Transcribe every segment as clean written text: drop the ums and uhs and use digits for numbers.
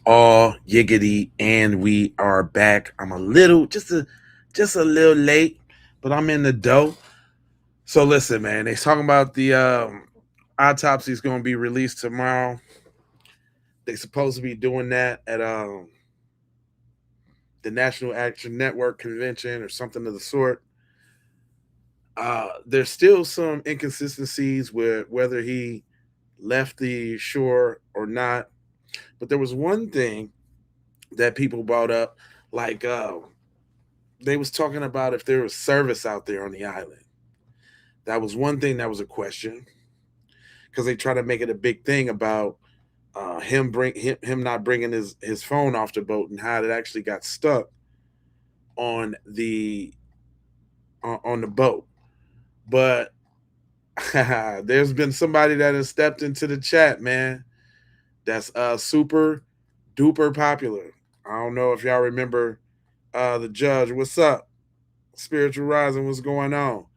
All yiggity, and we are back. I'm a little, just a little late, but I'm in the dough. So listen, man, they talking about the autopsy is going to be released tomorrow. They supposed to be doing that at the National Action Network convention or something of the sort. There's still some inconsistencies with whether he left the shore or not, but there was one thing that people brought up, like they was talking about if there was service out there on the island. That was one thing that was a question because they try to make it a big thing about him not bringing his phone off the boat and how it actually got stuck on the boat. But there's been somebody that has stepped into the chat, man. That's super duper popular. I don't know if y'all remember the judge. What's up? Spiritual Rising, what's going on?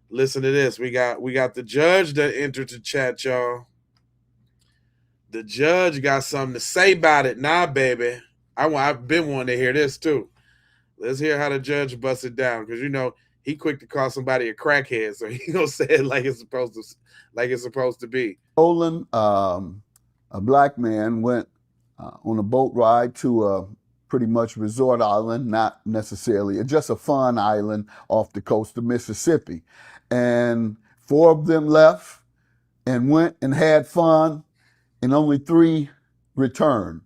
Listen to this. We got the judge that entered the chat, y'all. The judge got something to say about it now, baby. I've been wanting to hear this too. Let's hear how the judge busts it down, because he quick to call somebody a crackhead, so he gonna say it like it's supposed to be. Nolan, a black man, went on a boat ride to a pretty much resort island, not necessarily, just a fun island off the coast of Mississippi. And 4 of them left and went and had fun, and only 3 returned.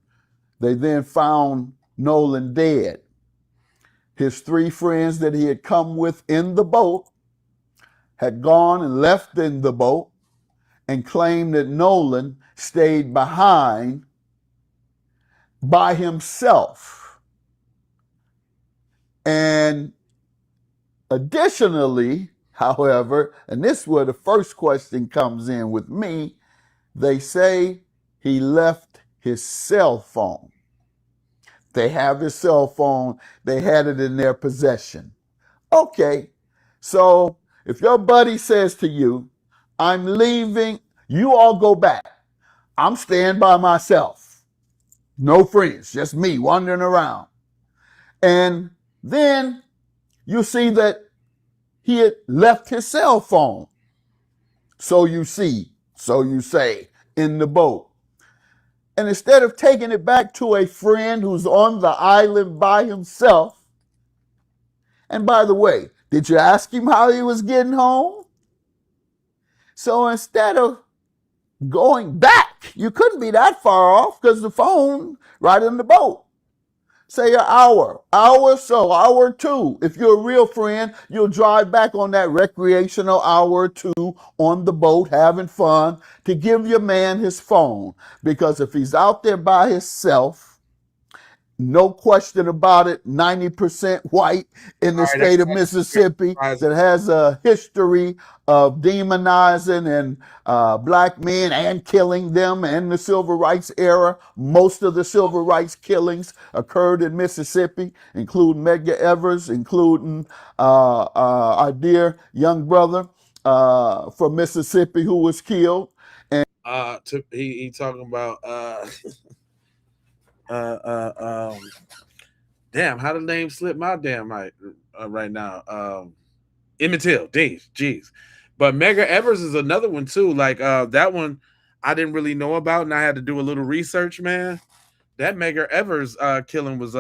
They then found Nolan dead. His 3 friends that he had come with in the boat had gone and left in the boat and claimed that Nolan stayed behind by himself. And additionally, however, and this is where the first question comes in with me, they say he left his cell phone. They have his cell phone. They had it in their possession. Okay, so if your buddy says to you, I'm leaving, you all go back. I'm staying by myself. No friends, just me wandering around. And then you see that he had left his cell phone. So you say, in the boat. And instead of taking it back to a friend who's on the island by himself, and by the way, did you ask him how he was getting home? So instead of going back, you couldn't be that far off because the phone right in the boat. Say an hour or 2. If you're a real friend, you'll drive back on that recreational hour or 2 on the boat having fun to give your man his phone. Because if he's out there by himself, no question about it, 90% white in the state of Mississippi that has a history of demonizing and black men and killing them in the civil rights era. Most of the civil rights killings occurred in Mississippi, including Medgar Evers, including our dear young brother from Mississippi who was killed. And he talking about damn, how the name slip my damn right now. Emmett Till, jeez. But Medgar Evers is another one too. Like that one I didn't really know about, and I had to do a little research, man. That Medgar Evers killing was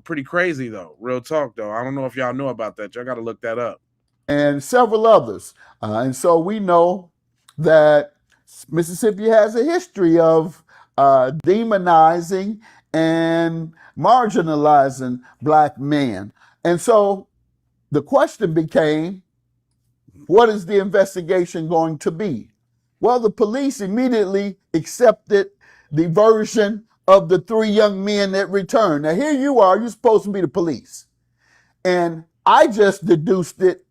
pretty crazy though. Real talk though. I don't know if y'all know about that. Y'all got to look that up. And several others. And so we know that Mississippi has a history of demonizing and marginalizing black men. And so the question became, what is the investigation going to be? Well, the police immediately accepted the version of the 3 young men that returned. Now here you are, you're supposed to be the police. And I just deduced it,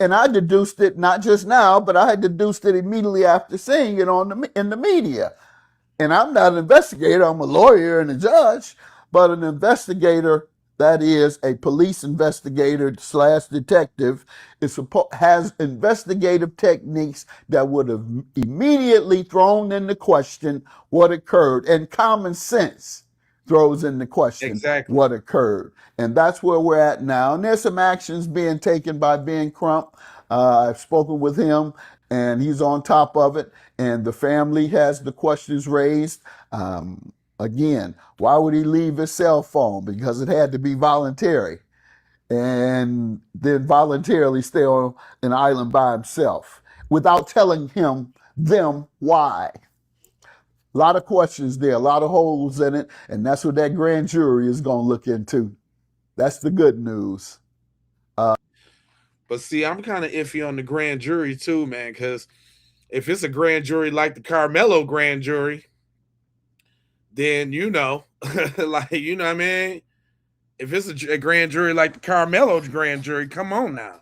and I deduced it not just now, but I had deduced it immediately after seeing it in the media. And I'm not an investigator, I'm a lawyer and a judge, but an investigator that is a police investigator slash detective, has investigative techniques that would have immediately thrown into question what occurred, and common sense throws into question Exactly. what occurred. And that's where we're at now. And there's some actions being taken by Ben Crump. I've spoken with him, and he's on top of it. And the family has the questions raised. Again, why would he leave his cell phone? Because it had to be voluntary. And then voluntarily stay on an island by himself without telling them why. A lot of questions there, a lot of holes in it, and that's what that grand jury is going to look into. That's the good news. But see, I'm kind of iffy on the grand jury too, man, because if it's a grand jury like the Carmelo grand jury, then like what I mean. If it's a grand jury like the Carmelo grand jury, come on now.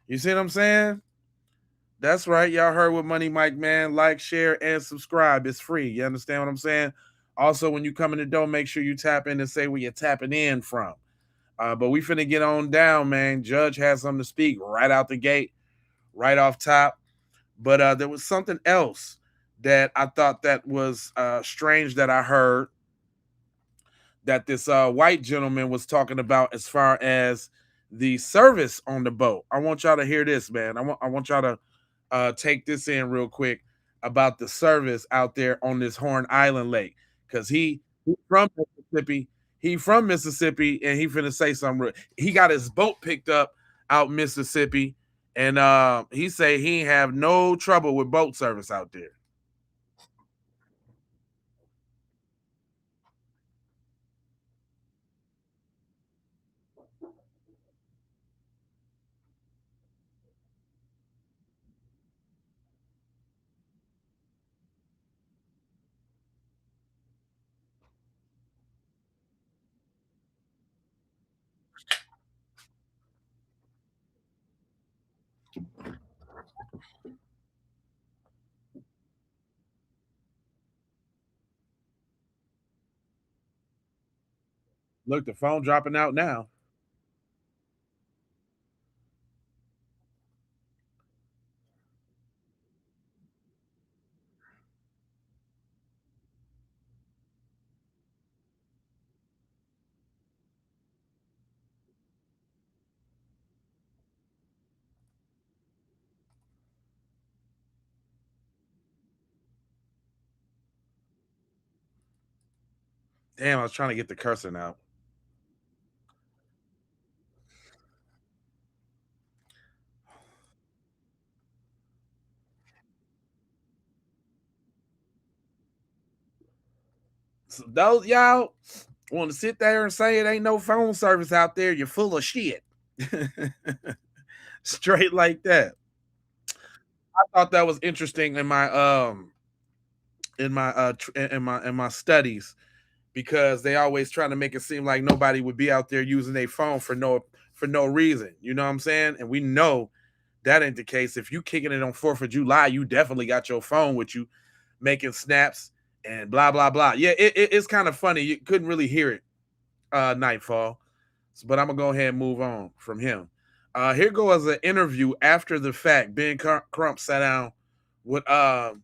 You see what I'm saying? That's right. Y'all heard what Money Mike, man. Like, share, and subscribe. It's free. You understand what I'm saying? Also, when you come in the door, make sure you tap in and say where you're tapping in from. But we finna get on down, man. Judge has something to speak right out the gate, right off top. But there was something else that I thought that was strange that I heard that this white gentleman was talking about as far as the service on the boat. I want y'all to hear this, man. I want y'all to take this in real quick about the service out there on this Horn Island Lake, because he from Mississippi. He from Mississippi, and he finna say something real. He got his boat picked up out Mississippi, and he say he ain't have no trouble with boat service out there. Look, the phone dropping out now. Damn, I was trying to get the cursing out. So those y'all want to sit there and say it ain't no phone service out there, you're full of shit. Straight like that. I thought that was interesting in my studies, because they always trying to make it seem like nobody would be out there using their phone for no reason. You know what I'm saying? And we know that ain't the case. If you kicking it on 4th of July, you definitely got your phone with you, making snaps and blah blah blah. Yeah, it's kind of funny. You couldn't really hear it Nightfall, but I'm gonna go ahead and move on from him. Here goes an interview after the fact. Ben Crump sat down with Al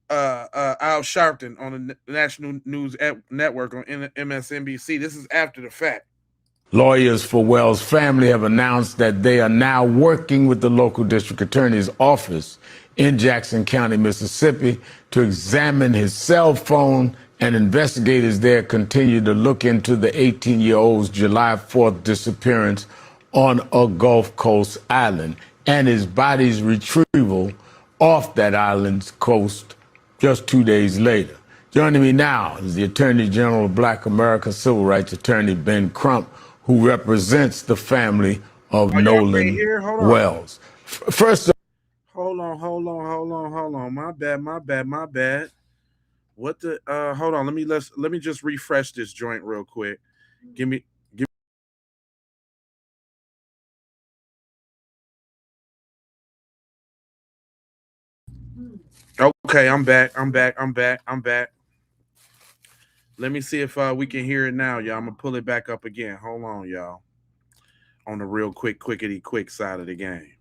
Sharpton on the National News Network on MSNBC. This is after the fact. Lawyers for Wells' family have announced that they are now working with the local district attorney's office in Jackson County, Mississippi, to examine his cell phone, and investigators there continue to look into the 18-year-old's July 4th disappearance on a Gulf Coast island and his body's retrieval off that island's coast just 2 days later. Joining me now is the Attorney General of Black America, civil rights attorney Ben Crump, who represents the family of Oh, y'all can't Nolan hear? Hold on. Wells. First, hold on. My bad. What the? Hold on. Let me just refresh this joint real quick. Give me. Okay, I'm back. Let me see if we can hear it now, y'all. I'm gonna pull it back up again. Hold on, y'all. On the real quickity quick side of the game.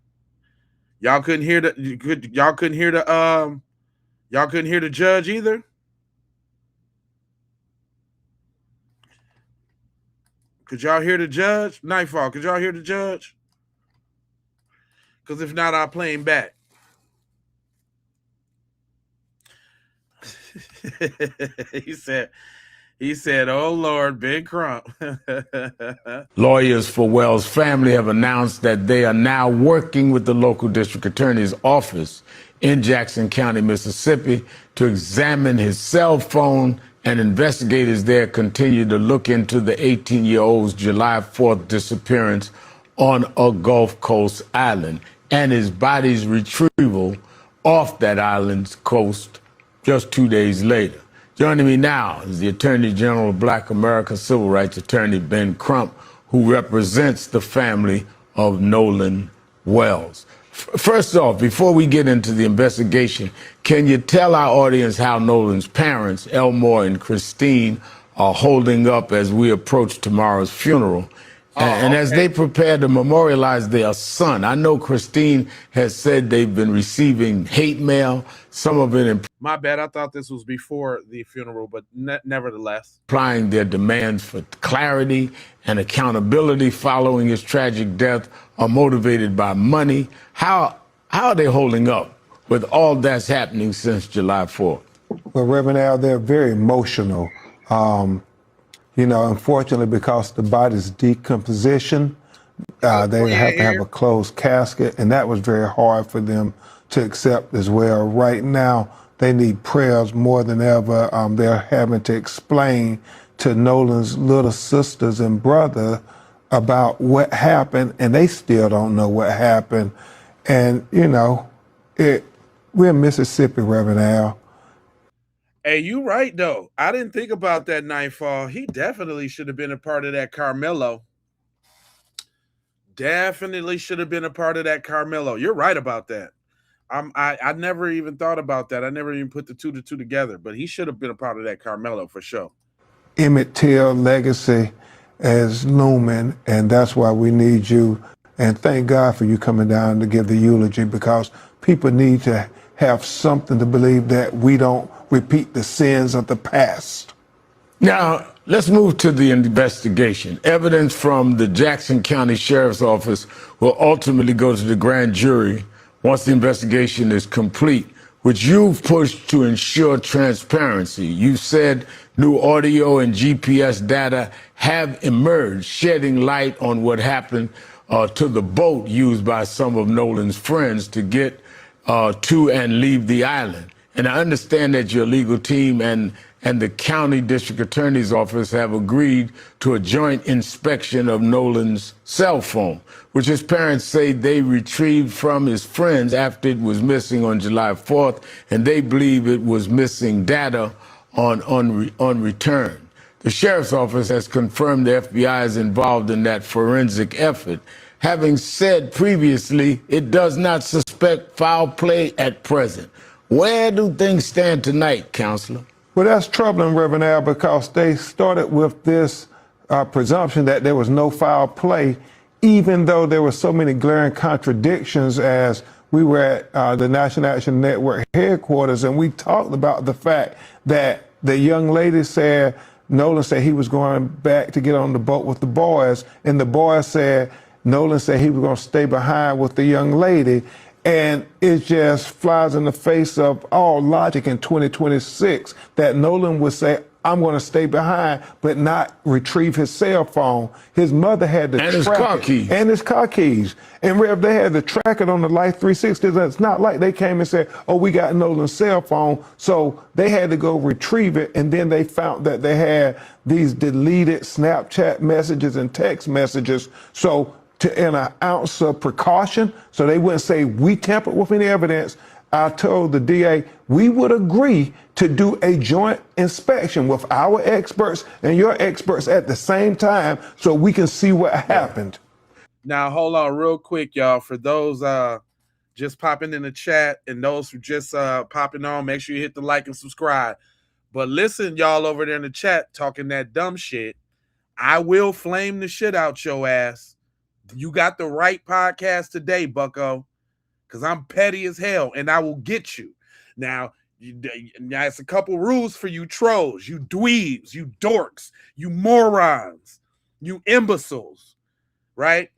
Y'all couldn't hear y'all couldn't hear the judge either? Could y'all hear the judge? Nightfall, could y'all hear the judge? Because if not, I'll play him back. he said, oh Lord, Ben Crump. Lawyers for Wells' family have announced that they are now working with the local district attorney's office in Jackson County, Mississippi, to examine his cell phone, and investigators there continue to look into the 18-year-old's July 4th disappearance on a Gulf Coast island and his body's retrieval off that island's coast just 2 days later. Joining me now is the Attorney General of Black America, civil rights attorney Ben Crump, who represents the family of Nolan Wells. First off, before we get into the investigation, can you tell our audience how Nolan's parents, Elmore and Christine, are holding up as we approach tomorrow's funeral? And as they prepare to memorialize their son? I know Christine has said they've been receiving hate mail, some of it My bad, I thought this was before the funeral, but nevertheless. Implying their demands for clarity and accountability following his tragic death are motivated by money. How are they holding up with all that's happening since July 4th? Well, Reverend Al, they're very emotional. Unfortunately, because the body's decomposition, they have to have a closed casket, and that was very hard for them to accept as well. Right now, they need prayers more than ever. They're having to explain to Nolan's little sisters and brother about what happened, and they still don't know what happened. And, we're in Mississippi, Reverend Al. Hey, you right, though. I didn't think about that Nightfall. He definitely should have been a part of that Carmelo. Definitely should have been a part of that Carmelo. You're right about that. I never even thought about that. I never even put the two together, but he should have been a part of that Carmelo for sure. Emmett Till legacy is looming, and that's why we need you. And thank God for you coming down to give the eulogy, because people need to have something to believe that we don't repeat the sins of the past. Now, let's move to the investigation. Evidence from the Jackson County Sheriff's Office will ultimately go to the grand jury once the investigation is complete, which you've pushed to ensure transparency. You said new audio and GPS data have emerged, shedding light on what happened to the boat used by some of Nolan's friends to get to and leave the island. And I understand that your legal team and the county district attorney's office have agreed to a joint inspection of Nolan's cell phone, which his parents say they retrieved from his friends after it was missing on July 4th, and they believe it was missing data on return. The sheriff's office has confirmed the FBI is involved in that forensic effort, having said previously it does not suspect foul play at present. Where do things stand tonight, Counselor? Well, that's troubling, Reverend Al, because they started with this presumption that there was no foul play, even though there were so many glaring contradictions as we were at the National Action Network headquarters, and we talked about the fact that the young lady said, Nolan said he was going back to get on the boat with the boys, and the boys said, Nolan said he was going to stay behind with the young lady. And it just flies in the face of all logic in 2026 that Nolan would say, I'm going to stay behind, but not retrieve his cell phone. His mother had to track his car keys. And his car keys. And Rev, they had to track it on the Life 360. It's not like they came and said, oh, we got Nolan's cell phone. So they had to go retrieve it. And then they found that they had these deleted Snapchat messages and text messages. So in an ounce of precaution, so they wouldn't say we tampered with any evidence, I told the DA we would agree to do a joint inspection with our experts and your experts at the same time so we can see what happened. Now, hold on real quick, y'all. For those just popping in the chat and those who just popping on, make sure you hit the like and subscribe. But listen, y'all over there in the chat talking that dumb shit. I will flame the shit out your ass. You got the right podcast today, bucko, because I'm petty as hell and I will get you. Now, it's a couple rules for you trolls, you dweebs, you dorks, you morons, you imbeciles, right?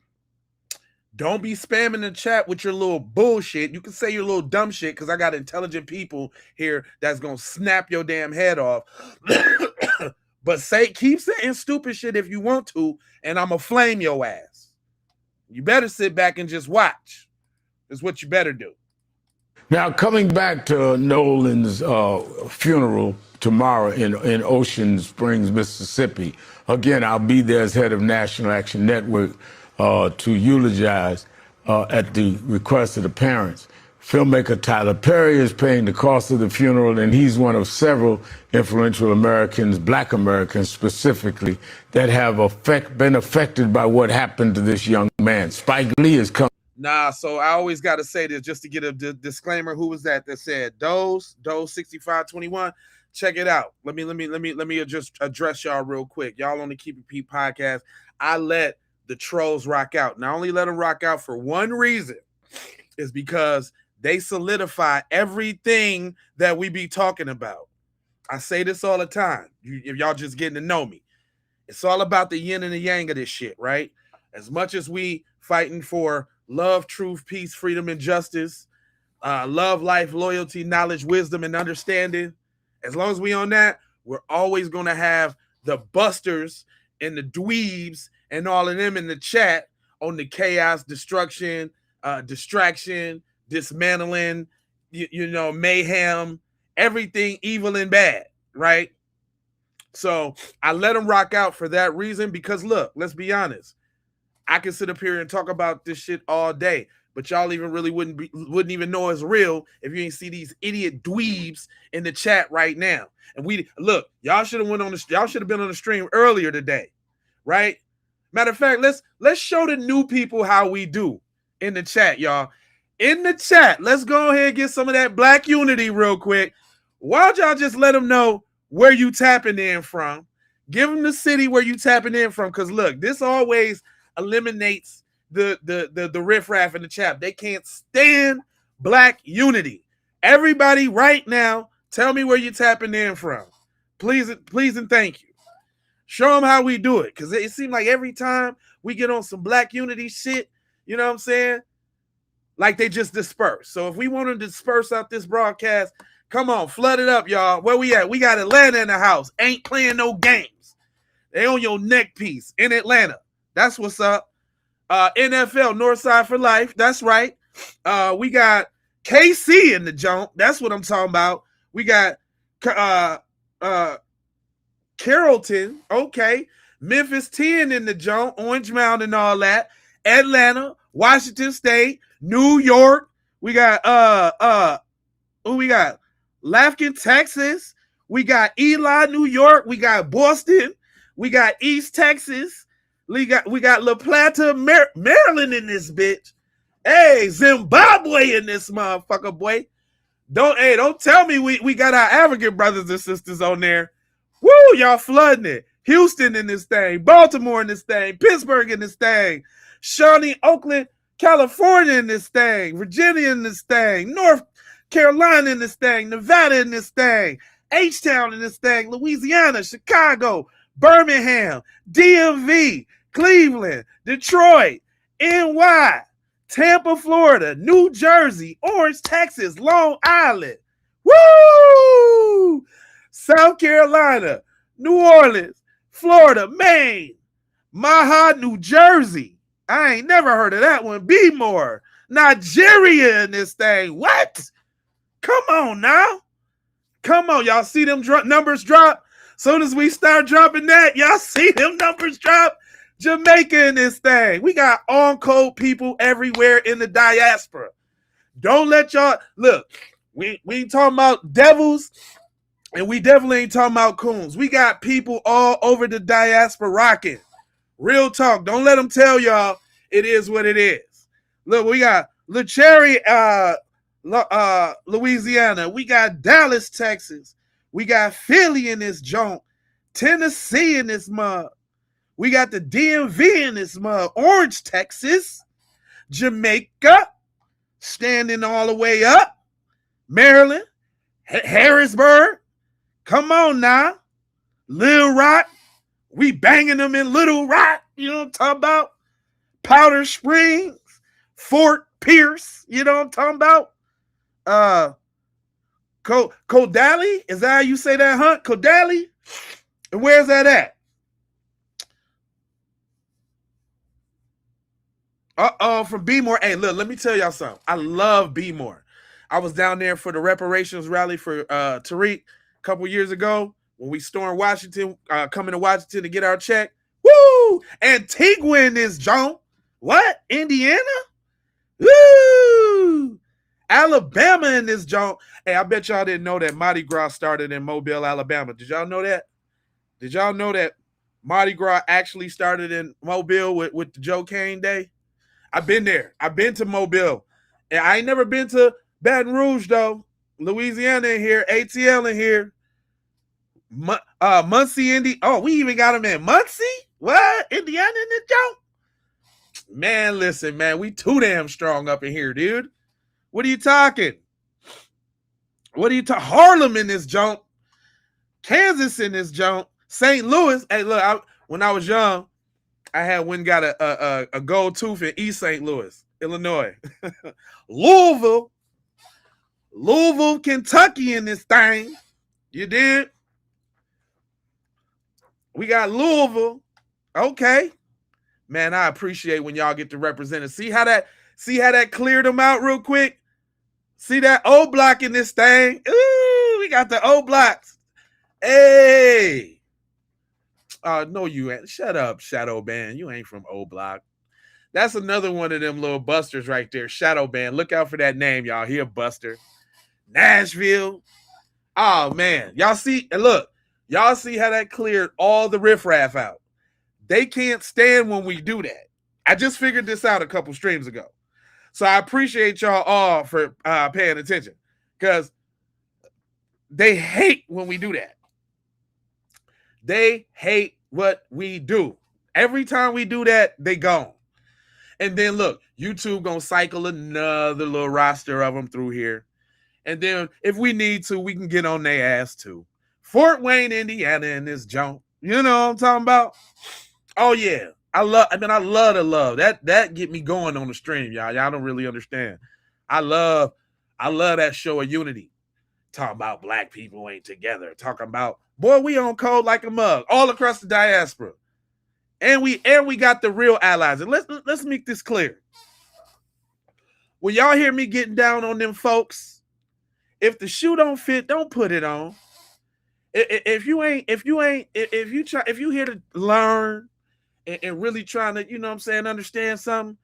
Don't be spamming the chat with your little bullshit. You can say your little dumb shit because I got intelligent people here that's going to snap your damn head off. But keep saying stupid shit if you want to, and I'm going to flame your ass. You better sit back and just watch. That's what you better do. Now, coming back to Nolan's funeral tomorrow in Ocean Springs, Mississippi. Again, I'll be there as head of National Action Network to eulogize at the request of the parents. Filmmaker Tyler Perry is paying the cost of the funeral, and he's one of several influential Americans, Black Americans specifically, that have been affected by what happened to this young man. Spike Lee is coming. Nah, so I always got to say this just to get a disclaimer. Who was that said Doze 6521? Check it out. Let me just address y'all real quick. Y'all on the Keep It Pete podcast. I let the trolls rock out. And I only let them rock out for one reason, is because they solidify everything that we be talking about. I say this all the time. If y'all just getting to know me, it's all about the yin and the yang of this shit, right? As much as we fighting for love, truth, peace, freedom, and justice, love, life, loyalty, knowledge, wisdom, and understanding. As long as we on that, we're always going to have the busters and the dweebs and all of them in the chat on the chaos, destruction, distraction, dismantling, mayhem, everything evil and bad, right? So I let them rock out for that reason because, look, let's be honest. I can sit up here and talk about this shit all day, but y'all even really wouldn't even know it's real if you ain't see these idiot dweebs in the chat right now. And y'all should have been on the stream earlier today, right? Matter of fact, let's show the new people how we do in the chat, y'all. In the chat, let's go ahead and get some of that Black unity real quick. Why don't y'all just let them know where you tapping in from? Give them the city where you tapping in from, because look, this always eliminates the riffraff in the chat. They can't stand Black unity. Everybody right now, tell me where you're tapping in from. Please and thank you. Show them how we do it, because it seems like every time we get on some Black unity shit, you know what I'm saying? Like they just disperse. So if we want to disperse out this broadcast, come on, flood it up, y'all. Where we at? We got Atlanta in the house. Ain't playing no games. They on your neck piece in Atlanta. That's what's up. NFL, Northside for life. That's right. We got KC in the jump. That's what I'm talking about. We got Carrollton. Okay. Memphis 10 in the jump. Orange Mound and all that. Atlanta, Washington State, New York. We got who we got? Lafayette, Texas. We got Eli, New York. We got Boston. We got East Texas. We got La Plata, Maryland in this bitch. Hey, Zimbabwe in this motherfucker, boy. Don't tell me we got our African brothers and sisters on there. Woo, y'all flooding it. Houston in this thing, Baltimore in this thing, Pittsburgh in this thing, Shawnee, Oakland, California in this thing, Virginia in this thing, North Carolina in this thing, Nevada in this thing, H-Town in this thing, Louisiana, Chicago, Birmingham, DMV, Cleveland, Detroit, NY, Tampa, Florida, New Jersey, Orange, Texas, Long Island, woo! South Carolina, New Orleans, Florida, Maine, Maha, New Jersey. I ain't never heard of that one. B-more. Nigeria in this thing. What? Come on now. Come on. Y'all see them numbers drop? Soon as we start dropping that, y'all see them numbers drop? Jamaica in this thing. We got on-code people everywhere in the diaspora. Don't let y'all... Look, we ain't talking about devils, and we definitely ain't talking about coons. We got people all over the diaspora rocking. Real talk. Don't let them tell y'all it is what it is. Look, we got LaCherry, Louisiana. We got Dallas, Texas. We got Philly in this joint, Tennessee in this mug. We got the DMV in this mug, Orange, Texas, Jamaica, standing all the way up, Maryland, Harrisburg. Come on now, Little Rock. We banging them in Little Rock. You know what I'm talking about? Powder Springs, Fort Pierce. You know what I'm talking about? Kodali, is that how you say that, Hunt? Kodali? And where's that at? From B-More. Hey, look, let me tell y'all something. I love B-More. I was down there for the reparations rally for Tariq a couple years ago when we stormed Washington, coming to Washington to get our check. Woo! Antigua in this joint. What? Indiana? Woo! Alabama in this joint. Hey, I bet y'all didn't know that Mardi Gras started in Mobile, Alabama. Did y'all know that? Did y'all know that Mardi Gras actually started in Mobile with the Joe Kane Day? I've been there. I've been to Mobile. And I ain't never been to Baton Rouge, though. Louisiana in here. ATL in here. Muncie, Indy. Oh, we even got them in Muncie? What? Indiana in this joint? Man, listen, man. We too damn strong up in here, dude. What are you talking? Harlem in this joint. Kansas in this joint. St. Louis. Hey, look, when I was young, I had went and got a gold tooth in East St. Louis, Illinois. Louisville, Kentucky in this thing. You did? We got Louisville. Okay. Man, I appreciate when y'all get to represent it. See how that cleared them out real quick? See that O block in this thing? Ooh, we got the O blocks. Hey. No, you ain't. Shut up, Shadow Band. You ain't from O Block. That's another one of them little busters right there. Shadow Band. Look out for that name, y'all. He a buster. Nashville. Oh, man. Y'all see, and look, y'all see how that cleared all the riffraff out. They can't stand when we do that. I just figured this out a couple streams ago. So I appreciate y'all all for paying attention because they hate when we do that. They hate what we do. Every time we do that, they gone. And then look, YouTube gonna cycle another little roster of them through here. And then if we need to, we can get on their ass too. Fort Wayne, Indiana in this junk. You know what I'm talking about? Oh yeah. I love the love. That get me going on the stream, y'all. Y'all don't really understand. I love that show of unity. Talking about black people ain't together. Talking about, boy, we on code like a mug all across the diaspora. And we got the real allies. And let's make this clear. When y'all hear me getting down on them folks, if the shoe don't fit, don't put it on. If you here to learn and really trying to, you know what I'm saying, understand something,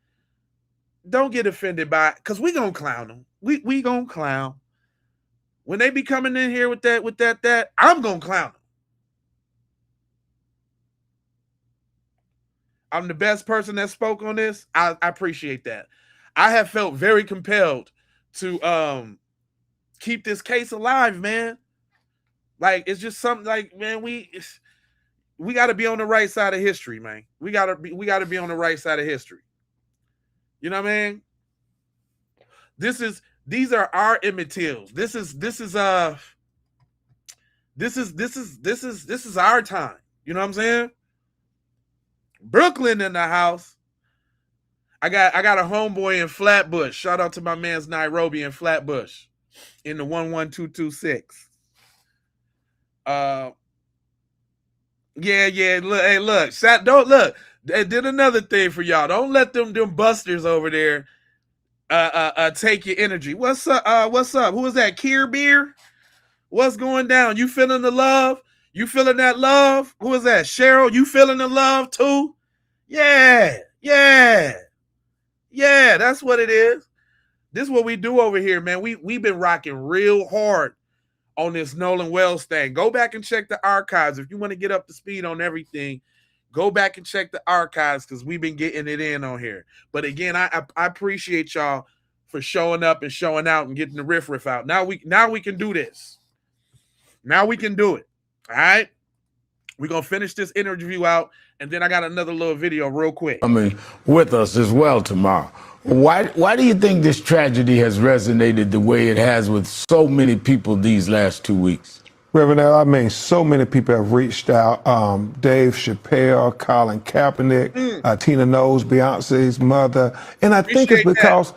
don't get offended by it, because we gonna clown them. We gonna clown. When they be coming in here with that, I'm gonna clown them. I'm the best person that spoke on this. I appreciate that. I have felt very compelled to keep this case alive, man. Like, it's just something like, man, we got to be on the right side of history, man. We got to be on the right side of history. You know what I mean? These are our imitails. This is our time. You know what I'm saying? Brooklyn in the house. I got a homeboy in Flatbush. Shout out to my man's Nairobi in Flatbush in the 11226. Yeah. Look. Don't look. They did another thing for y'all. Don't let them busters over there take your energy. What's up? Who is that? Kier Beer? What's going down? You feeling the love? You feeling that love? Who is that? Cheryl, you feeling the love too? Yeah. That's what it is. This is what we do over here, man. We've been rocking real hard on this Nolan Wells thing. Go back and check the archives. If you want to get up to speed on everything, go back and check the archives, because we've been getting it in on here. But again, I appreciate y'all for showing up and showing out and getting the riff out. Now we can do this. Now we can do it. All right. We're going to finish this interview out, and then I got another little video real quick. With us as well tomorrow. Why do you think this tragedy has resonated the way it has with so many people these last 2 weeks? Reverend Al, I mean, so many people have reached out. Dave Chappelle, Colin Kaepernick, Tina Knowles, Beyonce's mother. And I think it's because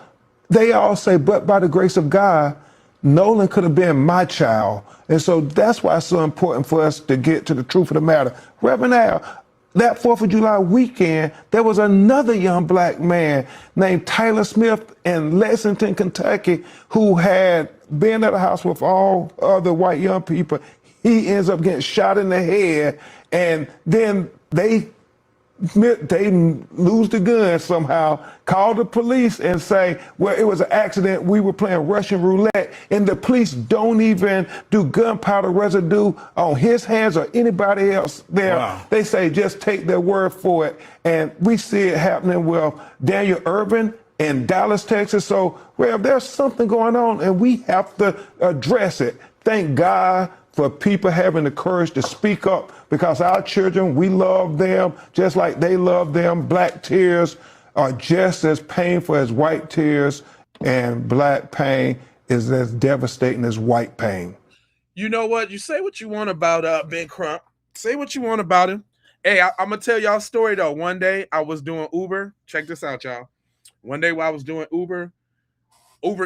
they all say, but by the grace of God, Nolan could have been my child. And so that's why it's so important for us to get to the truth of the matter. Reverend Al, that 4th of July weekend, there was another young black man named Tyler Smith in Lexington, Kentucky, who had been at a house with all other white young people. He ends up getting shot in the head, and then they lose the gun somehow, call the police and say, well, it was an accident. We were playing Russian roulette, and the police don't even do gunpowder residue on his hands or anybody else there. Wow. They say, just take their word for it. And we see it happening with Daniel Irvin in Dallas, Texas. So, Rev, there's something going on, and we have to address it. Thank God for people having the courage to speak up, because our children, we love them just like they love them. Black tears are just as painful as white tears, and black pain is as devastating as white pain. You know what? You say what you want about Ben Crump. Say what you want about him. Hey, I'm going to tell y'all a story, though. One day I was doing Uber. Check this out, y'all. One day while I was doing Uber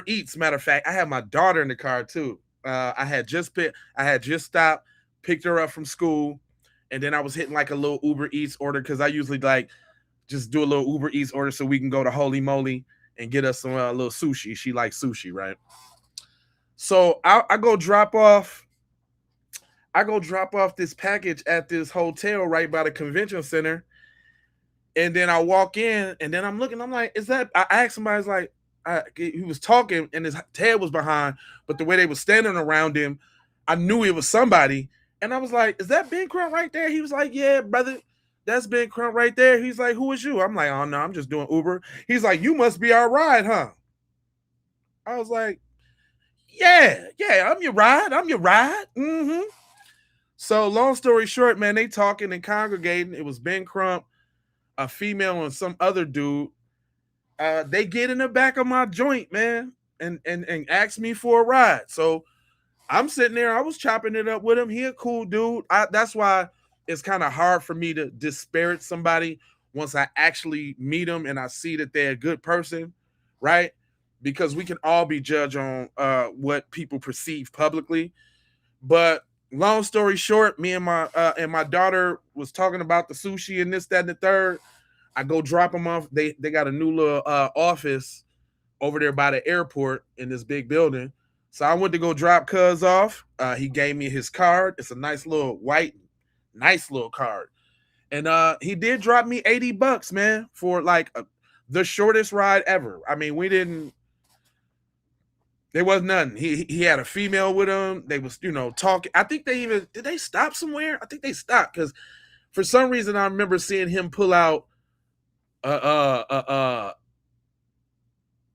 Eats, matter of fact, I had my daughter in the car, too. I had just stopped, picked her up from school, and then I was hitting like a little Uber Eats order, because I usually like just do a little Uber Eats order so we can go to Holy Moly and get us some little sushi. She likes sushi, right? So I go drop off this package at this hotel right by the convention center, and then I walk in, and then I'm looking, I'm like, is that? I asked somebody, I was like, he was talking and his head was behind, but the way they were standing around him, I knew it was somebody. And I was like, is that Ben Crump right there? He was like, yeah, brother, that's Ben Crump right there. He's like, who is you? I'm like, oh no, I'm just doing Uber. He's like, you must be our ride, huh? I was like, yeah, I'm your ride. Mm-hmm. So long story short, man, they talking and congregating. It was Ben Crump, a female, and some other dude. They get in the back of my joint, man, and ask me for a ride. So I'm sitting there, I was chopping it up with him. He a cool dude. That's why it's kind of hard for me to disparage somebody once I actually meet them and I see that they're a good person, right? Because we can all be judged on what people perceive publicly. But long story short, me and my daughter was talking about the sushi and this, that, and the third. I go drop them off. They got a new little office over there by the airport in this big building. So I went to go drop Cuz off. He gave me his card. It's a nice little white, nice little card. And he did drop me $80, man, for like the shortest ride ever. I mean, there was nothing. He had a female with him. They was, talking. I think did they stop somewhere? I think they stopped, because for some reason I remember seeing him pull out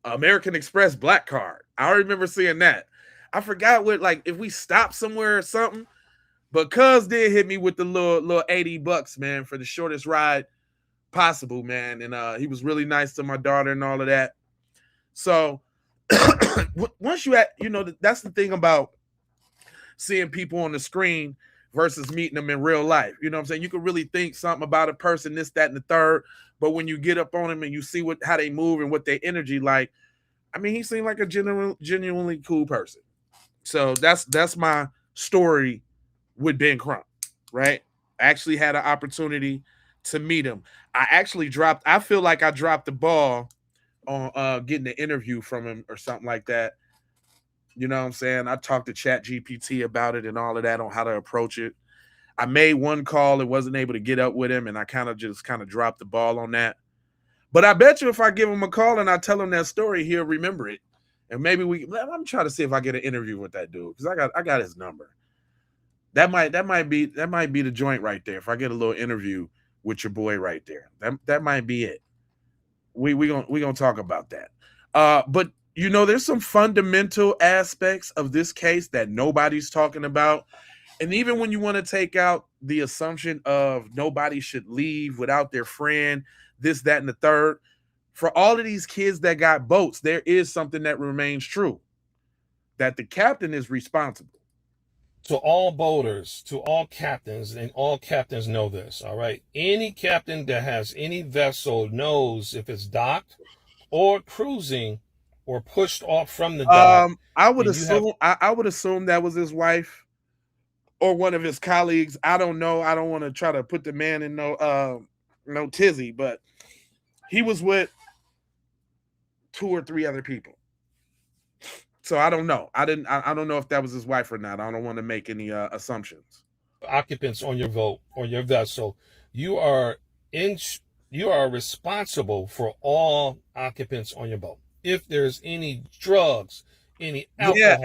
American Express black card. I remember seeing that. I forgot what, like, if we stopped somewhere or something, but Cuz did hit me with the little $80, man, for the shortest ride possible, man. And he was really nice to my daughter and all of that. So once that's the thing about seeing people on the screen versus meeting them in real life. You know what I'm saying? You can really think something about a person, this, that, and the third. But when you get up on them and you see how they move and what their energy like, I mean, he seemed like a genuinely cool person. So that's my story with Ben Crump, right? I actually had an opportunity to meet him. I feel like I dropped the ball on getting an interview from him or something like that. You know what I'm saying? I talked to ChatGPT about it and all of that on how to approach it. I made one call and wasn't able to get up with him, and I kind of dropped the ball on that. But I bet you if I give him a call and I tell him that story, he'll remember it. And maybe I'm trying to see if I get an interview with that dude, because I got his number. That might be the joint right there. If I get a little interview with your boy right there, that might be it. We gonna talk about that. But there's some fundamental aspects of this case that nobody's talking about. And even when you want to take out the assumption of nobody should leave without their friend, this, that, and the third, for all of these kids that got boats, there is something that remains true, that the captain is responsible. To all boaters, to all captains, and all captains know this, all right? Any captain that has any vessel knows if it's docked or cruising or pushed off from the dock. I would assume that was his wife or one of his colleagues. I don't know. I don't want to try to put the man in no tizzy, but he was with 2 or 3 other people. So I don't know. I don't know if that was his wife or not. I don't want to make any assumptions. Occupants on your boat or your vessel, you are responsible for all occupants on your boat. If there's any drugs, any alcohol,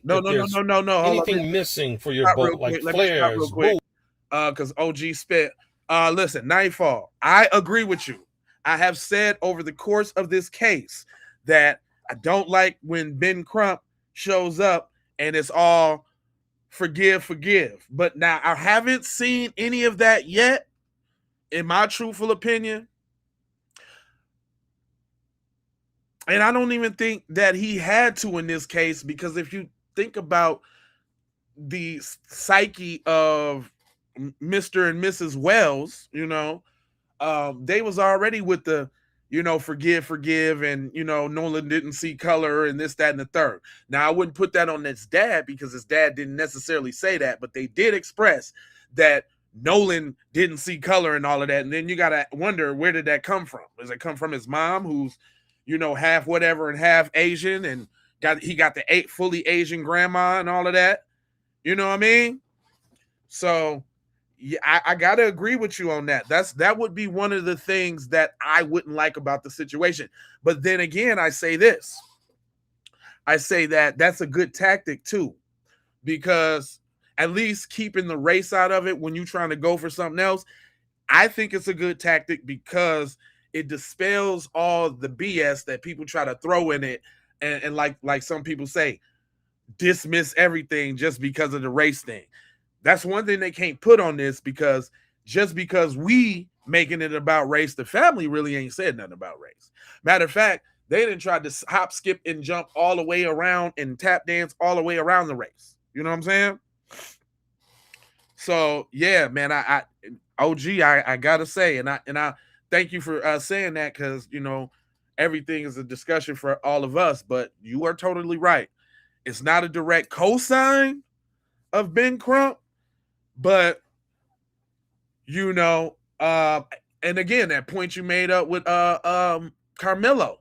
no. anything missing for your boat, like flares, because OG spit. Listen, Nightfall, I agree with you. I have said over the course of this case that I don't like when Ben Crump shows up and it's all forgive. But now I haven't seen any of that yet, in my truthful opinion. And I don't even think that he had to in this case, because if you think about the psyche of Mr. and Mrs. Wells, they was already with the, forgive, and, Nolan didn't see color and this, that, and the third. Now, I wouldn't put that on his dad because his dad didn't necessarily say that, but they did express that Nolan didn't see color and all of that. And then you got to wonder, where did that come from? Does it come from his mom, who's, half whatever and half Asian, and he got the fully Asian grandma and all of that? You know what I mean? So yeah, I gotta agree with you on that. That would be one of the things that I wouldn't like about the situation. But then again, I say this. I say that that's a good tactic too, because at least keeping the race out of it when you're trying to go for something else, I think it's a good tactic because it dispels all the BS that people try to throw in it, and like some people say, dismiss everything just because of the race thing. That's one thing they can't put on this, because just because we making it about race, the family really ain't said nothing about race. Matter of fact, they didn't try to hop, skip, and jump all the way around and tap dance all the way around the race. You know what I'm saying? So yeah, man, I gotta say, and I thank you for saying that, because everything is a discussion for all of us. But you are totally right. It's not a direct cosign of Ben Crump, but and again, that point you made up with Carmelo.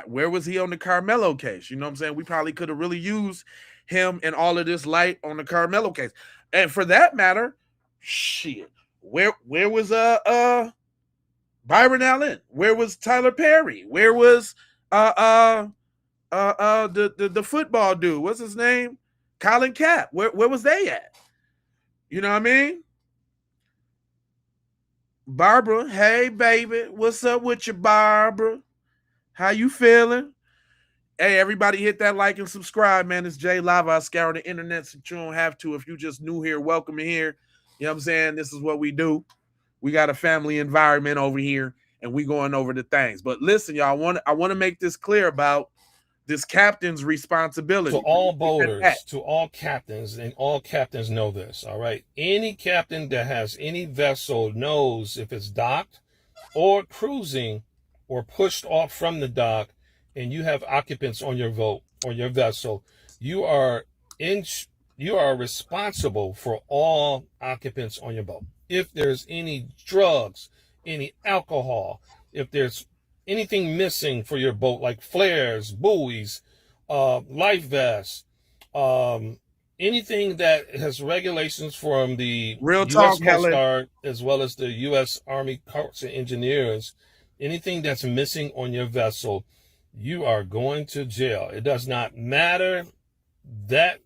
Where was he on the Carmelo case? You know what I'm saying? We probably could have really used him and all of this light on the Carmelo case. And for that matter, shit, where was Byron Allen? Where was Tyler Perry? Where was the football dude? What's his name? Colin Kapp. Where was they at? You know what I mean? Barbara, hey baby, what's up with you, Barbara? How you feeling? Hey, everybody, hit that like and subscribe, man. It's Jay Live. I scour the internet, so you don't have to. If you just new here, welcome here. You know what I'm saying? This is what we do. We got a family environment over here, and we going over the things. But listen, y'all, I want to make this clear about this captain's responsibility. To all boaters, to all captains, and all captains know this, all right? Any captain that has any vessel knows if it's docked or cruising or pushed off from the dock, and you have occupants on your boat or your vessel, you are responsible for all occupants on your boat. If there's any drugs, any alcohol, if there's anything missing for your boat, like flares, buoys, life vests, anything that has regulations from the U.S. Coast Guard as well as the U.S. Army Corps of Engineers, anything that's missing on your vessel, you are going to jail. It does not matter that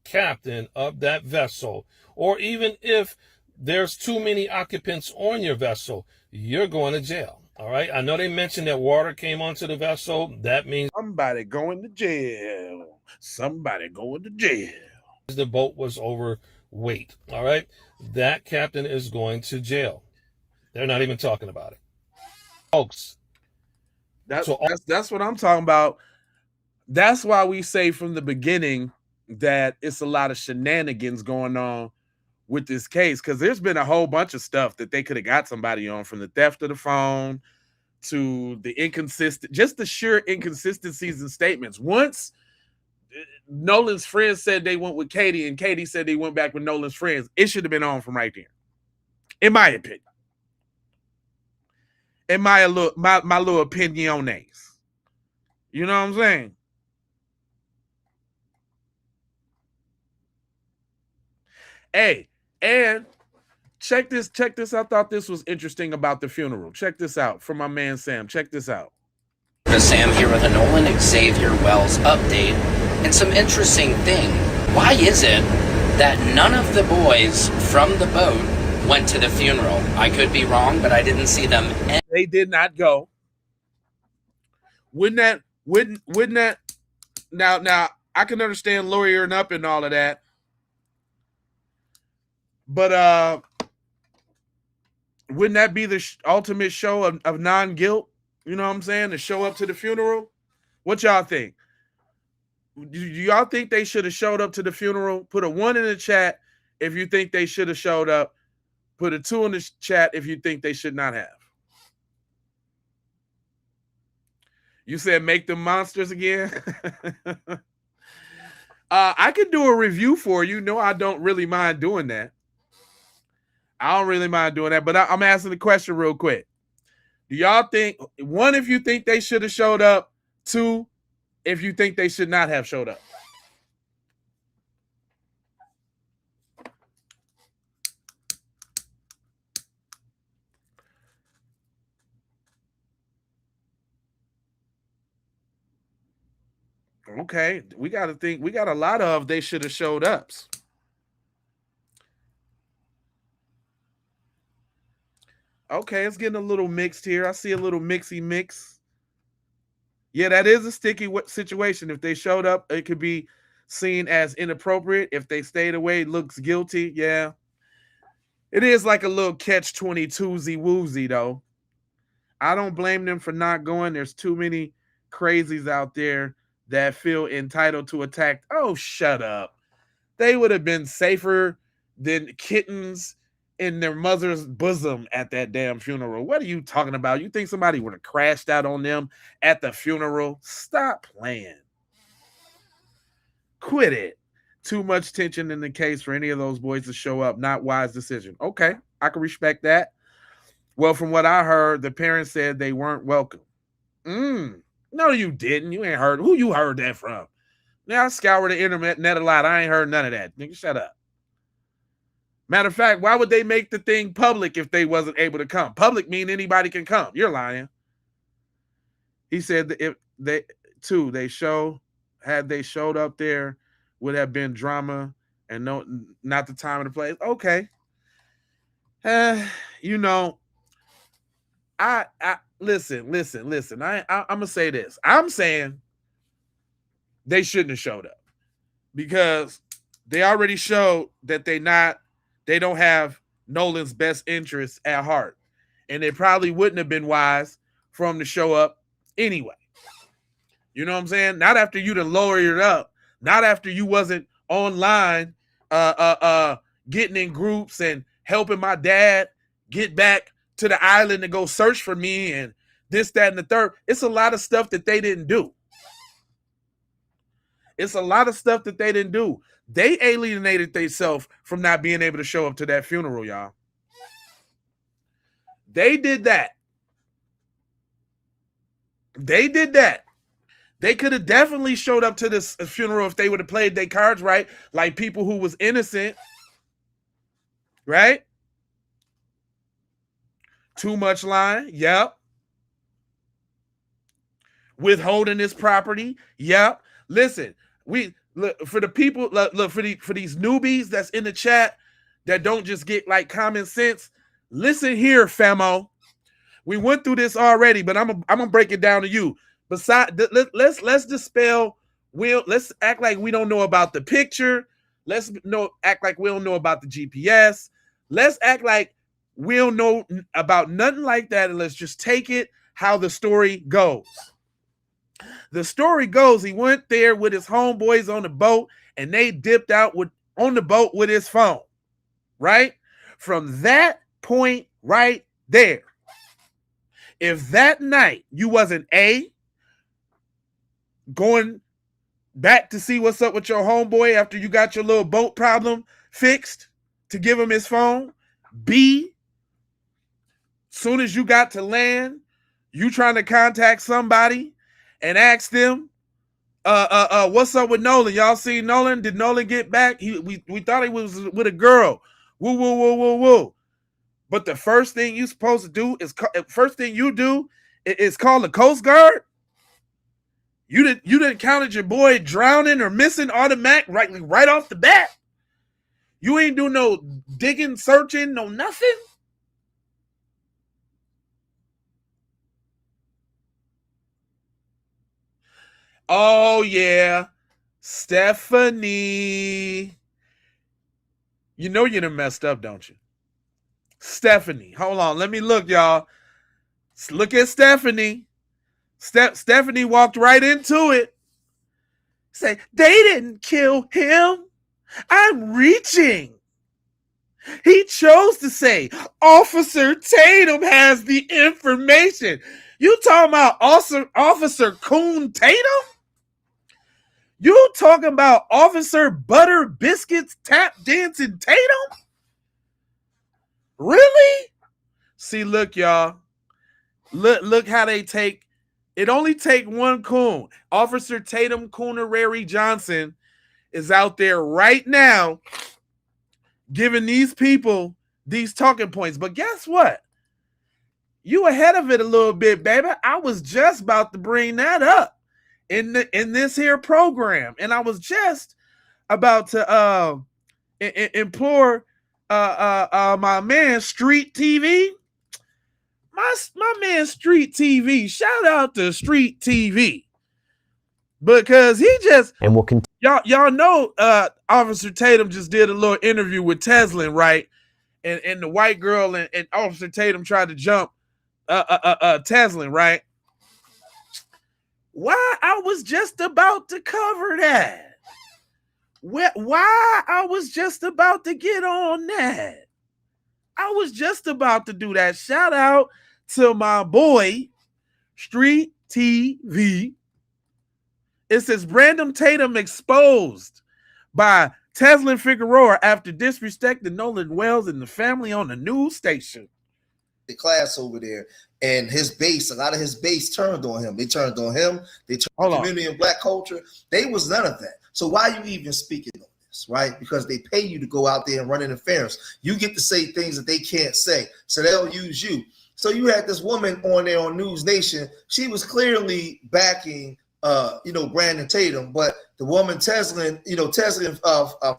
captain of that vessel, or even if there's too many occupants on your vessel, you're going to jail. All right. I know they mentioned that water came onto the vessel. That means somebody going to jail. Somebody going to jail. The boat was over wait. All right. That captain is going to jail. They're not even talking about it. Folks. That's what I'm talking about. That's why we say from the beginning that it's a lot of shenanigans going on with this case, because there's been a whole bunch of stuff that they could have got somebody on, from the theft of the phone to the just the sheer inconsistencies in statements. Once Nolan's friends said they went with Katie and Katie said they went back with Nolan's friends, it should have been on from right there, in my opinion. In my little opiniones. You know what I'm saying? Hey, and check this. I thought this was interesting about the funeral. Check this out from my man Sam. Check this out. Sam here with a Nolan Xavier Wells update, and some interesting thing. Why is it that none of the boys from the boat went to the funeral? I could be wrong, but I didn't see them. They did not go. Wouldn't that now I can understand lawyering up and all of that. But wouldn't that be the ultimate show of non-guilt? You know what I'm saying? To show up to the funeral? What y'all think? Do y'all think they should have showed up to the funeral? Put a 1 in the chat if you think they should have showed up. Put a 2 in the chat if you think they should not have. You said make them monsters again? I could do a review for you. No, I don't really mind doing that. I don't really mind doing that, but I'm asking the question real quick. Do y'all think, 1, if you think they should have showed up, 2, if you think they should not have showed up? Okay, we got to think. We got a lot of they should have showed ups. Okay, it's getting a little mixed here. I see a little mixy mix. Yeah, that is a sticky situation. If they showed up, it could be seen as inappropriate. If they stayed away, it looks guilty. Yeah. It is like a little catch-22 woozy, though. I don't blame them for not going. There's too many crazies out there that feel entitled to attack. Oh, shut up. They would have been safer than kittens in their mother's bosom at that damn funeral. What are you talking about? You think somebody would have crashed out on them at the funeral? Stop playing. Quit it. Too much tension in the case for any of those boys to show up. Not wise decision. Okay, I can respect that. Well, from what I heard, the parents said they weren't welcome. No, you didn't. You ain't heard. Who you heard that from? Now I scour the internet a lot. I ain't heard none of that. Nigga, shut up. Matter of fact, why would they make the thing public if they wasn't able to come? Public mean anybody can come. You're lying. He said that if had they showed up there, would have been drama and not the time of the place. Okay. You know, I listen. I'm gonna say this. I'm saying they shouldn't have showed up because they already showed that they don't have Nolan's best interests at heart. And it probably wouldn't have been wise for them to show up anyway. You know what I'm saying? Not after you done lowered it up. Not after you wasn't online getting in groups and helping my dad get back to the island to go search for me and this, that, and the third. It's a lot of stuff that they didn't do. They alienated themselves from not being able to show up to that funeral, y'all. They did that. They could have definitely showed up to this funeral if they would have played their cards right, like people who was innocent, right? Too much lying, yep. Withholding this property, yep. Listen, for the people, look for these newbies that's in the chat that don't just get like common sense. Listen here, famo. We went through this already, but I'm gonna break it down to you. Let's dispel. Let's act like we don't know about the picture, Let's act like we don't know about the GPS. Let's act like we don't know about nothing like that, and let's just take it how the story goes. The story goes, he went there with his homeboys on the boat, and they dipped out on the boat with his phone, right? From that point right there, if that night you wasn't going back to see what's up with your homeboy after you got your little boat problem fixed to give him his phone, B, soon as you got to land, you trying to contact somebody and ask them, what's up with Nolan? Y'all see Nolan? Did Nolan get back? We thought he was with a girl. Woo, woo, woo, woo, woo. But the first thing you supposed to do is call the Coast Guard. You didn't counted your boy drowning or missing automatic right off the bat. You ain't do no digging, searching, no nothing. Oh yeah, Stephanie. You know you done messed up, don't you? Stephanie. Hold on, let me look, y'all. Look at Stephanie. Stephanie walked right into it. Say, they didn't kill him. I'm reaching. He chose to say, Officer Tatum has the information. You talking about Officer Coon Tatum? You talking about Officer Butter Biscuits Tap Dancing Tatum? Really? See, look, y'all. Look how they take. It only take one coon. Officer Tatum Coonerary Johnson is out there right now giving these people these talking points. But guess what? You ahead of it a little bit, baby. I was just about to bring that up in this here program, and I was just about to implore my man Street TV. My man Street TV, shout out to Street TV, because he just, and we'll continue. Y'all know Officer Tatum just did a little interview with Teslin, right? And the white girl and Officer Tatum tried to jump Teslin, right? Why I was just about to cover that. Why I was just about to get on that. I was just about to do that. Shout out to my boy, Street TV. It says Brandon Tatum exposed by Teslin Figueroa after disrespecting Nolan Wells and the family on the news station. The class over there, and his base, a lot of his base turned on him. They turned on him. They turned on the community and black culture. They was none of that. So why are you even speaking on this, right? Because they pay you to go out there and run interference. You get to say things that they can't say, so they'll use you. So you had this woman on there on News Nation. She was clearly backing, Brandon Tatum, but the woman Teslin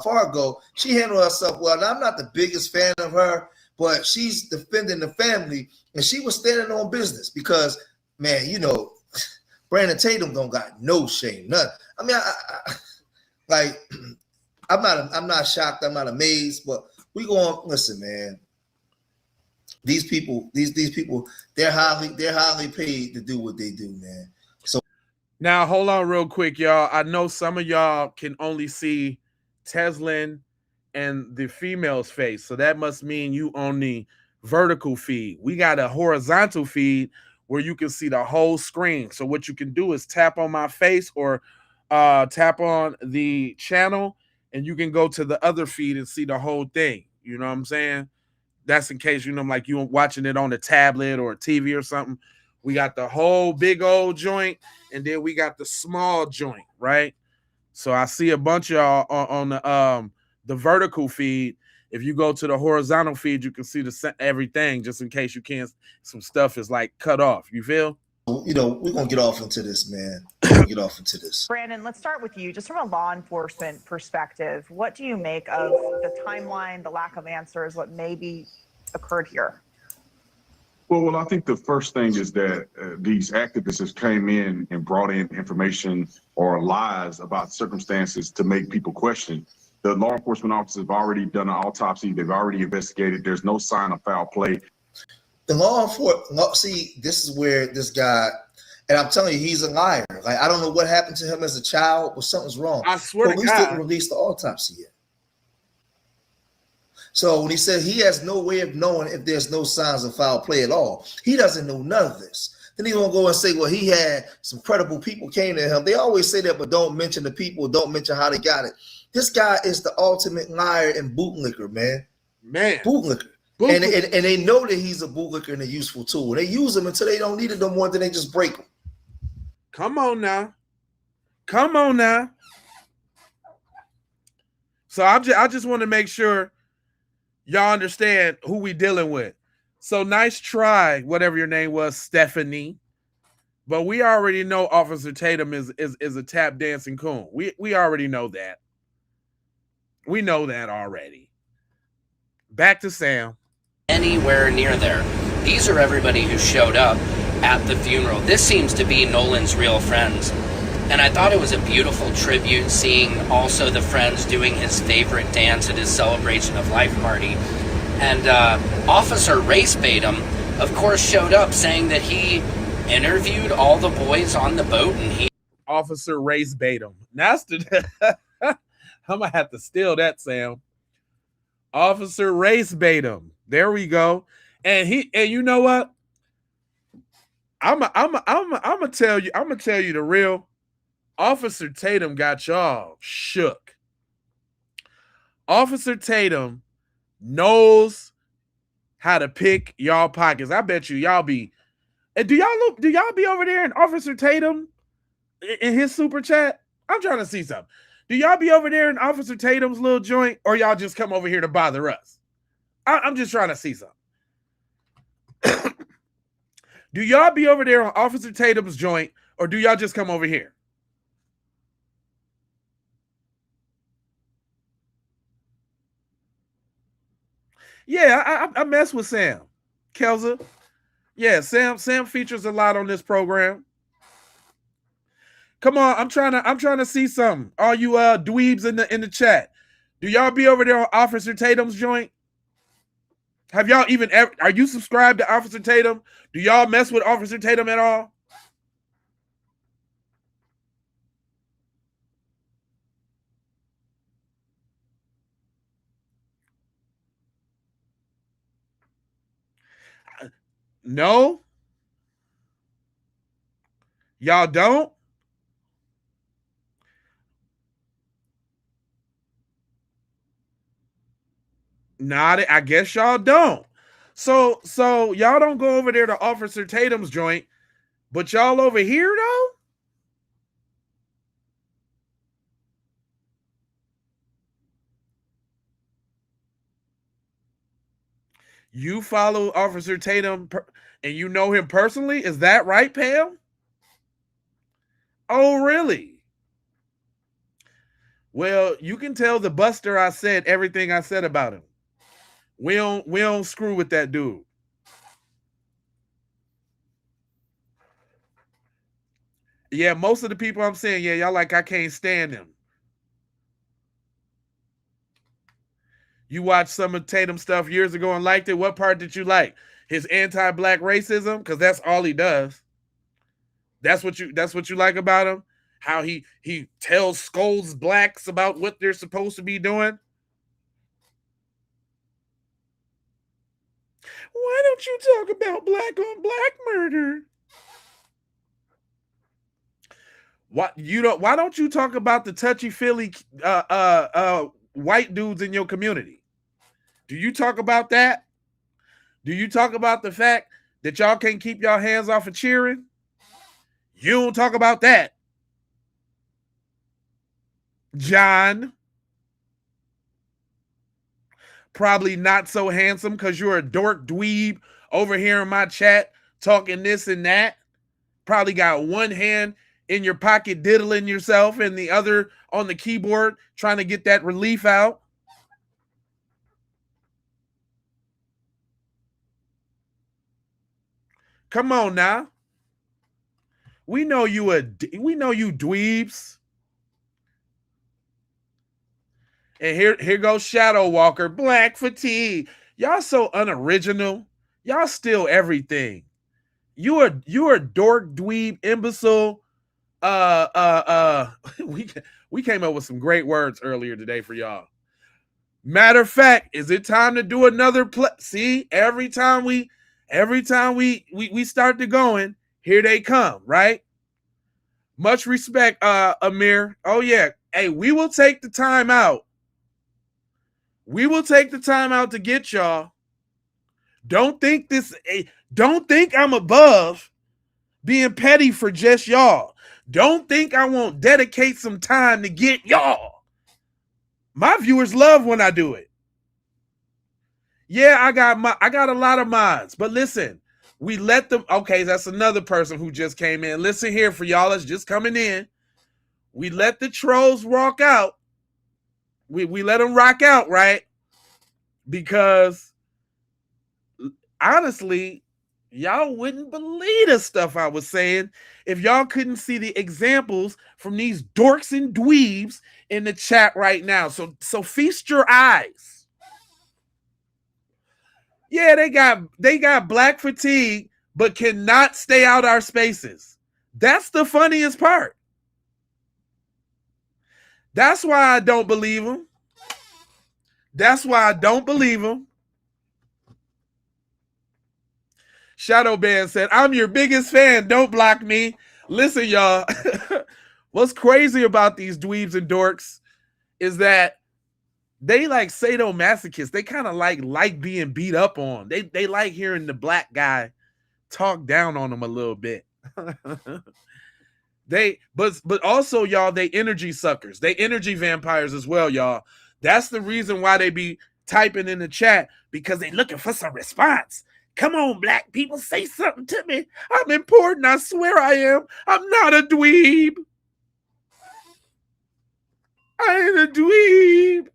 Fargo, she handled herself well. Now, I'm not the biggest fan of her, but she's defending the family, and she was standing on business because, man, Brandon Tatum don't got no shame, none. I mean, I'm not shocked, I'm not amazed, but we going, listen, man. These people, they're highly paid to do what they do, man. So now hold on real quick, y'all. I know some of y'all can only see Teslin and the female's face, so that must mean you on the vertical feed. We got a horizontal feed where you can see the whole screen. So what you can do is tap on my face or tap on the channel, and you can go to the other feed and see the whole thing. You know what I'm saying? That's in case, like you watching it on a tablet or a TV or something. We got the whole big old joint, and then we got the small joint, right? So I see a bunch of y'all on the vertical feed. If you go to the horizontal feed, you can see everything, just in case you can't. Some stuff is like cut off. You feel? We're gonna get off into this, man. Get off into this. Brandon, let's start with you. Just from a law enforcement perspective, what do you make of the timeline, the lack of answers, what maybe occurred here? Well, I think the first thing is that these activists came in and brought in information or lies about circumstances to make people question The law enforcement officers have already done an autopsy. They've already investigated. There's no sign of foul play. The law enforcement, see, this is where this guy, and I'm telling you, he's a liar. Like, I don't know what happened to him as a child, but something's wrong. I swear Police to God. didn't release the autopsy yet. So when he said he has no way of knowing if there's no signs of foul play at all, he doesn't know none of this. Then he's gonna go and say, well, he had some credible people came to him. They always say that, but don't mention the people, don't mention how they got it. This guy is the ultimate liar and bootlicker, man. Bootlicker. And they know that he's a bootlicker and a useful tool. And they use him until they don't need it no more, then they just break him. Come on now. Come on now. So I just want to make sure y'all understand who we dealing with. So nice try, whatever your name was, Stephanie. But we already know Officer Tatum is a tap dancing coon. We already know that. We know that already. Back to Sam. Anywhere near there. These are everybody who showed up at the funeral. This seems to be Nolan's real friends. And I thought it was a beautiful tribute seeing also the friends doing his favorite dance at his celebration of life party. And Officer Race Batum, of course, showed up saying that he interviewed all the boys on the boat and he... Officer Race Batum. That's the... I'm going to have to steal that, Sam. Officer Race Batum. There we go. And you know what? I'm gonna tell you the real. Officer Tatum got y'all shook. Officer Tatum knows how to pick y'all pockets. I bet y'all be. And do y'all be over there in Officer Tatum in his super chat? I'm trying to see something. Do y'all be over there in Officer Tatum's little joint, or y'all just come over here to bother us? I'm just trying to see something. Do y'all be over there on Officer Tatum's joint, or do y'all just come over here? Yeah, I mess with Sam. Kelza. Yeah, Sam features a lot on this program. Come on, I'm trying to see something. All you dweebs in the chat. Do y'all be over there on Officer Tatum's joint? Have y'all even ever, are you subscribed to Officer Tatum? Do y'all mess with Officer Tatum at all? No? Y'all don't? Not, I guess y'all don't. So y'all don't go over there to Officer Tatum's joint, but y'all over here though? You follow Officer Tatum and you know him personally? Is that right, Pam? Oh, really? Well, you can tell the Buster I said everything I said about him. We don't screw with that dude. Yeah, most of the people I'm saying, yeah, y'all like I can't stand him. You watched some of Tatum stuff years ago and liked it. What part did you like? His anti-black racism? Because that's all he does. That's what you like about him? How he scolds blacks about what they're supposed to be doing? Why don't you talk about black on black murder? Why don't you talk about the touchy-feely white dudes in your community? Do you talk about that? Do you talk about the fact that y'all can't keep y'all hands off of cheering? You don't talk about that. John. Probably not so handsome because you're a dork dweeb over here in my chat talking this and that. Probably got one hand in your pocket diddling yourself and the other on the keyboard trying to get that relief out. Come on now. We know you dweebs. And here goes Shadow Walker, Black Fatigue. Y'all so unoriginal. Y'all steal everything. You are dork, dweeb, imbecile. We came up with some great words earlier today for y'all. Matter of fact, is it time to do another play? See, every time we start to going, here they come, right? Much respect, Amir. Oh yeah. Hey, we will take the time out. We will take the time out to get y'all. Don't think I'm above being petty for just y'all. Don't think I won't dedicate some time to get y'all. My viewers love when I do it. Yeah, I got a lot of mods, but listen, we let them. Okay, that's another person who just came in. Listen here for y'all that's just coming in. We let the trolls rock out. We let them rock out, right? Because honestly, y'all wouldn't believe the stuff I was saying if y'all couldn't see the examples from these dorks and dweebs in the chat right now. So feast your eyes. Yeah, they got black fatigue, but cannot stay out our spaces. That's the funniest part. That's why I don't believe them. That's why I don't believe them. Shadow Band said, I'm your biggest fan. Don't block me. Listen, y'all. What's crazy about these dweebs and dorks is that they like sadomasochists. They kind of like being beat up on. They like hearing the black guy talk down on them a little bit. But also, y'all, they energy suckers. They energy vampires as well, y'all. That's the reason why they be typing in the chat, because they looking for some response. Come on, black people, say something to me. I'm important. I swear I am. I'm not a dweeb. I ain't a dweeb.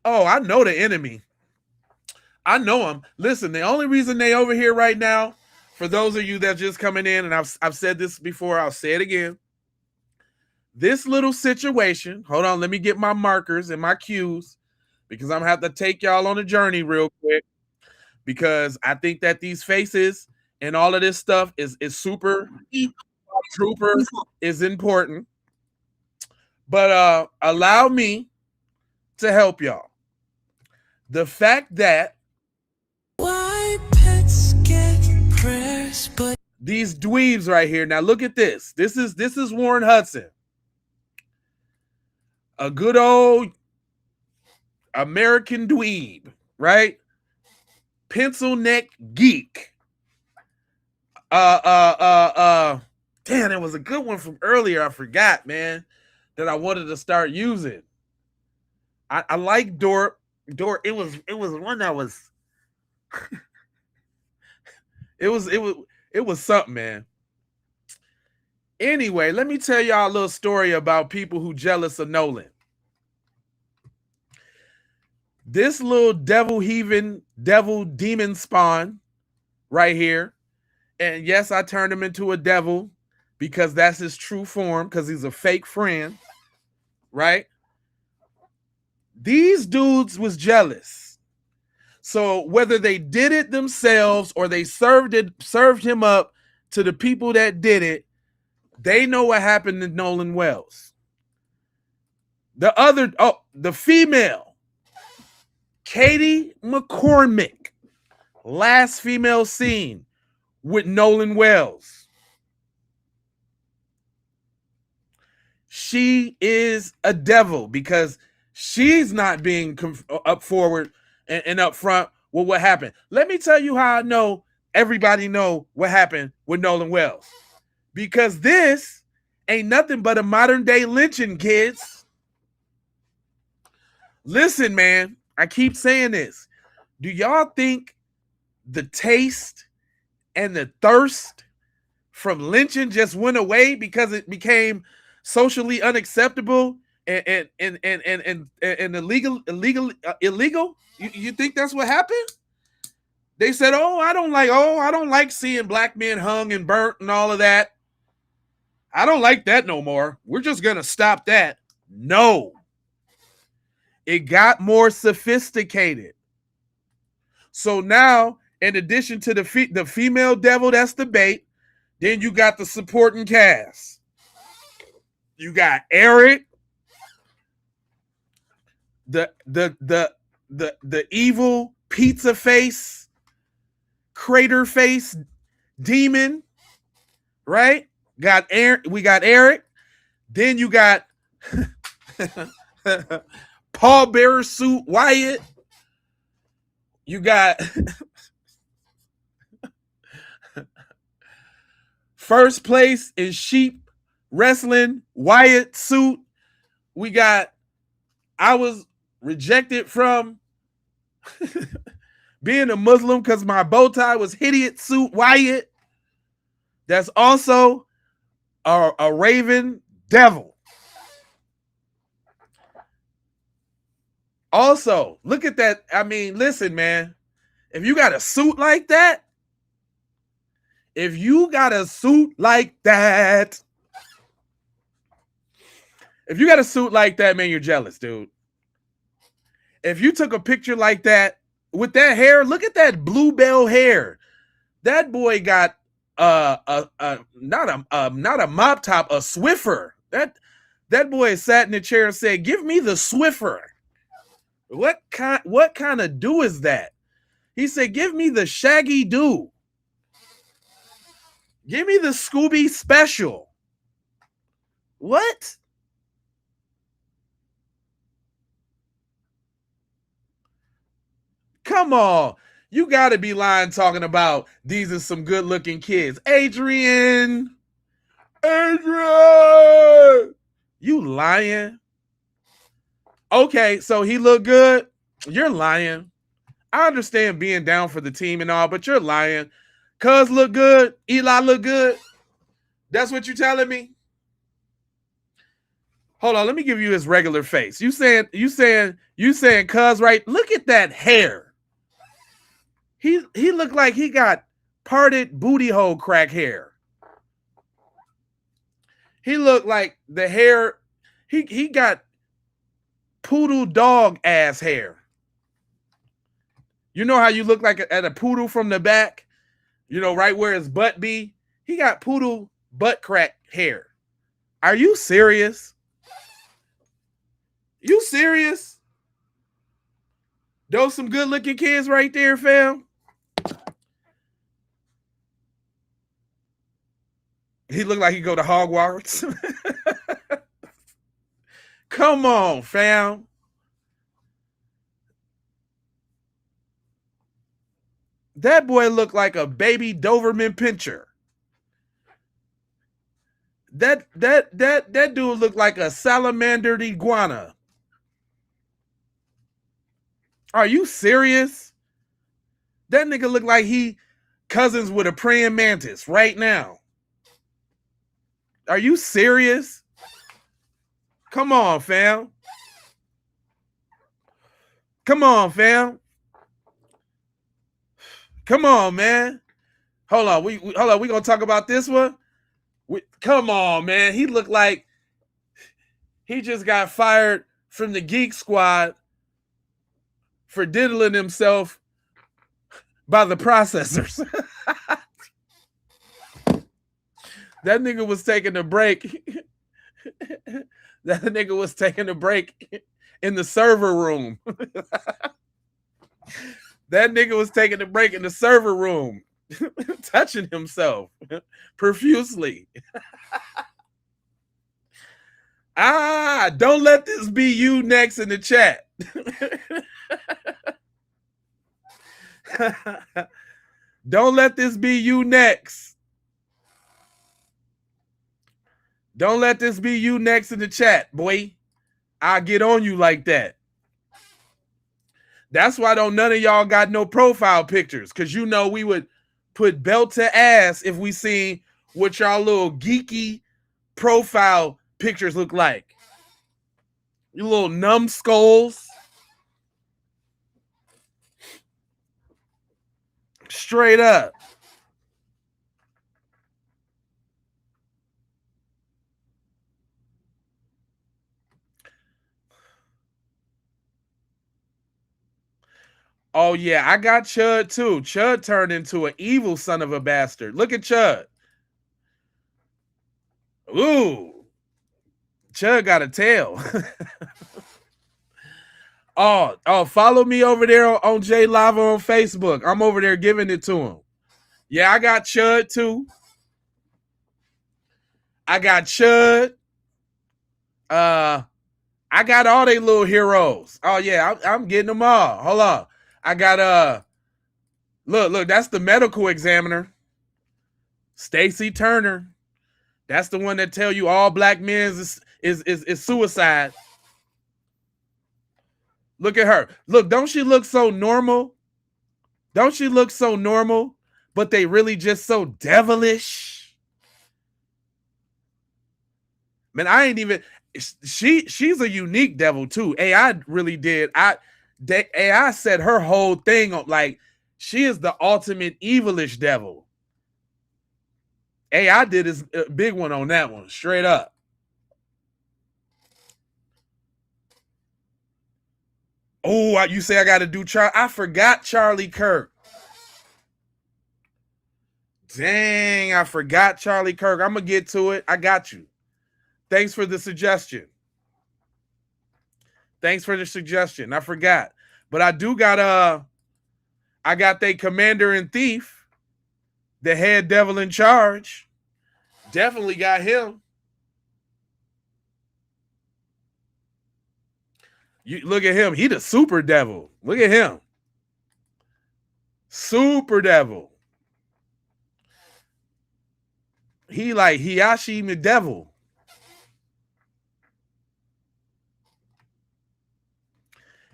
Oh, I know the enemy. I know them. Listen, the only reason they over here right now, for those of you that just coming in, and I've said this before, I'll say it again. This little situation, hold on, let me get my markers and my cues, because I'm gonna have to take y'all on a journey real quick, because I think that these faces and all of this stuff is super trooper is important. But allow me to help y'all. The fact that these dweebs right here. Now look at this. This is Warren Hudson. A good old American dweeb, right? Pencil neck geek. Damn, it was a good one from earlier. I forgot, man, that I wanted to start using. I like Dorp. It was one that was it was something, man. Anyway, let me tell y'all a little story about people who jealous of Nolan. This little devil demon spawn right here. And yes, I turned him into a devil because that's his true form, because he's a fake friend, right? These dudes was jealous. So whether they did it themselves or they served him up to the people that did it, they know what happened to Nolan Wells. The female, Katie McCormick, last female seen with Nolan Wells. She is a devil because she's not being up forward and up front with what happened. Let me tell you how I know everybody know what happened with Nolan Wells. Because this ain't nothing but a modern day lynching, kids. Listen, man, I keep saying this. Do y'all think the taste and the thirst from lynching just went away because it became socially unacceptable and illegal? You think that's what happened? They said, I don't like seeing black men hung and burnt and all of that. I don't like that no more. We're just going to stop that. No. It got more sophisticated. So now, in addition to the female devil, that's the bait, then you got the supporting cast. You got Eric, the evil pizza face, crater face demon, right? We got Eric. Then you got pallbearer suit Wyatt. You got first place in sheep wrestling Wyatt suit. We got I was rejected from being a Muslim because my bow tie was hideous suit Wyatt. That's also a raven devil. Also, look at that. I mean, listen, man. If you got a suit like that, man, you're jealous, dude. If you took a picture like that with that hair, look at that bluebell hair. That boy got not a mop top, a Swiffer. That boy sat in the chair and said, "Give me the Swiffer." What kind of do is that? He said, "Give me the Shaggy Do. Give me the Scooby Special." What? Come on. You got to be lying talking about these are some good looking kids. Adrian. You lying? Okay, so he looked good. You're lying. I understand being down for the team and all, but you're lying. Cuz look good. Eli look good. That's what you're telling me? Hold on, let me give you his regular face. You saying Cuz, right? Look at that hair. He looked like he got parted booty hole crack hair. He looked like the hair, he got poodle dog ass hair. You know how you look like at a poodle from the back? You know, right where his butt be? He got poodle butt crack hair. Are you serious? You serious? Those some good looking kids right there, fam. He looked like he go to Hogwarts. Come on, fam. That boy looked like a baby Doberman Pinscher. That dude looked like a salamandered iguana. Are you serious? That nigga looked like he cousins with a praying mantis right now. Are you serious? Come on, fam. Come on, fam. Come on, man. Hold on. We gonna talk about this one. Come on, man. He looked like he just got fired from the Geek Squad for diddling himself by the processors. That nigga was taking a break. That nigga was taking a break in the server room. That nigga was taking a break in the server room, touching himself profusely. Don't let this be you next in the chat. Don't let this be you next. Don't let this be you next in the chat, boy. I'll get on you like that. That's why none of y'all got no profile pictures, because you know we would put belt to ass if we seen what y'all little geeky profile pictures look like. You little numbskulls. Straight up. Oh, yeah, I got Chud too. Chud turned into an evil son of a bastard. Look at Chud. Ooh. Chud got a tail. Oh, follow me over there on J Lava on Facebook. I'm over there giving it to him. Yeah, I got Chud too. I got Chud. I got all they little heroes. Oh yeah, I'm getting them all. Hold on. I got look, that's the medical examiner. Stacy Turner. That's the one that tell you all black men is suicide. Look at her. Look, don't she look so normal? Don't she look so normal? But they really just so devilish. Man, I ain't even she's a unique devil too. AI really did. AI set her whole thing up like she is the ultimate evilish devil. AI did his big one on that one, straight up. Oh, you say I got to do Charlie? I forgot Charlie Kirk. Dang, I forgot Charlie Kirk. I'm gonna get to it. I got you. Thanks for the suggestion. Thanks for the suggestion. I forgot. But I do got I got the commander and thief, the head devil in charge. Definitely got him. You look at him. He the super devil. Look at him. Super devil. He like Hiyashi the devil.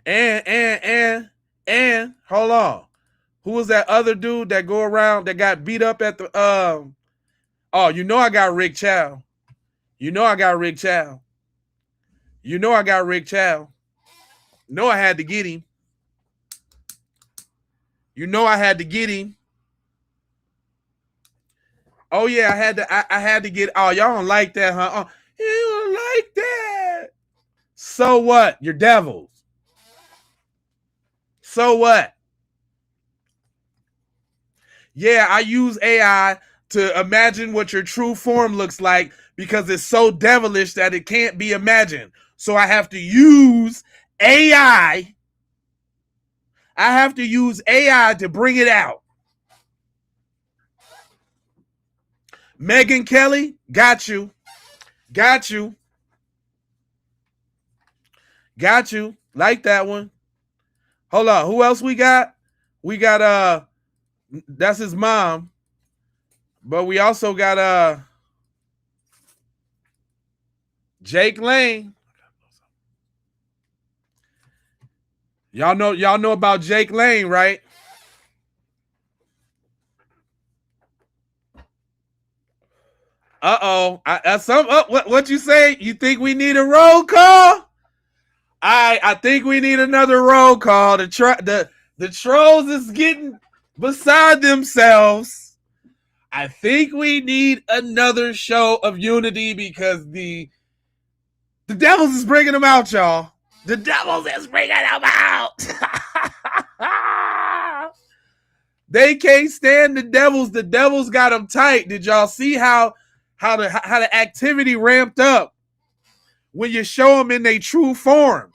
And hold on. Who was that other dude that go around that got beat up at the oh, you know I got Rick Chow. You know I got Rick Chow. You know I got Rick Chow. No, I had to get him. You know I had to get him. Oh yeah, I had to get. Oh, y'all don't like that, huh? Oh, you don't like that. So what? You're devils. So what? Yeah, I use AI to imagine what your true form looks like because it's so devilish that it can't be imagined. So I have to use AI. I have to use AI to bring it out. Megan Kelly, got you. Got you. Got you. Like that one. Hold on. Who else we got? We got that's his mom. But we also got Jake Lane. Y'all know about Jake Lane, right? Uh-oh. What you say? You think we need a roll call? I think we need another roll call. The trolls is getting beside themselves. I think we need another show of unity because the devils is bringing them out, y'all. The devils is bringing them out. They can't stand the devils. The devils got them tight. Did y'all see how the activity ramped up when you show them in their true form?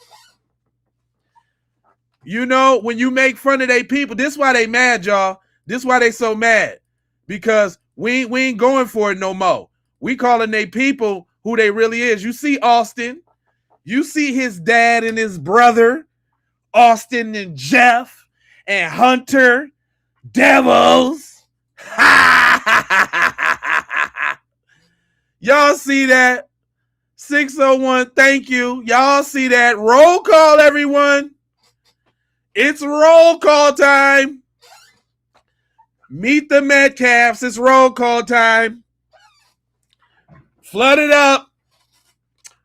You know, when you make fun of their people, this why they mad, y'all. This why they so mad. Because we ain't going for it no more. We calling they people who they really is. You see Austin. You see his dad and his brother, Austin and Jeff and Hunter, devils. Y'all see that? 601, thank you. Y'all see that? Roll call, everyone. It's roll call time. Meet the Metcalfs. It's roll call time. Flood it up.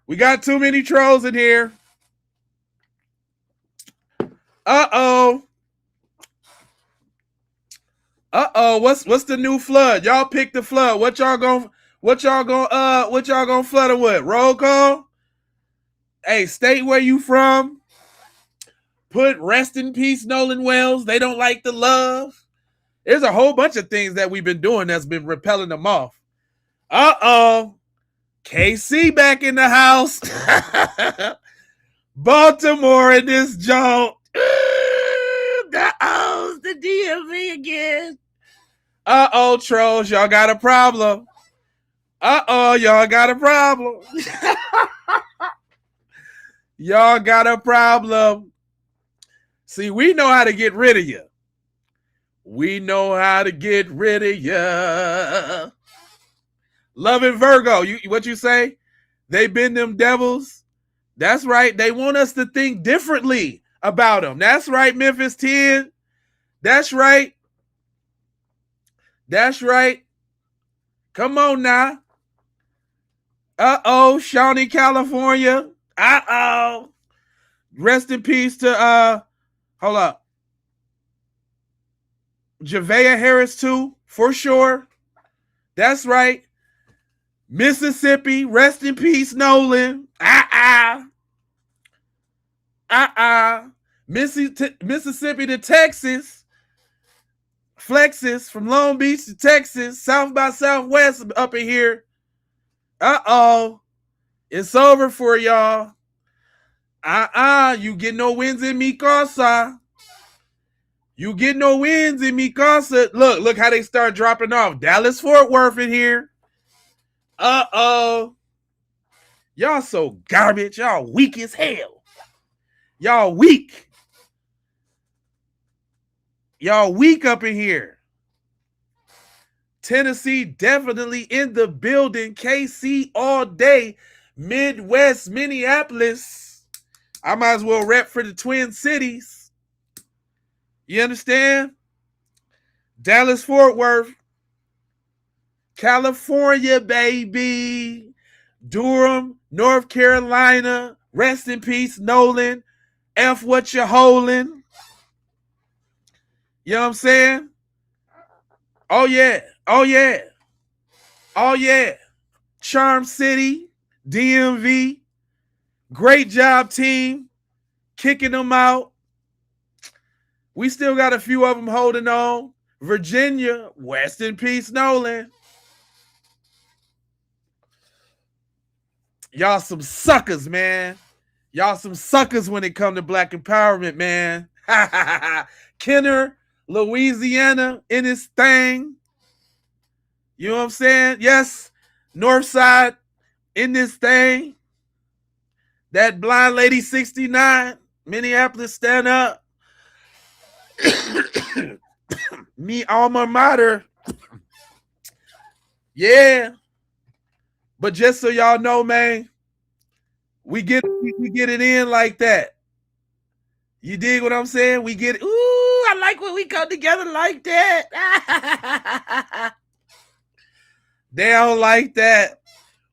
We got too many trolls in here. Uh-oh. What's the new flood? Y'all pick the flood. What y'all gonna flood it with? Roll call? Hey, state where you from. Put rest in peace, Nolan Wells. They don't like the love. There's a whole bunch of things that we've been doing that's been repelling them off. KC back in the house. Baltimore in this joint. The DMV again. Trolls, y'all got a problem. Y'all got a problem. Y'all got a problem. See, we know how to get rid of you. We know how to get rid of you. Love and Virgo, what you say? They been them devils. That's right. They want us to think differently about them. That's right, Memphis 10. That's right. That's right. Come on now. Shawnee, California. Rest in peace to hold up. Javea Harris too, for sure. That's right. Mississippi, rest in peace, Nolan. Mississippi to Texas. Flexes from Long Beach to Texas, South by Southwest up in here. It's over for y'all. You get no wins in mi casa. You get no wins in mi casa. Look how they start dropping off. Dallas Fort Worth in here. Y'all so garbage. Y'all weak as hell. Y'all weak. Y'all weak up in here. Tennessee definitely in the building. KC all day. Midwest, Minneapolis. I might as well rep for the Twin Cities. You understand? Dallas, Fort Worth. California, baby. Durham, North Carolina. Rest in peace, Nolan. F what you holding. You know what I'm saying? Oh, yeah. Oh, yeah. Oh, yeah. Charm City, DMV. Great job, team. Kicking them out. We still got a few of them holding on. Virginia, rest in peace, Nolan. Y'all some suckers, man. Y'all some suckers when it come to black empowerment, man. Kenner, Louisiana in his thing. You know what I'm saying? Yes, Northside in this thing. That blind lady 69, Minneapolis, stand up. Me alma mater. Yeah. But just so y'all know, man, we get it in like that. You dig what I'm saying? We get it. Ooh, I like when we come together like that. They don't like that.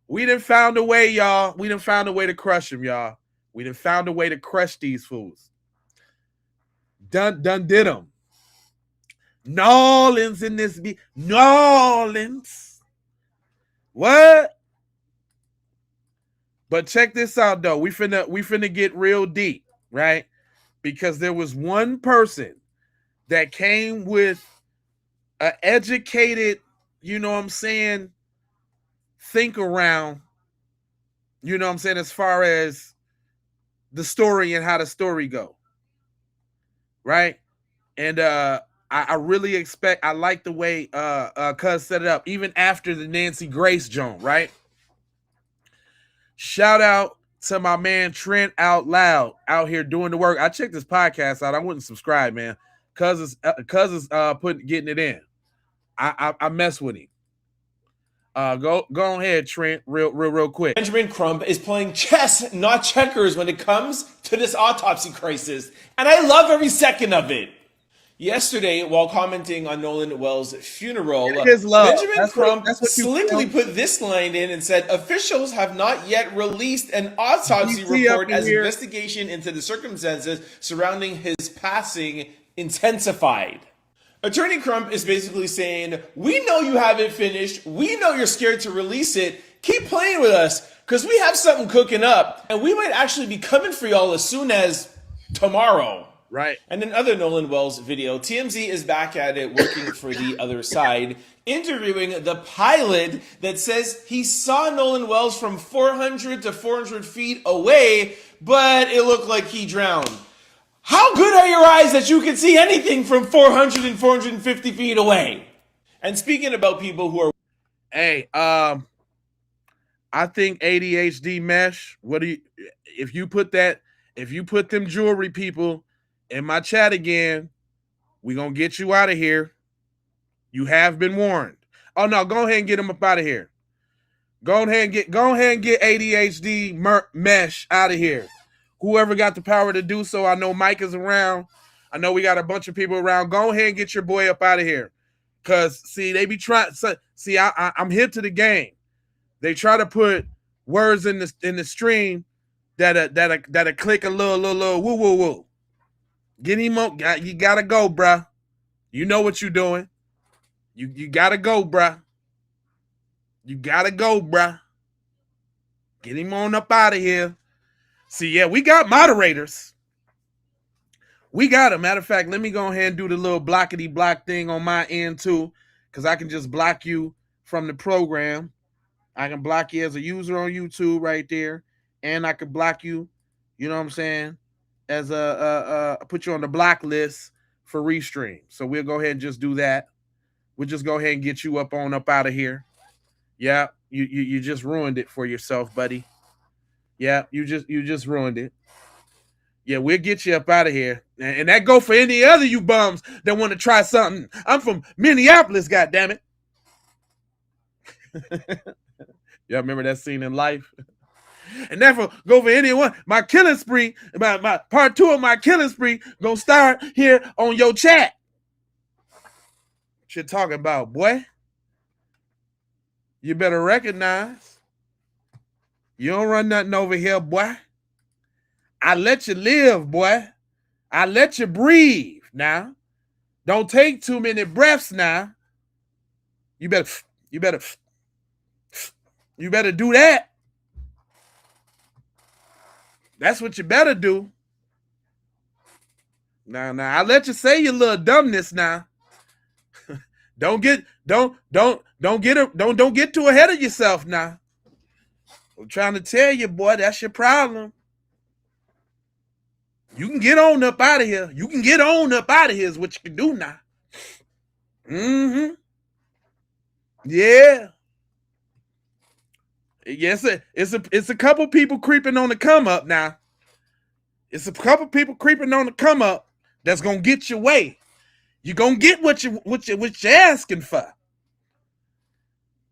We done found a way, y'all. We done found a way to crush them, y'all. We done found a way to crush these fools. Done did them. Nolan's in this beat. Nolan's. What? But check this out, though. We finna get real deep, right? Because there was one person that came with an educated, you know what I'm saying, think around, you know what I'm saying, as far as the story and how the story go. Right? And I really expect, I like the way Cuz set it up, even after the Nancy Grace joint, right? Shout out to my man Trent Out Loud out here doing the work. I checked this podcast out. I wouldn't subscribe, man. Cuz is getting it in. I mess with him. Go ahead, Trent, real quick. Benjamin Crump is playing chess, not checkers, when it comes to this autopsy crisis, and I love every second of it. Yesterday, while commenting on Nolan Wells' funeral, Benjamin Crump slickly put this line in and said, officials have not yet released an autopsy report as investigation into the circumstances surrounding his passing intensified. Attorney Crump is basically saying, we know you haven't finished. We know you're scared to release it. Keep playing with us because we have something cooking up. And we might actually be coming for y'all as soon as tomorrow. Right. And in other Nolan Wells video, TMZ is back at it working for the other side, interviewing the pilot that says he saw Nolan Wells from 400 to 400 feet away, but it looked like he drowned. How good are your eyes that you can see anything from 400 and 450 feet away? And speaking about people who are... Hey, I think ADHD mesh, if you put them jewelry people in my chat again, we're going to get you out of here. You have been warned. Oh no, go ahead and get them up out of here. Go ahead and get ADHD mesh out of here. Whoever got the power to do so, I know Mike is around. I know we got a bunch of people around. Go ahead and get your boy up out of here. Because, see, they be trying. See, I'm hip to the game. They try to put words in the stream that click a little woo woo woo. Get him on. You gotta go, bruh. You know what you're doing. You gotta go, bruh. You gotta go, bruh. Get him on up out of here. See, yeah, we got moderators. We got them. Matter of fact, let me go ahead and do the little blockety block thing on my end too, because I can just block you from the program. I can block you as a user on YouTube right there, and I can block you, you know what I'm saying, as put you on the block list for restream. So we'll go ahead and just do that. We'll just go ahead and get you up out of here. Yeah, you just ruined it for yourself, buddy. Yeah, you just ruined it. Yeah, we'll get you up out of here. And that go for any other you bums that want to try something. I'm from Minneapolis, goddammit. Y'all remember that scene in Life? And therefore, go for anyone. My killing spree, my part 2 of my killing spree gonna start here on your chat. What you talking about, boy? You better recognize. You don't run nothing over here, boy. I let you live, boy. I let you breathe now. Don't take too many breaths now. You better do that. That's what you better do. Now, I let you say your little dumbness now. Don't get too ahead of yourself now. I'm trying to tell you, boy, that's your problem. You can get on up out of here. You can get on up out of here is what you can do now. Mm-hmm. Yeah. Yes, it's a couple people creeping on the come up now. It's a couple people creeping on the come up that's gonna get your way. You're gonna get what you're asking for.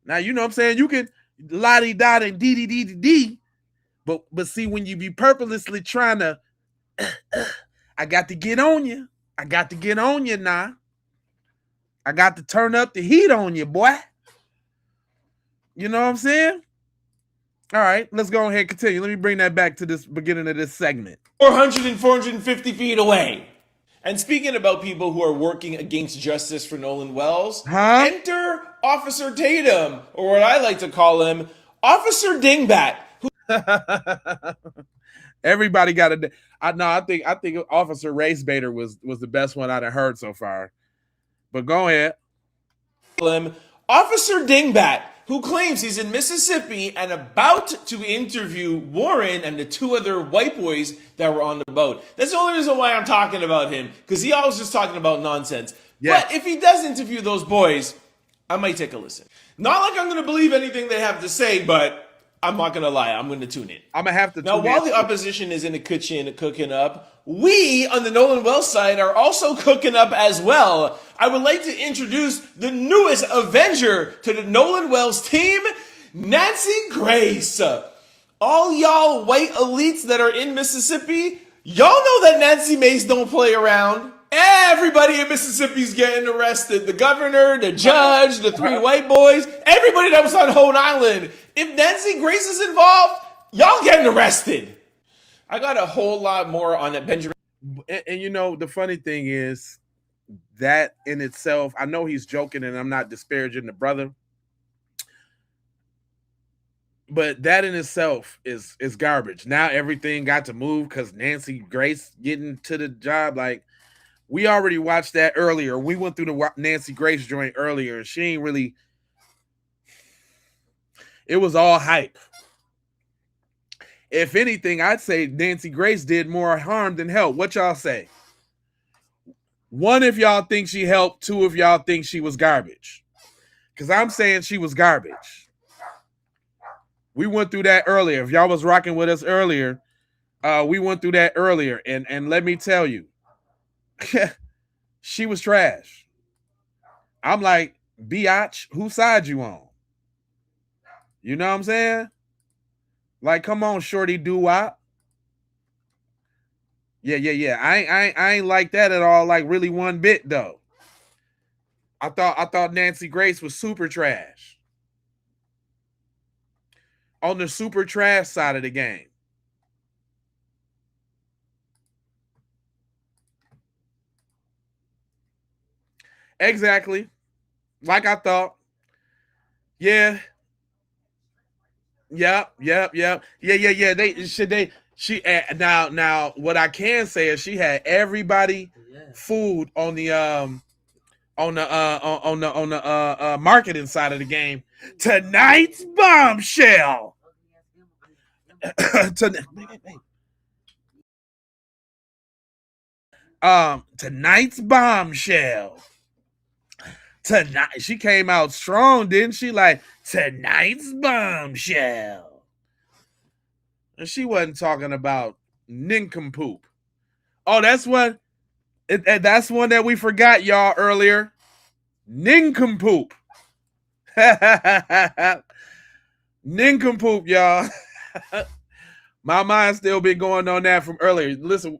Now you know what I'm saying. You can la-di-da and dee-dee-dee-dee-dee, but see when you be purposely trying to, I got to get on you. I got to get on you now. I got to turn up the heat on you, boy. You know what I'm saying? All right, let's go ahead and continue. Let me bring that back to this beginning of this segment. 400 and 450 feet away. And speaking about people who are working against justice for Nolan Wells, enter Officer Tatum, or what I like to call him, Officer Dingbat. Everybody got a. I think Officer Race Baiter was the best one I'd have heard so far. But go ahead. Officer Dingbat, who claims he's in Mississippi and about to interview Warren and the 2 other white boys that were on the boat. That's the only reason why I'm talking about him, because he always just talking about nonsense. Yeah. But if he does interview those boys, I might take a listen. Not like I'm going to believe anything they have to say, but I'm not going to lie. I'm going to tune in. I'm going to have to tune in. Now, while the opposition is in the kitchen cooking up, we on the Nolan Wells side are also cooking up as well. I would like to introduce the newest Avenger to the Nolan Wells team, Nancy Grace. All y'all white elites that are in Mississippi, y'all know that Nancy Mace don't play around. Everybody in Mississippi's getting arrested. The governor, the judge, the 3 white boys, everybody that was on Rhode Island. If Nancy Grace is involved, y'all getting arrested. I got a whole lot more on that Benjamin. And you know, the funny thing is, that in itself, I know he's joking and I'm not disparaging the brother, but that in itself is garbage. Now everything got to move because Nancy Grace getting to the job. Like, we already watched that earlier. We went through the Nancy Grace joint earlier, and she ain't really. It was all hype. If anything, I'd say Nancy Grace did more harm than help. What y'all say? 1, if y'all think she helped. 2, if y'all think she was garbage. Because I'm saying she was garbage. We went through that earlier. If y'all was rocking with us earlier, we went through that earlier. And let me tell you, she was trash. I'm like, biatch, whose side you on? You know what I'm saying? Like, come on, shorty, doo-wop. Yeah. I ain't like that at all. Like, really one bit though. I thought Nancy Grace was super trash. On the super trash side of the game. Exactly. Like I thought. Yeah. Yep. Yeah. Now what I can say is she had everybody fooled on the marketing side of the game. Tonight's bombshell. Tonight's bombshell. Tonight she came out strong, didn't she? Like, tonight's bombshell. And she wasn't talking about nincompoop. Oh, that's one that we forgot, y'all, earlier. Nincompoop. Nincompoop, y'all. My mind still been going on that from earlier. Listen,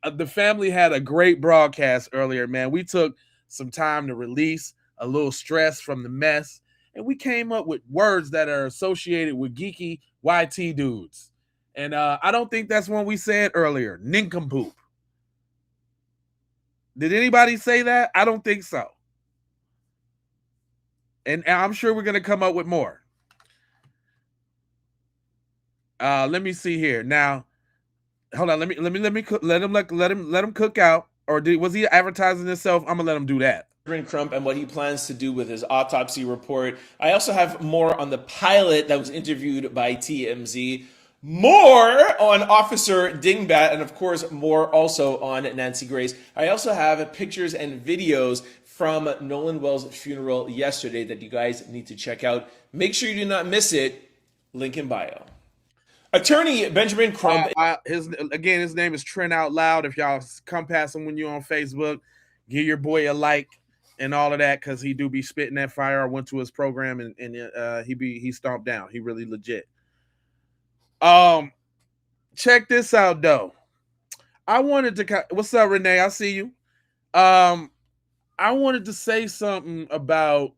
the family had a great broadcast earlier, man. We took some time to release a little stress from the mess, and we came up with words that are associated with geeky YT dudes. And I don't think that's one we said earlier. Nincompoop. Did anybody say that? I don't think so. And I'm sure we're gonna come up with more. Let me see here. Now, hold on. Let him cook out. Or was he advertising himself? I'm gonna let him do that. Ben Crump and what he plans to do with his autopsy report. I also have more on the pilot that was interviewed by TMZ. More on Officer Dingbat, and of course, more also on Nancy Grace. I also have pictures and videos from Nolan Wells' funeral yesterday that you guys need to check out. Make sure you do not miss it. Link in bio. Attorney Benjamin Crump. His name is Trent Out Loud. If y'all come past him when you're on Facebook, give your boy a like and all of that, because he do be spitting that fire. I went to his program and he stomped down. He really legit. Check this out though. I wanted to. What's up, Renee? I see you. I wanted to say something about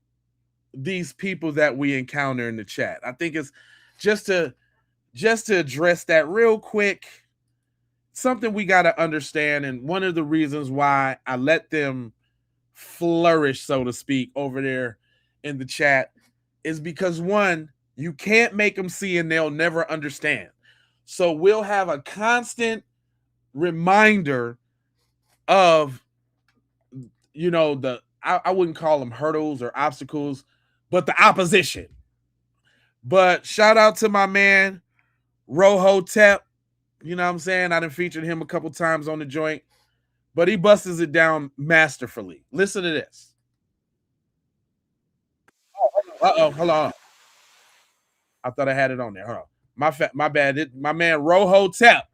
these people that we encounter in the chat. I think it's just to address that real quick. Something we got to understand, and one of the reasons why I let them flourish, so to speak, over there in the chat is because, one, you can't make them see and they'll never understand. So we'll have a constant reminder of, you know, I wouldn't call them hurdles or obstacles, but the opposition. But shout out to my man, Roho Tep. You know what I'm saying? I done featured him a couple times on the joint, but he busts it down masterfully. Listen to this. Hold on. I thought I had it on there. Hold on. My bad. My man Roho Tep.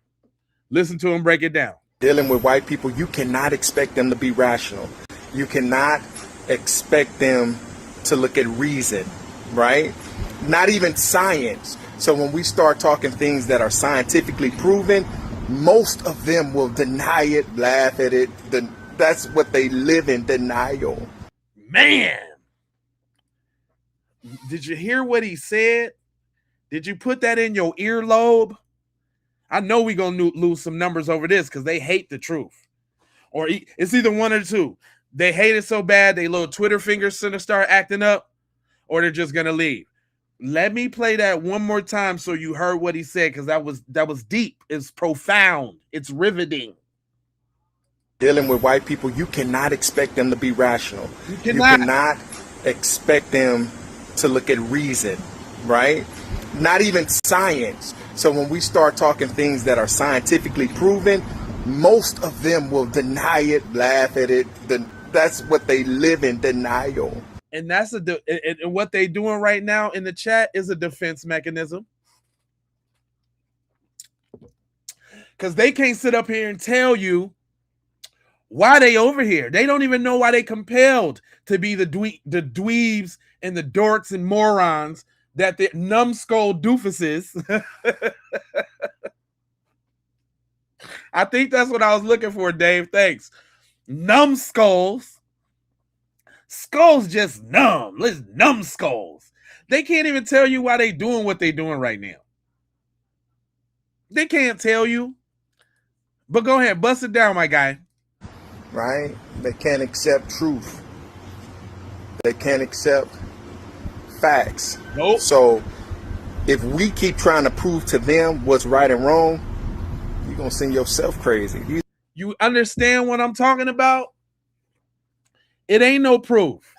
Listen to him break it down. Dealing with white people, you cannot expect them to be rational. You cannot expect them to look at reason, right? Not even science. So when we start talking things that are scientifically proven, most of them will deny it, laugh at it. That's what they live in, denial. Man, did you hear what he said? Did you put that in your earlobe? I know we're going to lose some numbers over this because they hate the truth. Or it's either one or two. They hate it so bad, they little Twitter fingers gonna start acting up, or they're just gonna leave. Let me play that one more time so you heard what he said, because that was deep. It's profound. It's riveting. Dealing with white people, you cannot expect them to be rational. You cannot expect them to look at reason, right? Not even science. So when we start talking things that are scientifically proven, most of them will deny it, laugh at it. That's what they live in, denial. And that's and what they doing right now in the chat is a defense mechanism. Because they can't sit up here and tell you why they over here. They don't even know why they compelled to be the dweebs and the dorks and morons that the numbskull doofuses. I think that's what I was looking for, Dave. Thanks. Numbskulls. Skulls just numb. Let's numbskulls. They can't even tell you why they doing what they doing right now. They can't tell you. But go ahead, bust it down, my guy. Right? They can't accept truth. They can't accept facts. Nope. So if we keep trying to prove to them what's right and wrong, you're going to send yourself crazy. You understand what I'm talking about? It ain't no proof.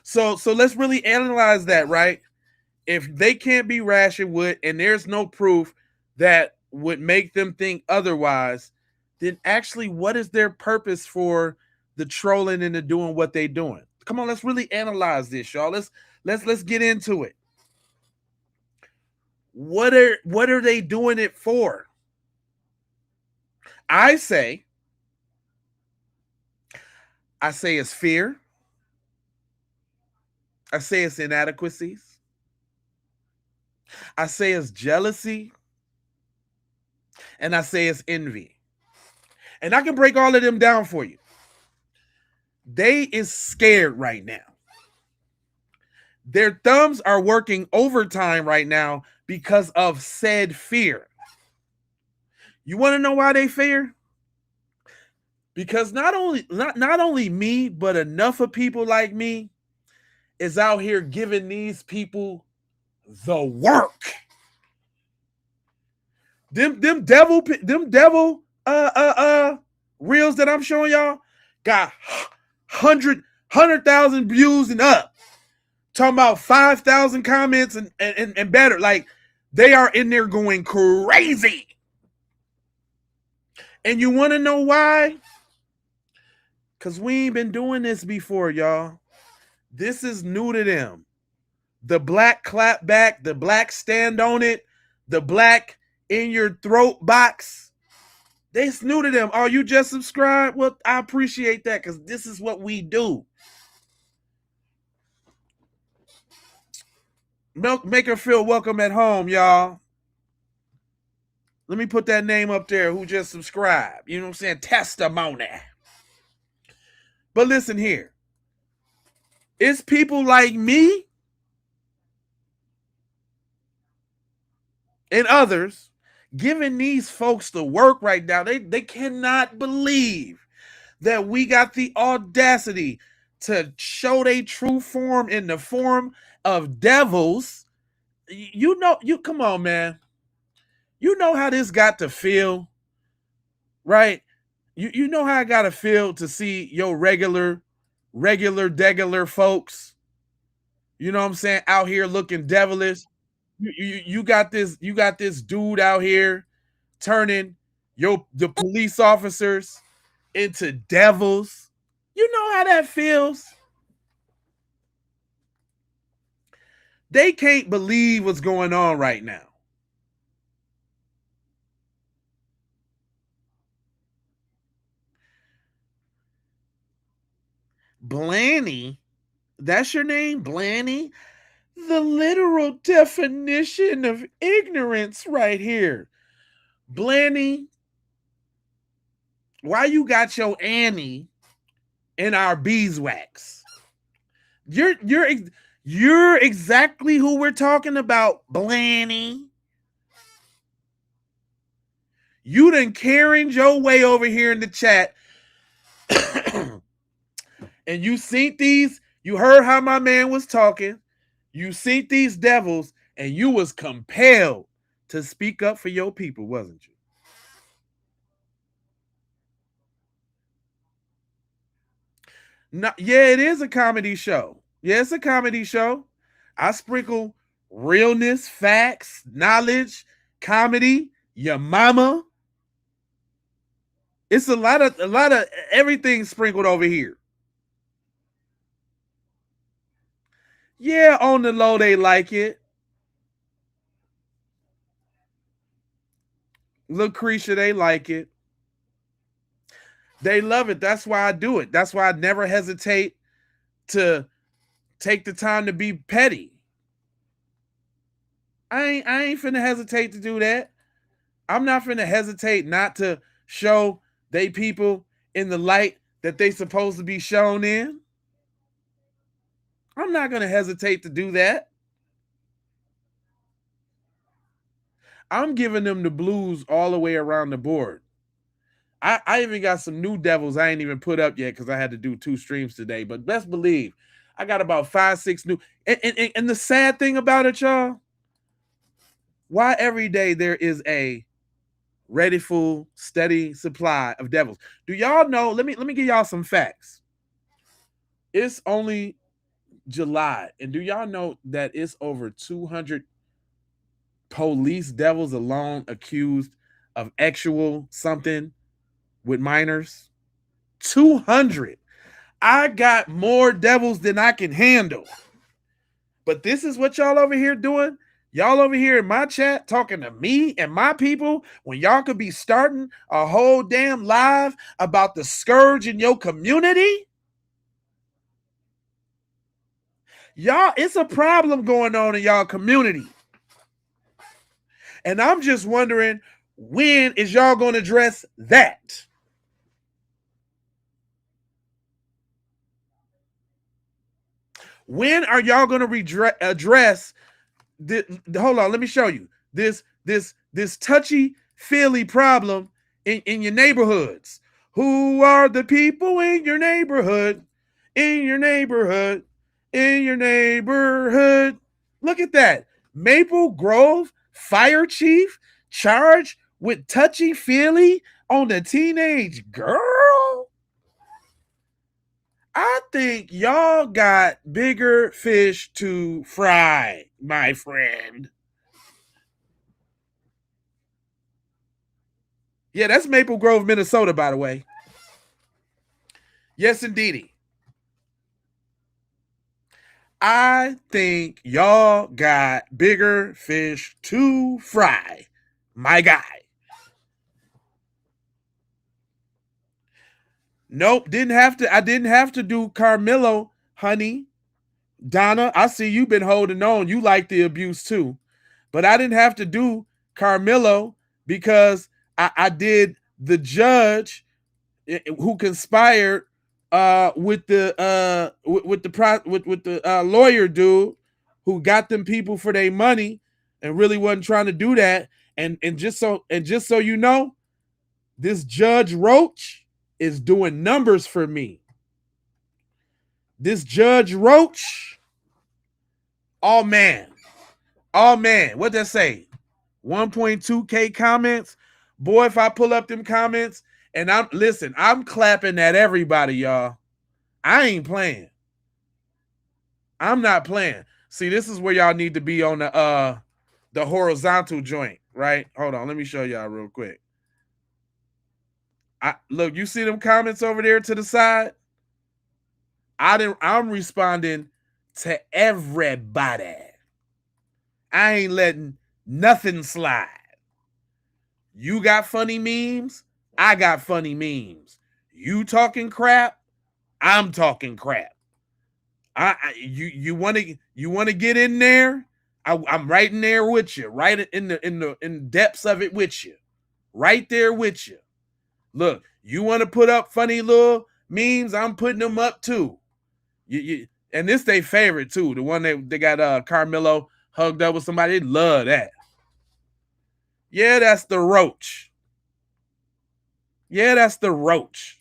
So let's really analyze that, right? If they can't be rationed with, and there's no proof that would make them think otherwise, then actually what is their purpose for the trolling and the doing what they doing? Come on, let's really analyze this, y'all. Let's get into it. What are they doing it for? I say it's fear. I say it's inadequacies. I say it's jealousy. And I say it's envy. And I can break all of them down for you. They is scared right now. Their thumbs are working overtime right now because of said fear. You want to know why they fear? Because not only me, but enough of people like me is out here giving these people the work. Them devil reels that I'm showing y'all got 100,000 views and up. Talking about 5,000 comments and better. Like, they are in there going crazy. And you want to know why? Because we ain't been doing this before, y'all. This is new to them. The black clap back, the black stand on it, the black in your throat box. It's new to them. Oh, you just subscribed? Well, I appreciate that, because this is what we do. Make her feel welcome at home, y'all. Let me put that name up there who just subscribed. You know what I'm saying? Testimony. But listen here. It's people like me and others giving these folks the work right now. They cannot believe that we got the audacity to show their true form in the form of devils. Come on, man. You know how this got to feel, right? You know how I got to feel to see your regular degular folks, you know what I'm saying, out here looking devilish. You got this dude out here turning the police officers into devils. You know how that feels. They can't believe what's going on right now. Blanny, that's your name, Blanny? The literal definition of ignorance right here. Blanny, why you got your Annie in our beeswax? You're exactly who we're talking about, Blanny. You done carried your way over here in the chat and you seen these, you heard how my man was talking, you seen these devils, and you was compelled to speak up for your people, wasn't you? No, yeah, it is a comedy show. Yeah, it's a comedy show. I sprinkle realness, facts, knowledge, comedy, your mama. It's a lot of everything sprinkled over here. Yeah, on the low, they like it. Lucretia, they like it. They love it. That's why I do it. That's why I never hesitate to take the time to be petty. I ain't finna hesitate to do that. I'm not finna hesitate not to show they people in the light that they supposed to be shown in. I'm not gonna hesitate to do that. I'm giving them the blues all the way around the board. I even got some new devils I ain't even put up yet because I had to do 2 streams today. But best believe I got about 5, 6 new. And the sad thing about it, y'all, why every day there is a ready, full, steady supply of devils. Do y'all know? Let me give y'all some facts. It's only July, and do y'all know that it's over 200 police devils alone accused of actual something with minors? 200. I got more devils than I can handle. But this is what y'all over here doing? Y'all over here in my chat talking to me and my people when y'all could be starting a whole damn live about the scourge in your community? Y'all, it's a problem going on in y'all community. And I'm just wondering, when is y'all going to address that? When are y'all going to address hold on, let me show you this touchy-feely problem in your neighborhoods. Who are the people in your neighborhood? In your neighborhood? In your neighborhood? Look at that. Maple Grove fire chief charged with touchy-feely on a teenage girl? I think y'all got bigger fish to fry, my friend. Yeah, that's Maple Grove, Minnesota, by the way. Yes, indeedy. I think y'all got bigger fish to fry, my guy. Nope, I didn't have to do Carmelo, honey. Donna, I see you've been holding on. You like the abuse too. But I didn't have to do Carmelo because I did the judge who conspired with the lawyer dude who got them people for their money and really wasn't trying to do that. And just so you know, this Judge Roach is doing numbers for me. This Judge Roach, oh man, what'd that say? 1.2K comments. Boy, if I pull up them comments and I'm clapping at everybody, y'all. I ain't playing. I'm not playing. See, this is where y'all need to be on the horizontal joint, right? Hold on, let me show y'all real quick. Look, you see them comments over there to the side? I'm responding to everybody. I ain't letting nothing slide. You got funny memes, I got funny memes. You talking crap, I'm talking crap. You want to get in there? I'm right in there with you, right in the depths of it with you, right there with you. Look, you want to put up funny little memes? I'm putting them up too. And this they favorite too. The one they got Carmelo hugged up with somebody. They love that. Yeah, that's the Roach. Yeah, that's the Roach.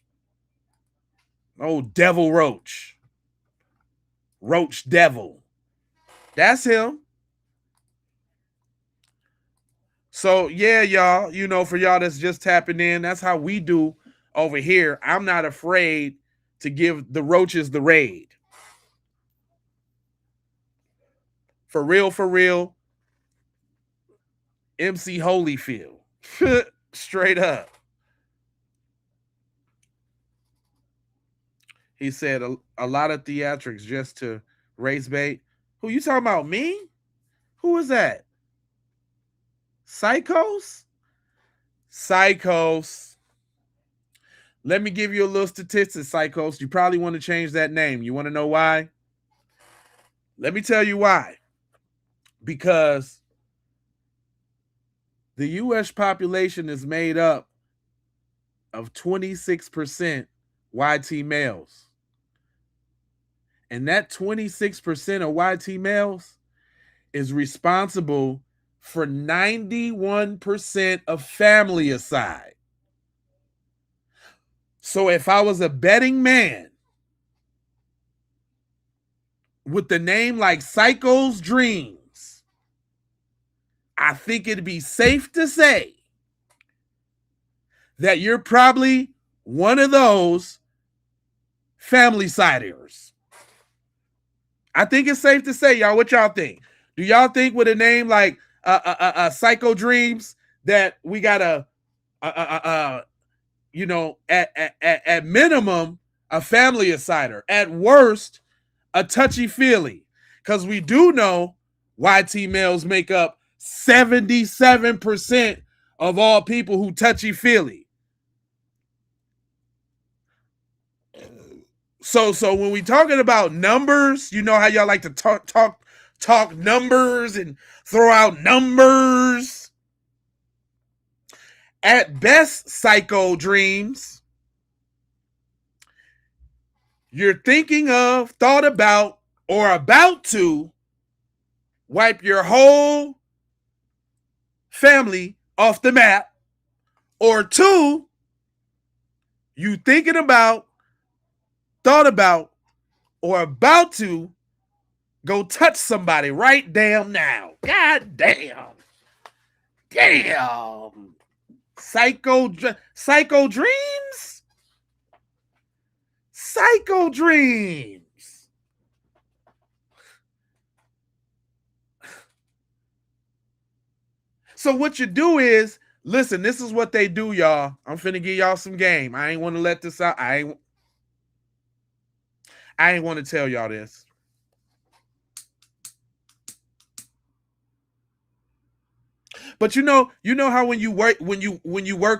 Oh, Devil Roach. Roach Devil. That's him. So, yeah, y'all, you know, for y'all that's just tapping in, that's how we do over here. I'm not afraid to give the roaches the raid. For real, MC Holyfield. Straight up. He said a lot of theatrics just to race bait. Who you talking about? Me? Who is that? Psychos? Psychos. Let me give you a little statistics, Psychos. You probably want to change that name. You want to know why? Let me tell you why. Because the U.S. population is made up of 26% YT males. And that 26% of YT males is responsible for 91% of family-icide. So if I was a betting man with the name like Psycho's Dreams, I think it'd be safe to say that you're probably one of those family-siders. I think it's safe to say, y'all. What y'all think? Do y'all think with a name like Psycho Dreams that we got you know, at minimum a family-icider, at worst a touchy-feely? Because we do know YT males make up 77% of all people who touchy-feely. So when we talking about numbers, you know how y'all like to talk numbers and throw out numbers. At best, Psycho Dreams, you're thinking of, thought about, or about to wipe your whole family off the map. Or two, you thinking about, thought about, or about to go touch somebody right damn now. God damn. Damn. Psycho Dreams? Psycho Dreams. So what you do is, listen, this is what they do, y'all. I'm finna give y'all some game. I ain't want to let this out. I ain't want to tell y'all this. But you know how when you work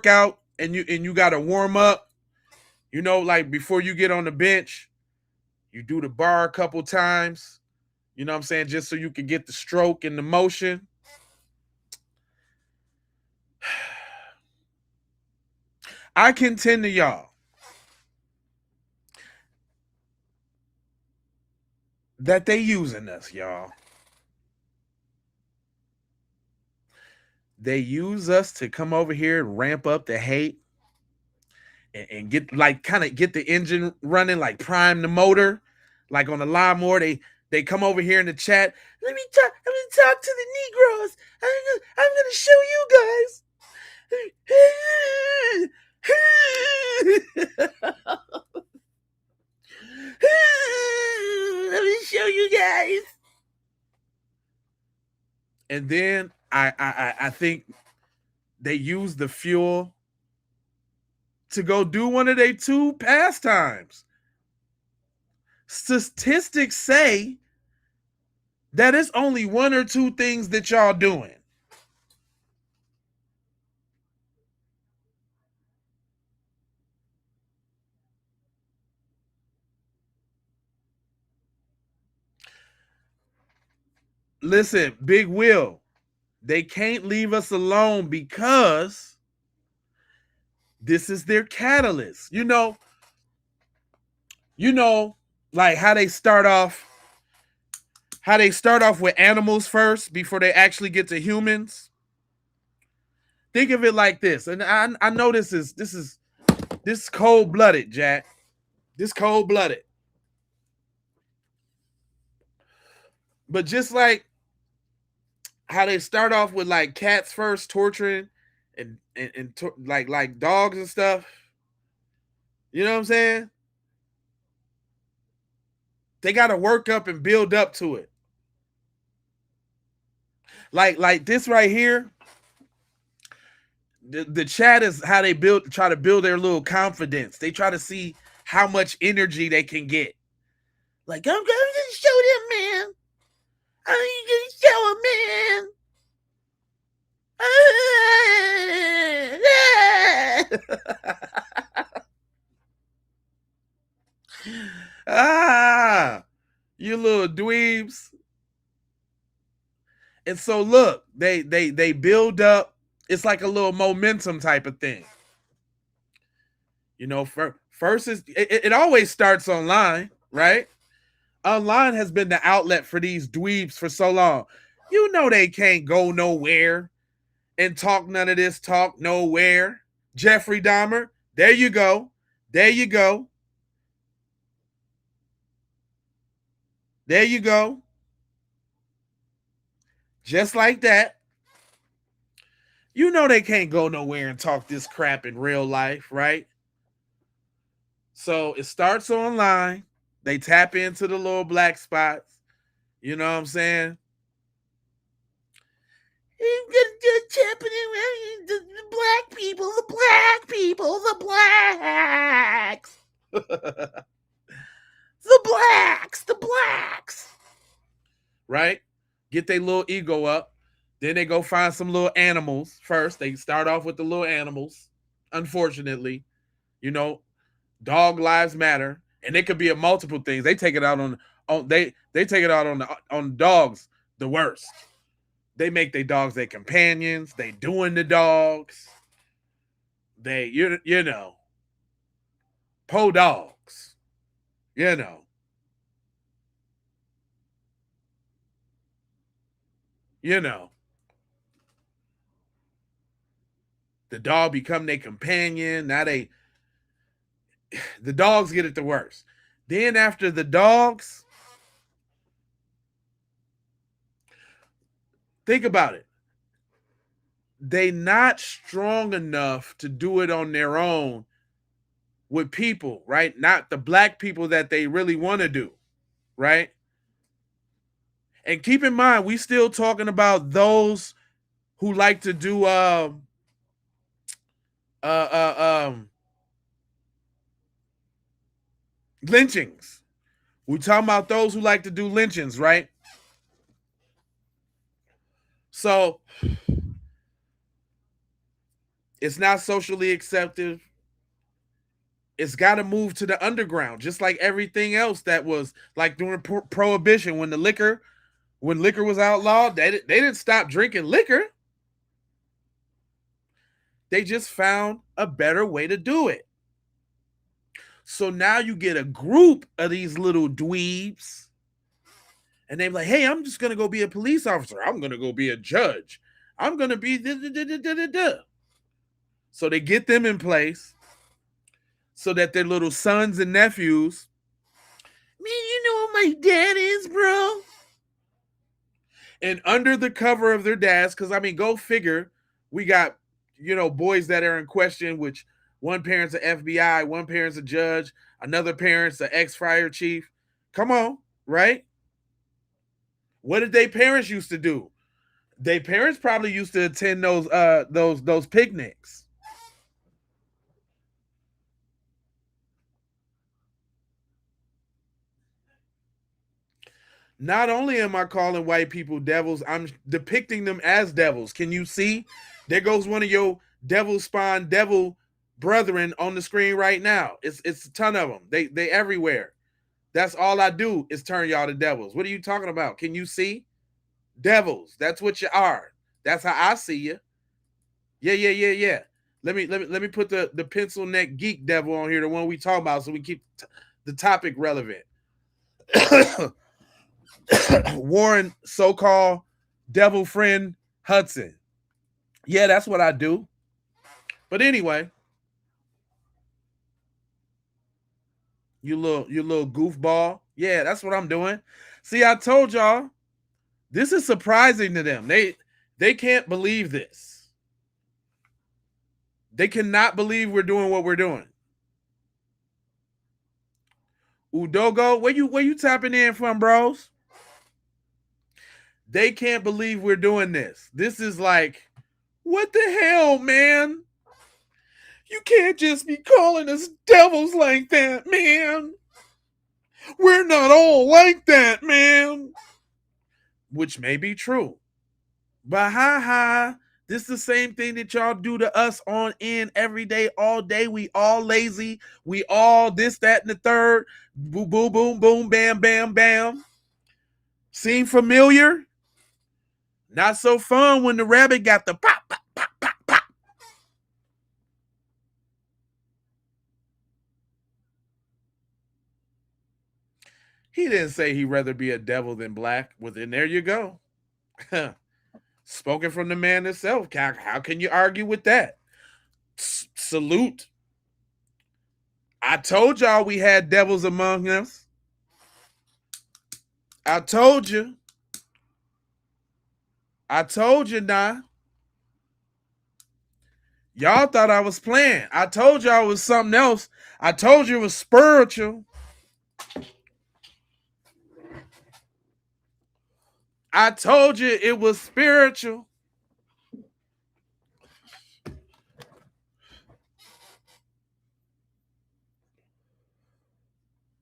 out and you gotta warm up, you know, like before you get on the bench, you do the bar a couple times, you know what I'm saying, just so you can get the stroke and the motion. I contend to y'all that they using us, y'all. They use us to come over here and ramp up the hate and get like kind of get the engine running, like prime the motor, like on the lawnmower. They come over here in the chat. Let me talk to the Negroes. I'm gonna show you guys. Let me show you guys. And then I think they use the fuel to go do one of their two pastimes. Statistics say that it's only one or two things that y'all doing. Listen, Big Will, they can't leave us alone because this is their catalyst. You know, like how they start off with animals first before they actually get to humans. Think of it like this. And I know this is cold-blooded, Jack. This cold-blooded. But just like how they start off with like cats first torturing and like dogs and stuff. You know what I'm saying? They got to work up and build up to it. Like this right here. The chat is how they try to build their little confidence. They try to see how much energy they can get. Like, I'm going to show them, man. I'm going to show them, man. You little dweebs. And so look, they build up. It's like a little momentum type of thing. You know, first is it always starts online, right? Online has been the outlet for these dweebs for so long. You know they can't go nowhere and talk none of this talk nowhere. Jeffrey Dahmer, there you go. There you go. There you go. Just like that. You know they can't go nowhere and talk this crap in real life, right? So it starts online. They tap into the little black spots. You know what I'm saying? Tapping around the black people, the black people, the blacks. The blacks. Right? Get their little ego up. Then they go find some little animals first. They start off with the little animals. Unfortunately, you know, dog lives matter, and it could be a multiple things. They take it out on they take it out on dogs the worst. They make their dogs their companions. They doing the dogs. They you know, po dogs. You know. You know. The dog become their companion. Now the dogs get it the worst. Then after the dogs, think about it. They not strong enough to do it on their own with people, right? Not the black people that they really want to do, right? And keep in mind, we still talking about those who like to do lynchings. We're talking about those who like to do lynchings, right? So it's not socially accepted. It's got to move to the underground, just like everything else that was like during Prohibition when liquor was outlawed. They didn't stop drinking liquor. They just found a better way to do it. So now you get a group of these little dweebs, and they're like, hey, I'm just going to go be a police officer. I'm going to go be a judge. I'm going to be da-da-da-da-da-da. So they get them in place so that their little sons and nephews, man, you know what my dad is, bro? And under the cover of their dads, because, I mean, go figure, we got, you know, boys that are in question, which one parent's an FBI, one parent's a judge, another parent's an ex-fire chief. Come on, right? What did their parents used to do? Their parents probably used to attend those picnics. Not only am I calling white people devils, I'm depicting them as devils. Can you see? There goes one of your devil spawn devil brethren on the screen right now. It's a ton of them. They everywhere. That's all I do is turn y'all to devils. What are you talking about? Can you see? Devils. That's what you are. That's how I see you. Yeah. Let me put the pencil neck geek devil on here, the one we talk about, so we keep the topic relevant. Warren, so-called devil friend Hudson. Yeah, that's what I do. But anyway, You little goofball. Yeah, that's what I'm doing. See, I told y'all, this is surprising to them. They can't believe this. They cannot believe we're doing what we're doing. Udogo, where you tapping in from, bros? They can't believe we're doing this. This is like, what the hell, man? You can't just be calling us devils like that, man. We're not all like that, man. Which may be true. But this is the same thing that y'all do to us on in every day, all day. We all lazy. We all this, that, and the third. Boom, boom, boom, boom, bam, bam, bam. Seem familiar? Not so fun when the rabbit got the pop, pop, pop, pop, pop. He didn't say he'd rather be a devil than black. Well, then there you go. Spoken from the man himself. How can you argue with that? Salute. I told y'all we had devils among us. I told you. I told you now. Y'all thought I was playing. I told y'all it was something else. I told you it was spiritual. I told you it was spiritual.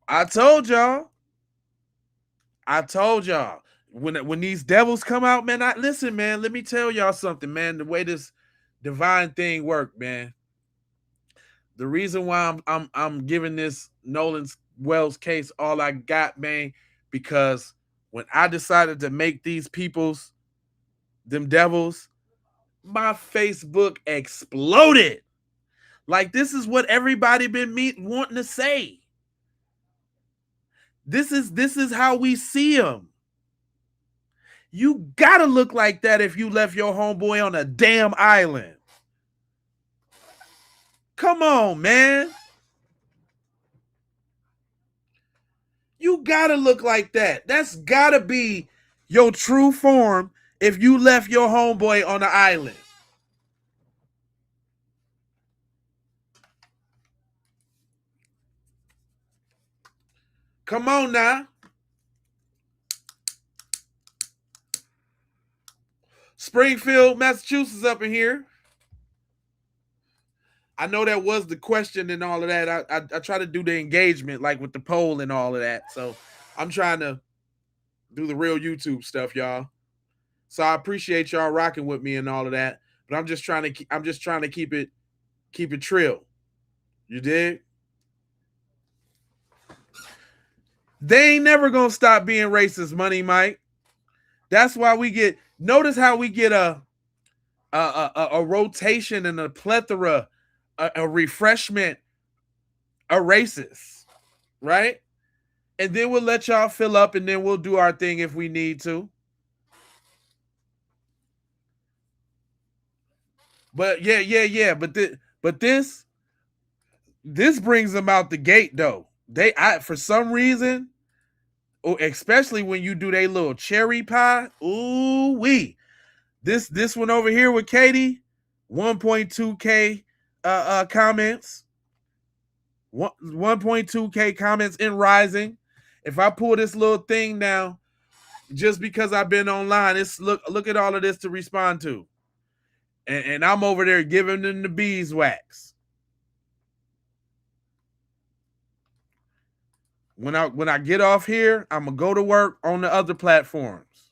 I told y'all. I told y'all. When these devils come out, man, listen, man, let me tell y'all something, man. The way this divine thing worked, man. The reason why I'm giving this Nolan Wells case all I got, man, because when I decided to make these people's them devils, my Facebook exploded. Like, this is what everybody been wanting to say. This is how we see them. You gotta look like that if you left your homeboy on a damn island. Come on, man. You gotta look like that. That's gotta be your true form if you left your homeboy on the island. Come on now. Springfield, Massachusetts up in here. I know that was the question and all of that. I try to do the engagement like with the poll and all of that. So I'm trying to do the real YouTube stuff, y'all. So I appreciate y'all rocking with me and all of that. But I'm just trying to keep it trill. You dig? They ain't never gonna stop being racist, Money Mike. That's why we get. Notice how we get a rotation and a plethora, a refreshment, a racist, right? And then we'll let y'all fill up, and then we'll do our thing if we need to. But yeah. But this brings them out the gate though. For some reason, especially when you do they little cherry pie. Ooh wee. This one over here with Katie, 1.2K comments. 1.2K comments in rising. If I pull this little thing now, just because I've been online, it's look at all of this to respond to. And I'm over there giving them the beeswax. When I get off here, I'm gonna go to work on the other platforms.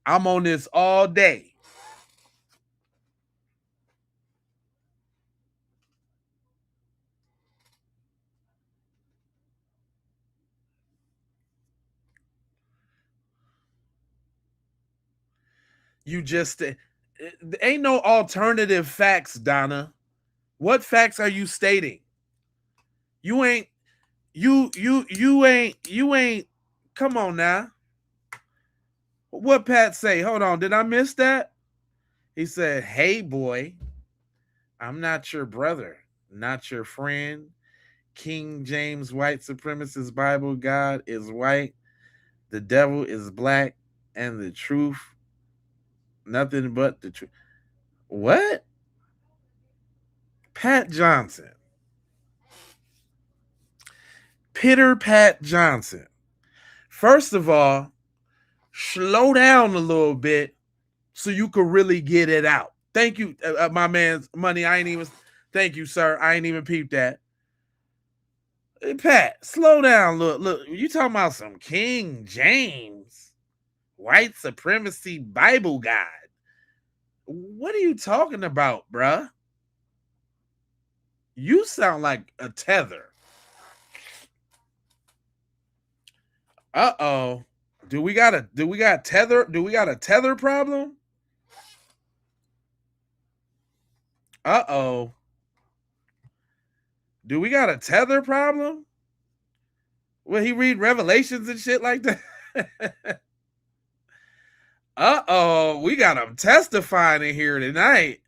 I'm on this all day. You just ain't no alternative facts, Donna. What facts are you stating? You ain't. Come on now. What Pat say? Hold on. Did I miss that? He said, "Hey boy, I'm not your brother, not your friend. King James white supremacist Bible, God is white, the devil is black, and the truth, nothing but the truth. What? Pat Johnson. Pitter Pat Johnson. First of all, slow down a little bit so you could really get it out. Thank you, my man's money. I ain't even, thank you, sir. I ain't even peeped that. Hey, Pat, slow down. Look, you talking about some King James white supremacy Bible guide. What are you talking about, bruh? You sound like a tether. Uh-oh. Do we got a tether problem? Uh-oh. Do we got a tether problem? Will he read Revelations and shit like that? Uh-oh. We got him testifying in here tonight.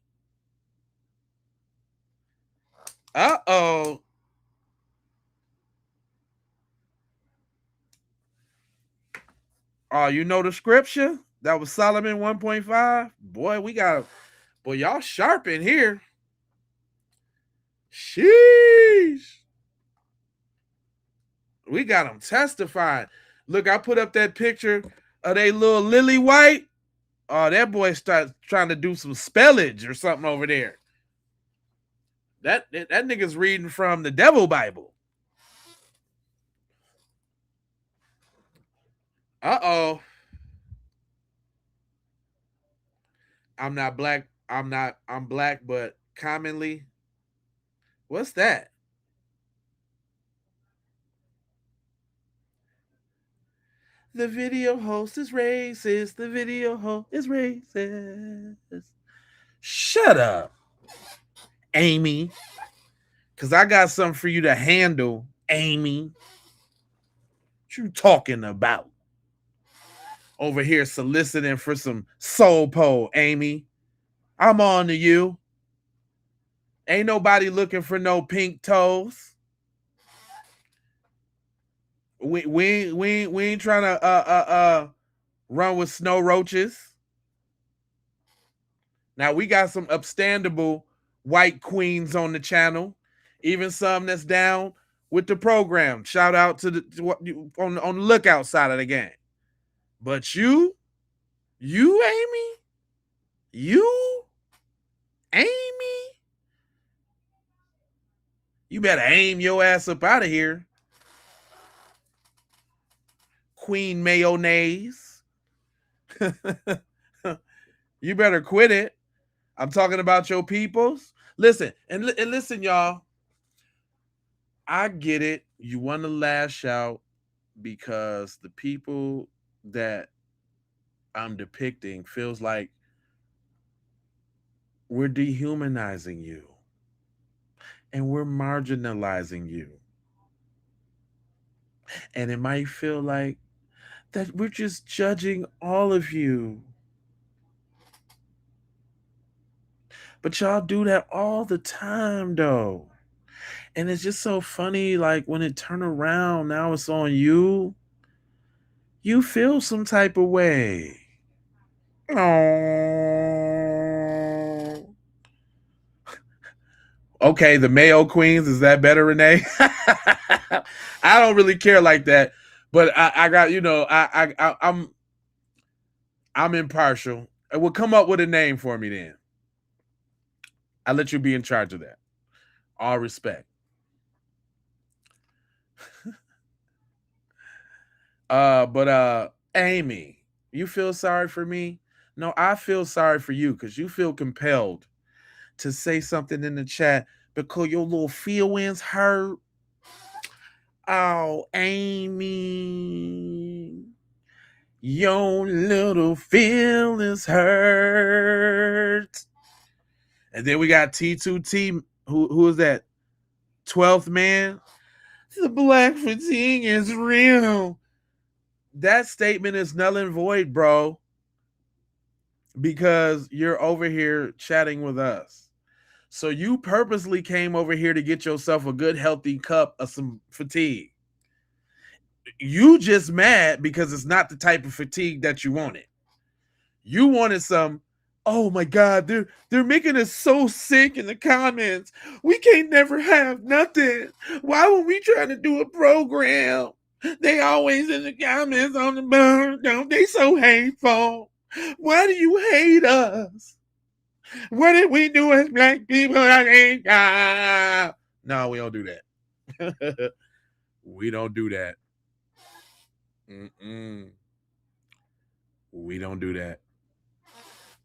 Uh-oh. Oh, you know the scripture? That was Solomon 1.5? Boy, we got, boy, y'all sharp in here. Sheesh. We got them testifying. Look, I put up that picture of they little Lily White. Oh, that boy starts trying to do some spellage or something over there. That nigga's reading from the Devil Bible. Uh-oh. I'm not black. I'm black, but commonly. What's that? The video host is racist. The video host is racist. Shut up, Amy. Because I got something for you to handle, Amy. What you talking about? Over here soliciting for some soul pole, Amy. I'm on to you. Ain't nobody looking for no pink toes. We ain't trying to run with snow roaches. Now we got some upstandable white queens on the channel, even some that's down with the program. Shout out to the on the lookout side of the game. But you, Amy, you better aim your ass up out of here. Queen Mayonnaise. You better quit it. I'm talking about your peoples. Listen, and listen, y'all. I get it. You want to lash out because the people that I'm depicting feels like we're dehumanizing you and we're marginalizing you. And it might feel like that we're just judging all of you. But y'all do that all the time, though. And it's just so funny, like, when it turn around, now it's on you. You feel some type of way. Oh. Okay, the Mayo Queens, is that better, Renee? I don't really care like that. But I got, you know, I'm impartial. I will come up with a name for me then. I'll let you be in charge of that. All respect. But Amy, you feel sorry for me? No, I feel sorry for you because you feel compelled to say something in the chat because your little feelings hurt. Oh, Amy, your little feelings hurt. And then we got T2T. Who is that? 12th man. The black fatigue is real. That statement is null and void, bro. Because you're over here chatting with us. So you purposely came over here to get yourself a good, healthy cup of some fatigue. You just mad because it's not the type of fatigue that you wanted. You wanted some, oh my God, they're making us so sick in the comments. We can't never have nothing. Why when we trying to do a program, they always in the comments on the burn down. They so hateful. Why do you hate us? What did we do as black people? No, we don't do that. We don't do that. We don't do that.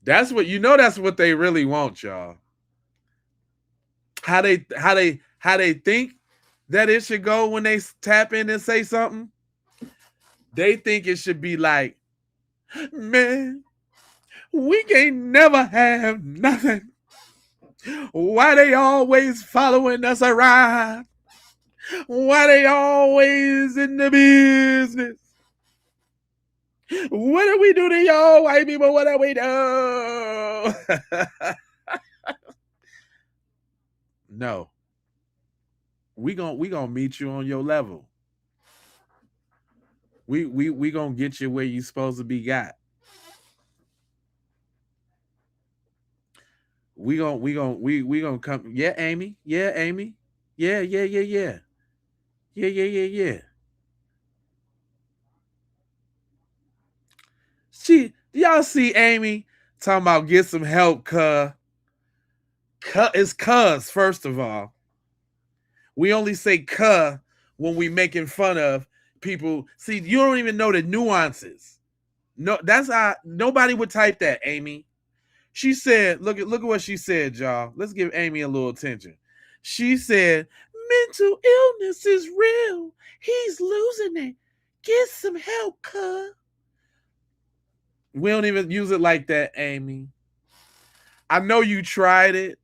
That's what that's what they really want, y'all. How they think that it should go when they tap in and say something. They think it should be like, man, we can't never have nothing. Why they always following us around? Why they always in the business? What do we do to y'all white people? What do we do? No. We gonna meet you on your level. We gonna get you where you supposed to be got. We gonna come. Yeah, Amy. Yeah, Amy. Yeah. Yeah. Y'all see Amy talking about get some help, cuh. It's cuz, first of all. We only say cuh when we making fun of people. See, you don't even know the nuances. No, that's how nobody would type that, Amy. She said, look at what she said, y'all. Let's give Amy a little attention. She said, mental illness is real. He's losing it. Get some help, cuh. We don't even use it like that, Amy. I know you tried it.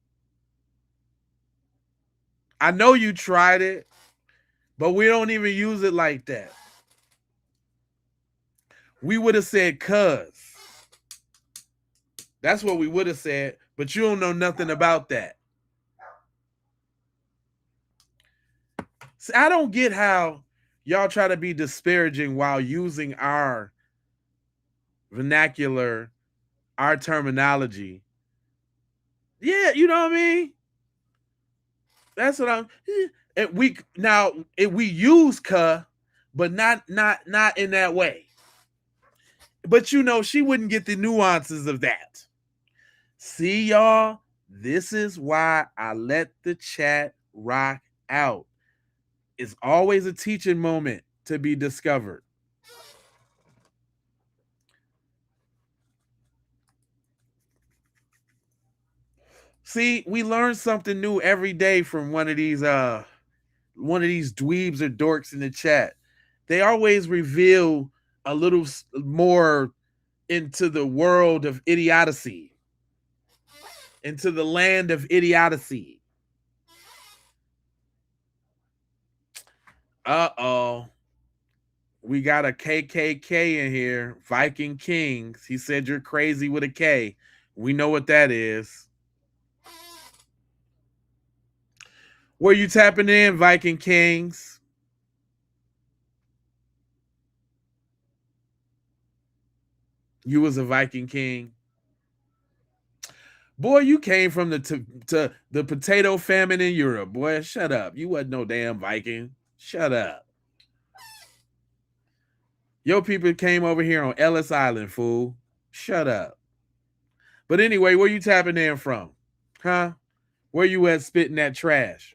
But we don't even use it like that. We would have said cuz. That's what we would have said, but you don't know nothing about that. See, I don't get how y'all try to be disparaging while using our vernacular, our terminology. Yeah, you know what I mean? That's what I'm. And we use "cuh," but not in that way. But she wouldn't get the nuances of that. See, y'all, this is why I let the chat rock out. It's always a teaching moment to be discovered. See, we learn something new every day from one of these dweebs or dorks in the chat. They always reveal a little more into the world of idiocy, into the land of idiocy. Uh-oh. We got a KKK in here, Viking Kings. He said you're crazy with a K. We know what that is. Were you tapping in, Viking Kings? You was a Viking King. Boy, you came from the potato famine in Europe. Boy, shut up. You wasn't no damn Viking. Shut up. Your people came over here on Ellis Island, fool. Shut up. But anyway, where you tapping in from? Huh? Where you at spitting that trash?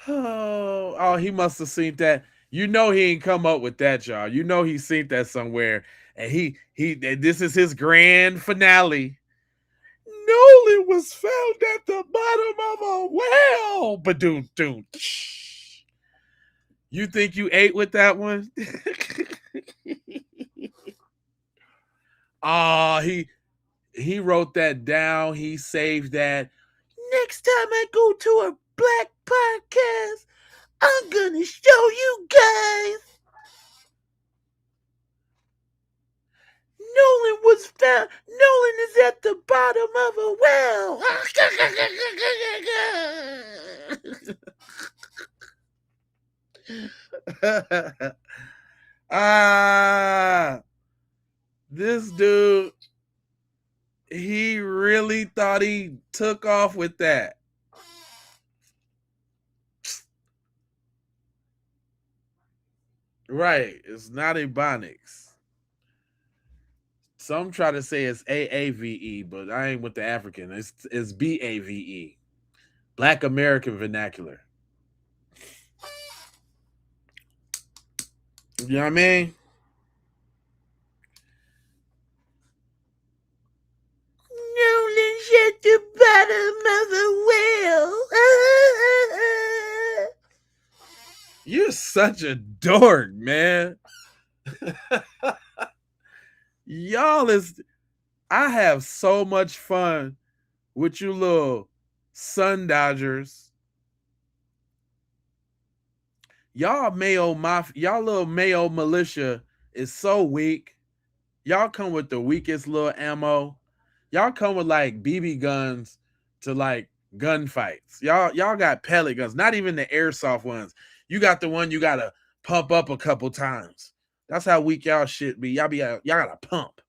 Oh, he must have seen that. He ain't come up with that, y'all. He seen that somewhere. And this is his grand finale. Nolan was found at the bottom of a well. Ba-doom. You think you ate with that one? He wrote that down. He saved that. Next time I go to a black podcast, I'm gonna show you guys. was found. Nolan is at the bottom of a well. This dude, he really thought he took off with that. Right. It's not Ebonics. Some try to say it's AAVE, but I ain't with the African. It's BAVE. Black American Vernacular. You know what I mean? Nolan's at the bottom of the well. You're such a dork, man. I have so much fun with you little sun dodgers. Y'all little Mayo militia is so weak. Y'all come with the weakest little ammo. Y'all come with like BB guns to like gunfights. Y'all got pellet guns, not even the airsoft ones. You got the one you gotta pump up a couple times. That's how weak y'all shit be. Y'all gotta pump.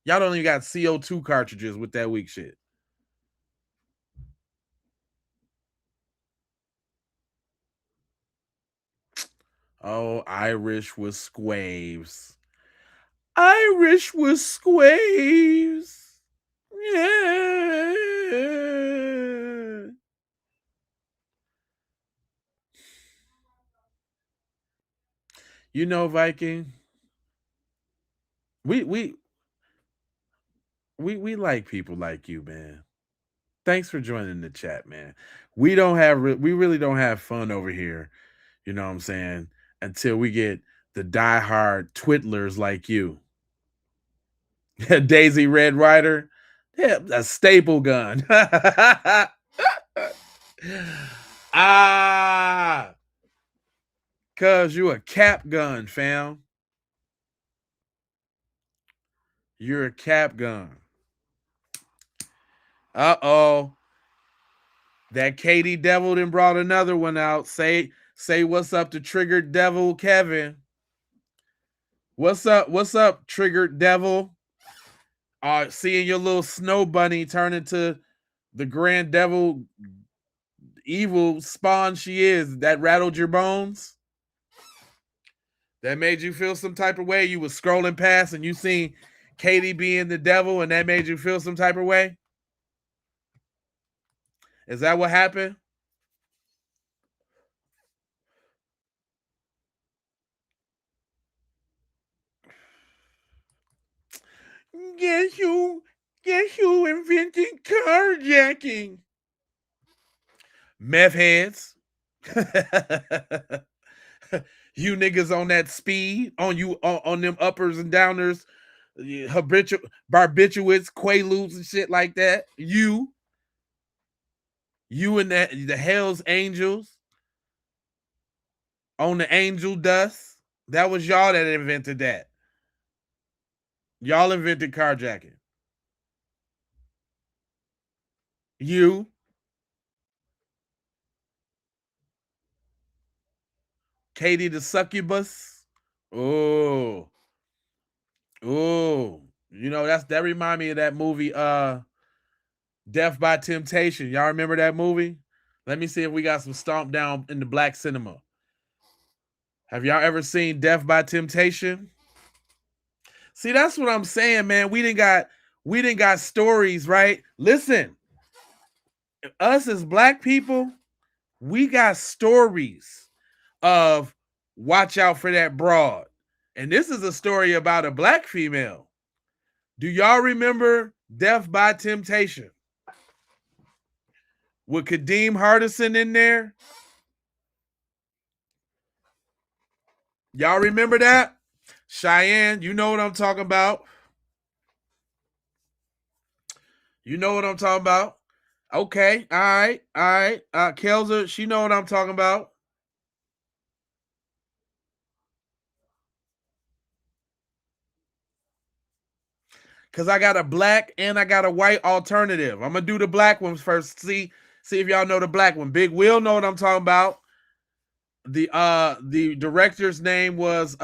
Y'all don't even got CO2 cartridges with that weak shit. Oh, Irish with squaves. Irish with squaves. Yeah. You know, Viking. We like people like you, man. Thanks for joining the chat, man. We really don't have fun over here. You know what I'm saying? Until we get the diehard twiddlers like you. Daisy Red Rider. Yeah, a staple gun. Cause you a cap gun, fam. You're a cap gun. Uh-oh. That Katie Devil then brought another one out. Say what's up to Triggered Devil Kevin. What's up, Triggered Devil? Seeing your little snow bunny turn into the grand devil evil spawn she is, that rattled your bones? That made you feel some type of way? You was scrolling past and you seen Katie being the devil and that made you feel some type of way? Is that what happened? Guess who invented carjacking? Meth heads. You niggas on that speed, on them uppers and downers, barbiturates, quaaludes and shit like that. You and the Hell's Angels on the angel dust. That was y'all that invented that. Y'all invented carjacking. You. Katie the succubus. Oh. You know, that remind me of that movie, Death by Temptation. Y'all remember that movie? Let me see if we got some stomp down in the black cinema. Have y'all ever seen Death by Temptation? See, that's what I'm saying, man. We didn't got stories, right? Listen, us as black people, we got stories of watch out for that broad. And this is a story about a black female. Do y'all remember Death by Temptation? With Kadeem Hardison in there? Y'all remember that? Cheyenne, you know what I'm talking about. You know what I'm talking about. Okay, all right. Kelza, she know what I'm talking about. because I got a black and I got a white alternative. I'm gonna do the black ones first. See if y'all know the black one. Big Will know what I'm talking about. The director's name was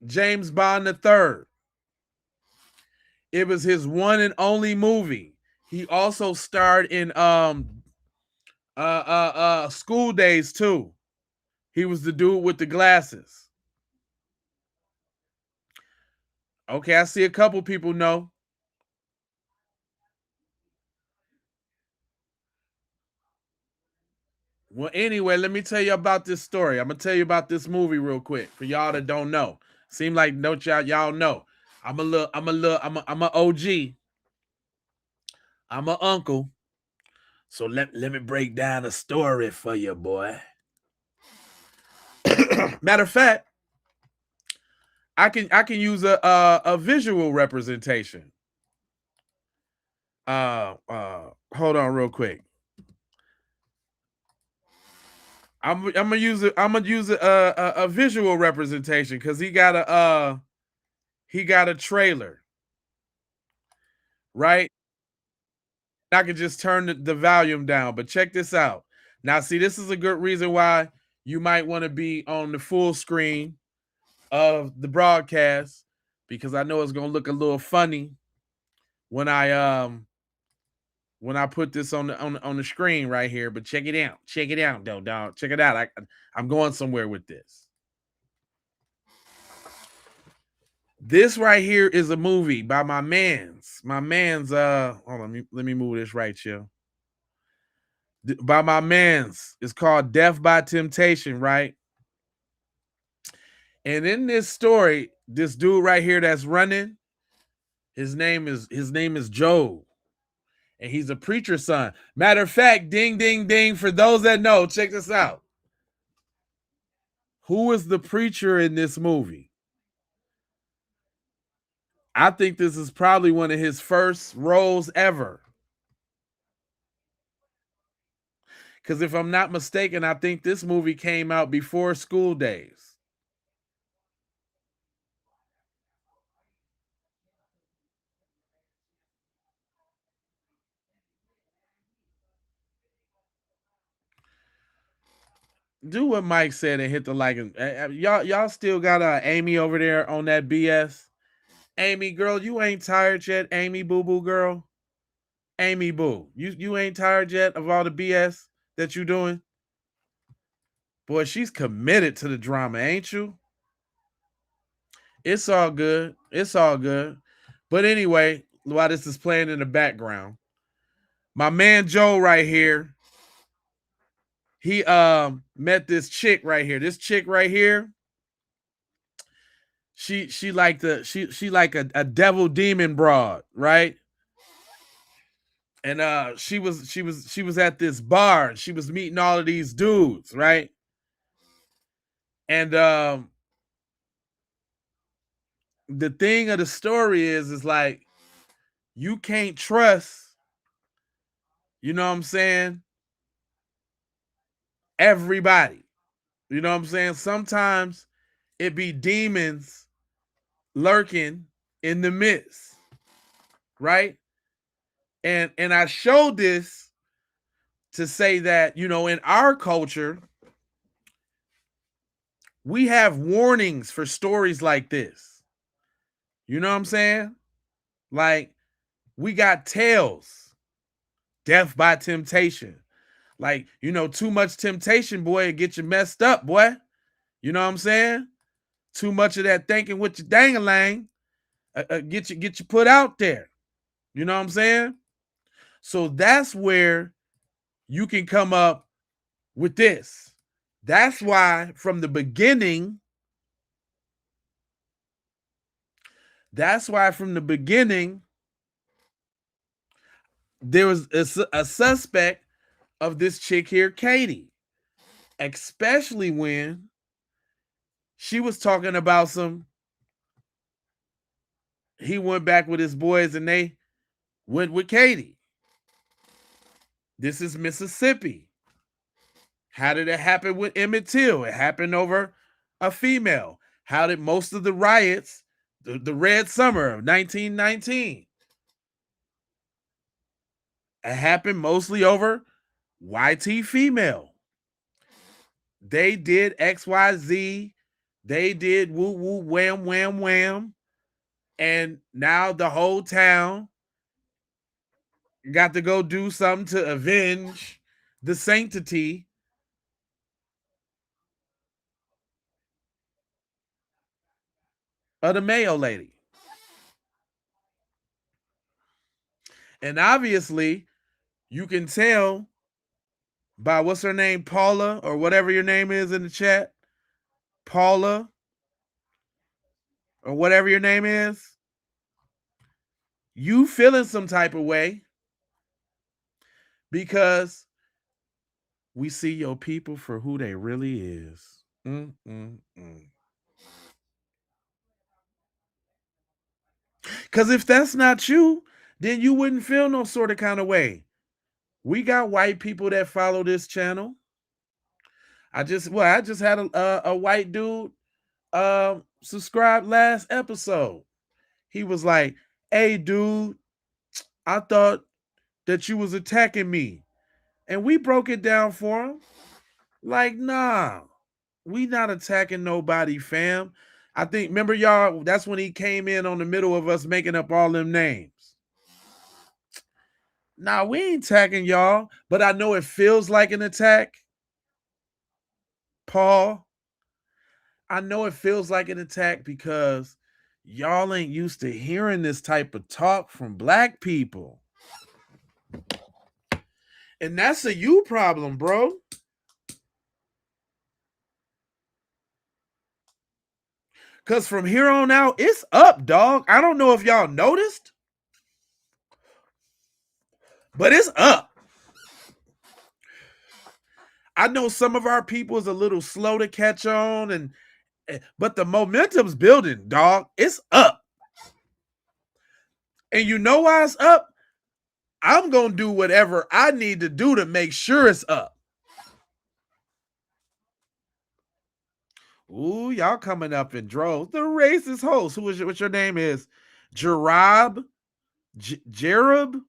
James Bond III. It was his one and only movie. He also starred in School Days too. He was the dude with the glasses. Okay, I see a couple people know. Well, anyway, let me tell you about this story. I'm gonna tell you about this movie real quick for y'all that don't know. Seem like don't y'all know. I'm a OG. I'm an uncle. So let me break down a story for you, boy. Matter of fact, I can use a visual representation. Hold on real quick. I'm gonna use a visual representation because he got a trailer, right? I could just turn the volume down, but check this out. Now, see, this is a good reason why you might want to be on the full screen of the broadcast, because I know it's gonna look a little funny when I put this on the screen right here. But check it out. Check it out, though, dog. Check it out. I'm going somewhere with this. This right here is a movie by my man's. Hold on, let me move this right here. By my man's. It's called Death by Temptation, right? And in this story, this dude right here that's running, his name is Joe. And he's a preacher's son. Matter of fact, ding, ding, ding. For those that know, check this out. Who is the preacher in this movie? I think this is probably one of his first roles ever. Because if I'm not mistaken, I think this movie came out before School Days. Do what Mike said and hit the like. Y'all still got Amy over there on that BS. Amy, girl, you ain't tired yet. Amy, boo boo, girl. Amy, boo, you ain't tired yet of all the BS that you doing? Boy, she's committed to the drama, ain't you? It's all good. It's all good. But anyway, while this is playing in the background, my man Joe right here, he met this chick right here. This chick right here, she like a devil demon broad, right? And she was at this bar and she was meeting all of these dudes, right? And the thing of the story is like, you can't trust, you know what I'm saying, everybody. You know what I'm saying? Sometimes it be demons lurking in the midst, right? And I showed this to say that, you know, in our culture, we have warnings for stories like this. You know what I'm saying? Like, we got tales, death by temptation. Like, you know, too much temptation, boy, it get you messed up, boy. You know what I'm saying? Too much of that thinking with your dang-a-lang get you put out there. You know what I'm saying? So that's where you can come up with this. That's why from the beginning, there was a suspect of this chick here, Katie, especially when she was talking about he went back with his boys and they went with Katie. This is Mississippi. How did it happen with Emmett Till? It happened over a female. How did most of the riots The Red Summer of 1919. It happened mostly over YT female. They did XYZ. They did woo woo wham wham wham. And now the whole town got to go do something to avenge the sanctity of the Mayo lady. And obviously, you can tell by what's her name, Paula, or whatever your name is in the chat, Paula, or whatever your name is, you feeling some type of way because we see your people for who they really is. Because if that's not you, then you wouldn't feel no sort of kind of way. We got white people that follow this channel. I just had a white dude subscribe last episode. He was like, "Hey, dude, I thought that you was attacking me." And we broke it down for him. Like, nah, we not attacking nobody, fam. I think, remember y'all, that's when he came in on the middle of us making up all them names. Nah, we ain't attacking y'all, but I know it feels like an attack. Paul, I know it feels like an attack because y'all ain't used to hearing this type of talk from black people. And that's a you problem, bro. Because from here on out, it's up, dog. I don't know if y'all noticed, but it's up. I know some of our people is a little slow to catch on, but the momentum's building, dog. It's up. And you know why it's up? I'm going to do whatever I need to do to make sure it's up. Ooh, y'all coming up in droves. The racist host, what your name is? Jarab? Jerub?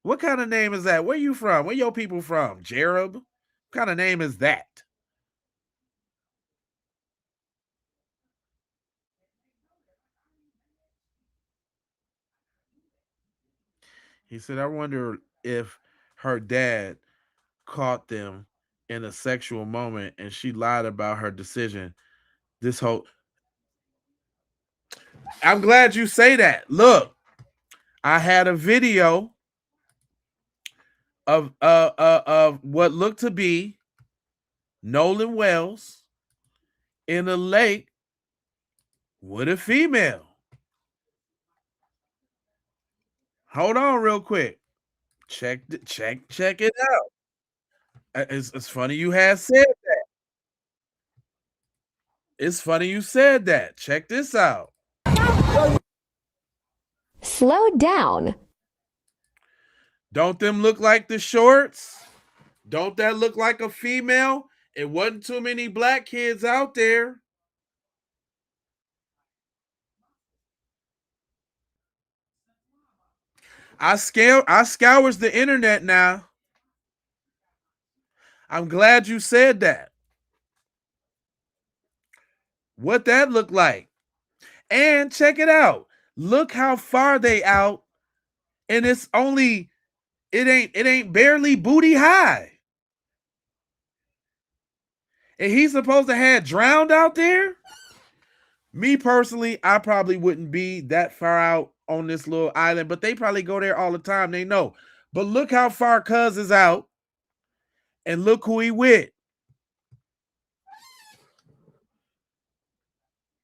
What kind of name is that? Where you from? Where your people from? Jerub? What kind of name is that? He said, I wonder if her dad caught them in a sexual moment and she lied about her decision. I'm glad you say that. Look, I had a video of what looked to be Nolan Wells in a lake with a female. Hold on real quick. Check it out. It's funny you had said that. It's funny you said that. Check this out. Slow down. Don't them look like the shorts? Don't that look like a female? It wasn't too many black kids out there. I scours the internet now. I'm glad you said that. What that looked like. And check it out. Look how far they out. And it ain't barely booty high. And he's supposed to have drowned out there? Me personally, I probably wouldn't be that far out on this little island, but they probably go there all the time. They know. But look how far Cuz is out. And look who he with.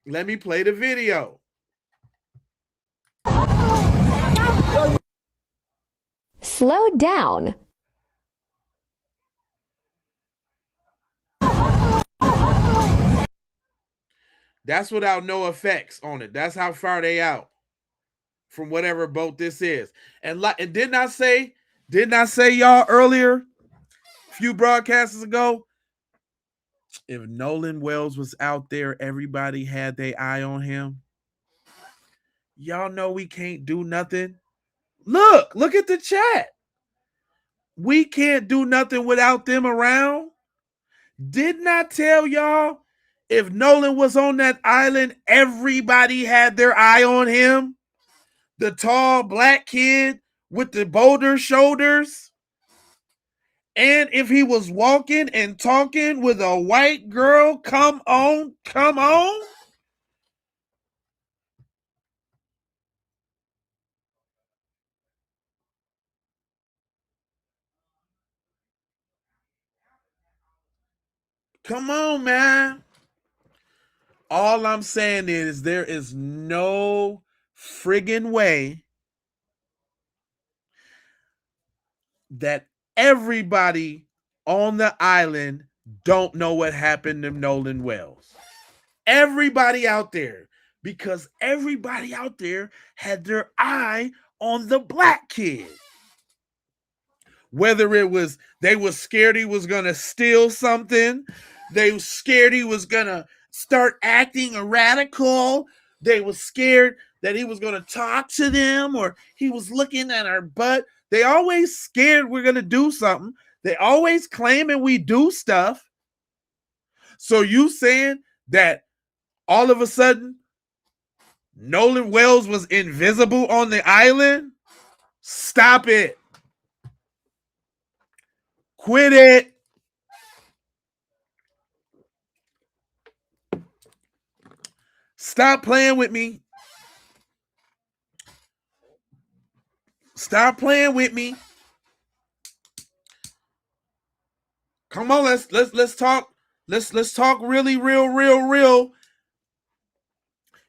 Let me play the video. Slow down. That's without no effects on it. That's how far they out from whatever boat this is. And didn't I say y'all earlier, a few broadcasts ago, if Nolan Wells was out there, everybody had their eye on him. Y'all know we can't do nothing. Look at the chat. We can't do nothing without them around. Didn't I tell y'all if Nolan was on that island, everybody had their eye on him? The tall black kid with the boulder shoulders. And if he was walking and talking with a white girl, come on. Come on. Come on, man. All I'm saying is there is no friggin' way that everybody on the island don't know what happened to Nolan Wells. Everybody out there, because everybody out there had their eye on the black kid. Whether it was they were scared he was going to steal something, they were scared he was going to start acting a radical, they were scared that he was going to talk to them, or he was looking at our butt. They always scared we're going to do something. They always claiming we do stuff. So you saying that all of a sudden Nolan Wells was invisible on the island? Stop it. Quit it. Stop playing with me. Stop playing with me. Come on, let's talk. Let's talk really real.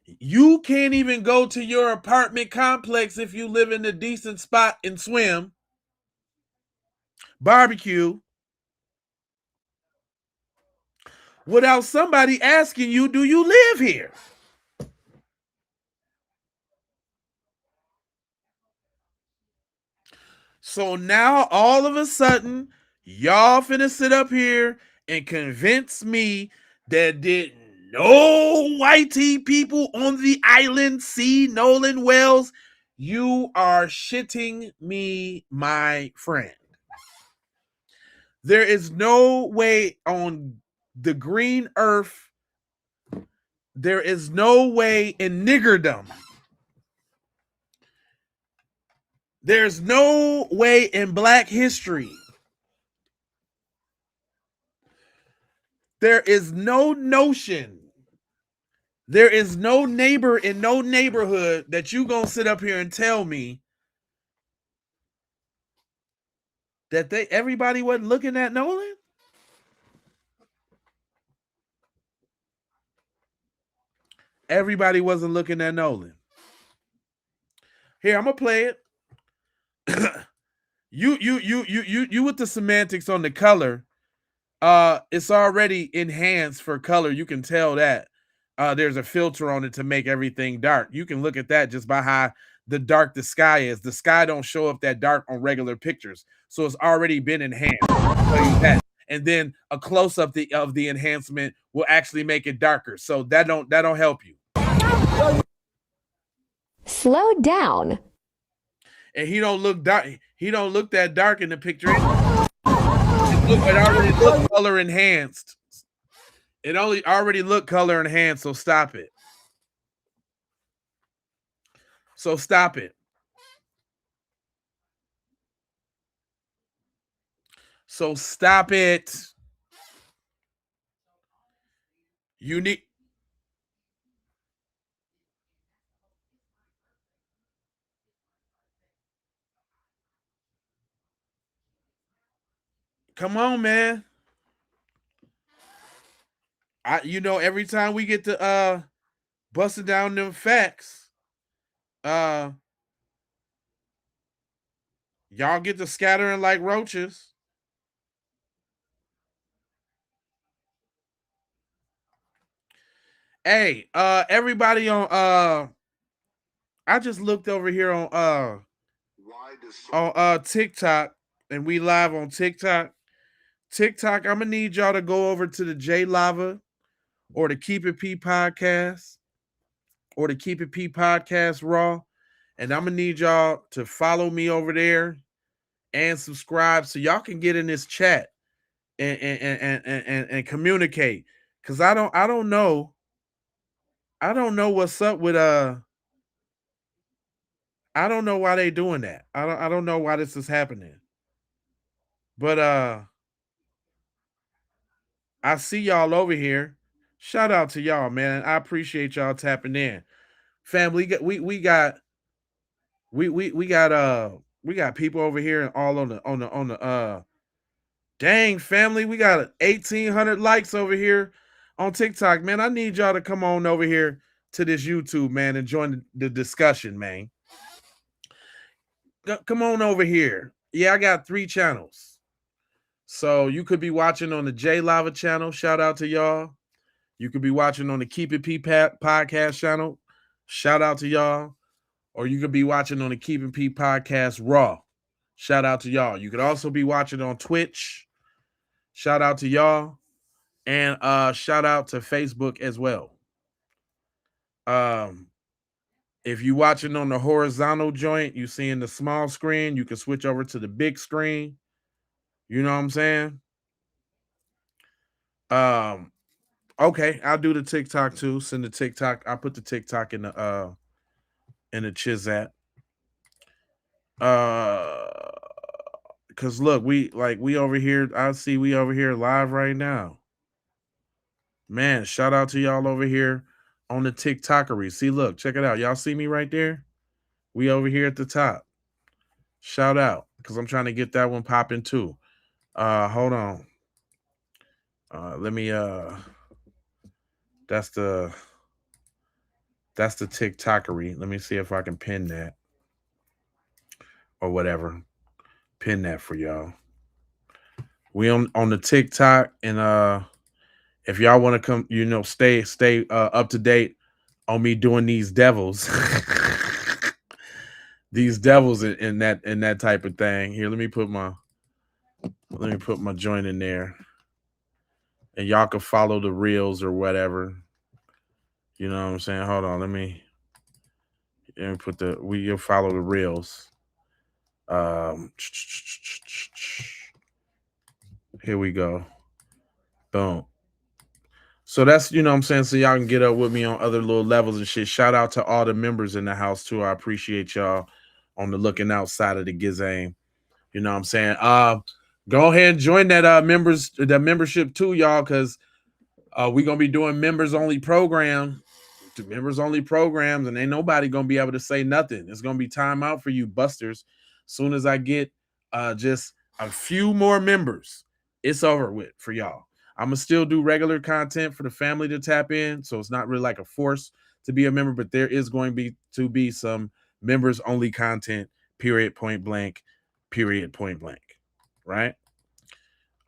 You can't even go to your apartment complex if you live in a decent spot and swim, barbecue, without somebody asking you, do you live here? So now all of a sudden, y'all finna sit up here and convince me that did no white people on the island see Nolan Wells. You are shitting me, my friend. There is no way on the green earth, there is no way in niggerdom, there's no way in black history, there is no notion, there is no neighbor in no neighborhood that you gonna sit up here and tell me that everybody wasn't looking at Nolan. Everybody wasn't looking at Nolan. Here, I'm gonna play it. You with the semantics on the color. It's already enhanced for color. You can tell that. There's a filter on it to make everything dark. You can look at that just by how the dark the sky is. The sky don't show up that dark on regular pictures, so it's already been enhanced. I'll tell you that. And then a close up of the enhancement will actually make it darker. So that don't help you. Slow down. And he don't look dark. He don't look that dark in the picture. It already looked color enhanced. It only already looked color enhanced. So stop it. So stop it. So stop it. You need. Come on, man. Every time we get to busting down them facts, y'all get to scattering like roaches. Hey, everybody on I just looked over here on TikTok, and we live on TikTok. TikTok, I'm gonna need y'all to go over to the J Lava or the Keep It P podcast or the Keep It P podcast Raw. And I'm gonna need y'all to follow me over there and subscribe so y'all can get in this chat and communicate. Cause I don't know what's up with I don't know why they doing that. I don't know why this is happening. But I see y'all over here. Shout out to y'all, man. I appreciate y'all tapping in. Family, we got people over here and all on the dang family. We got 1,800 likes over here on TikTok, man. I need y'all to come on over here to this YouTube, man, and join the discussion, man. Come on over here. Yeah, I got 3 channels. So you could be watching on the J Lava channel. Shout out to y'all. You could be watching on the Keep It P podcast channel. Shout out to y'all. Or you could be watching on the Keep It P podcast Raw. Shout out to y'all. You could also be watching on Twitch. Shout out to y'all. And shout out to Facebook as well. If you're watching on the horizontal joint, you seeing the small screen, you can switch over to the big screen. You know what I'm saying? Okay, I'll do the TikTok too. Send the TikTok. I'll put the TikTok in the Chizat. Cause look, we over here. I see we over here live right now. Man, shout out to y'all over here on the TikTokery. See, look, check it out. Y'all see me right there? We over here at the top. Shout out, because I'm trying to get that one popping too. Hold on. Let me that's the TikTokery. Let me see if I can pin that or whatever. Pin that for y'all. We on the TikTok, and if y'all want to come, stay up to date on me doing these devils. These devils in that type of thing. Here, let me put my joint in there. And y'all can follow the reels or whatever. You know what I'm saying? Hold on, let me put you'll follow the reels. Here we go. Boom. So that's, you know what I'm saying? So y'all can get up with me on other little levels and shit. Shout out to all the members in the house too. I appreciate y'all on the looking outside of the gizame. You know what I'm saying? Go ahead and join that membership too, y'all, because we're gonna be doing members only programs, and ain't nobody gonna be able to say nothing. It's gonna be time out for you busters. Soon as I get just a few more members, it's over with for y'all. I'm gonna still do regular content for the family to tap in, so it's not really like a force to be a member, but there is going to be some members only content. Period. Point blank. Period. Point blank. Right.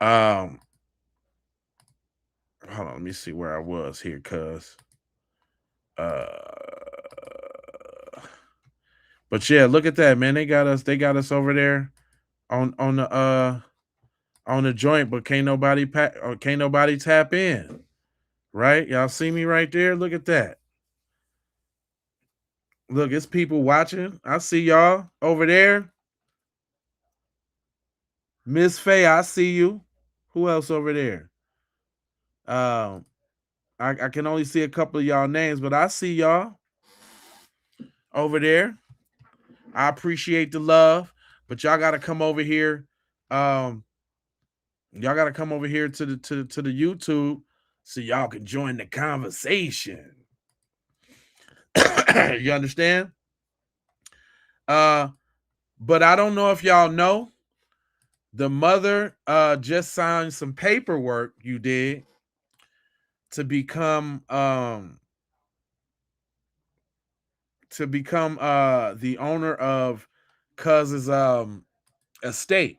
Hold on. Let me see where I was here, cuz. But yeah, look at that, man. They got us over there on the joint, but can't nobody tap in. Right? Y'all see me right there? Look at that. Look, it's people watching. I see y'all over there. Miss Faye, I see you. Who else over there? I can only see a couple of y'all names, but I see y'all over there. I appreciate the love, but y'all got to come over here. Y'all got to come over here to the YouTube so y'all can join the conversation. You understand? But I don't know if y'all know, the mother just signed some paperwork you did to become the owner of Cuz's estate,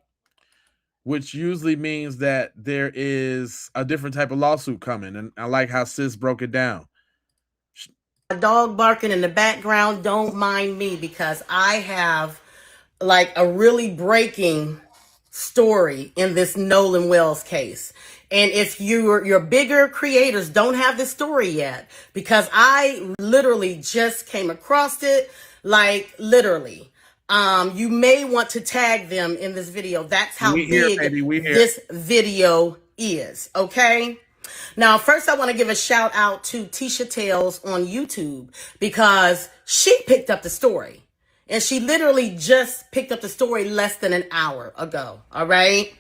which usually means that there is a different type of lawsuit coming. And I like how Sis broke it down. A dog barking in the background, don't mind me, because I have like a really breaking story in this Nolan Wells case. And if your bigger creators don't have the story yet, because I literally just came across it, like literally, you may want to tag them in this video. That's how big this video is. Okay. Now, first, I want to give a shout out to Tisha Tales on YouTube because she picked up the story, and she literally just picked up the story less than an hour ago. All right.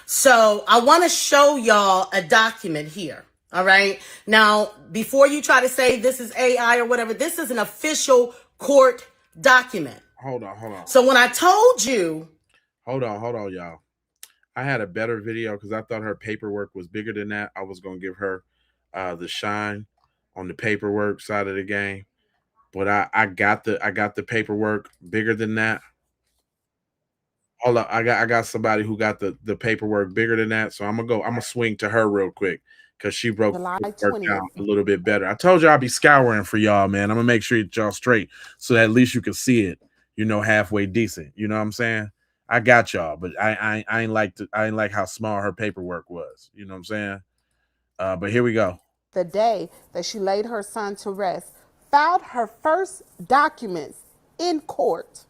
So I want to show y'all a document here. All right. Now, before you try to say this is AI or whatever, this is an official court document. Hold on. So when I told you. Hold on, y'all. I had a better video because I thought her paperwork was bigger than that. I was going to give her the shine on the paperwork side of the game. But I got the paperwork bigger than that. Hold up, I got somebody who got the paperwork bigger than that. So I'm gonna swing to her real quick because she broke the work down a little bit better. I told you I'd be scouring for y'all, man. I'm gonna make sure y'all straight so that at least you can see it, halfway decent. You know what I'm saying? I got y'all, but I ain't like how small her paperwork was. You know what I'm saying? But here we go. The day that she laid her son to rest, filed her first documents in court.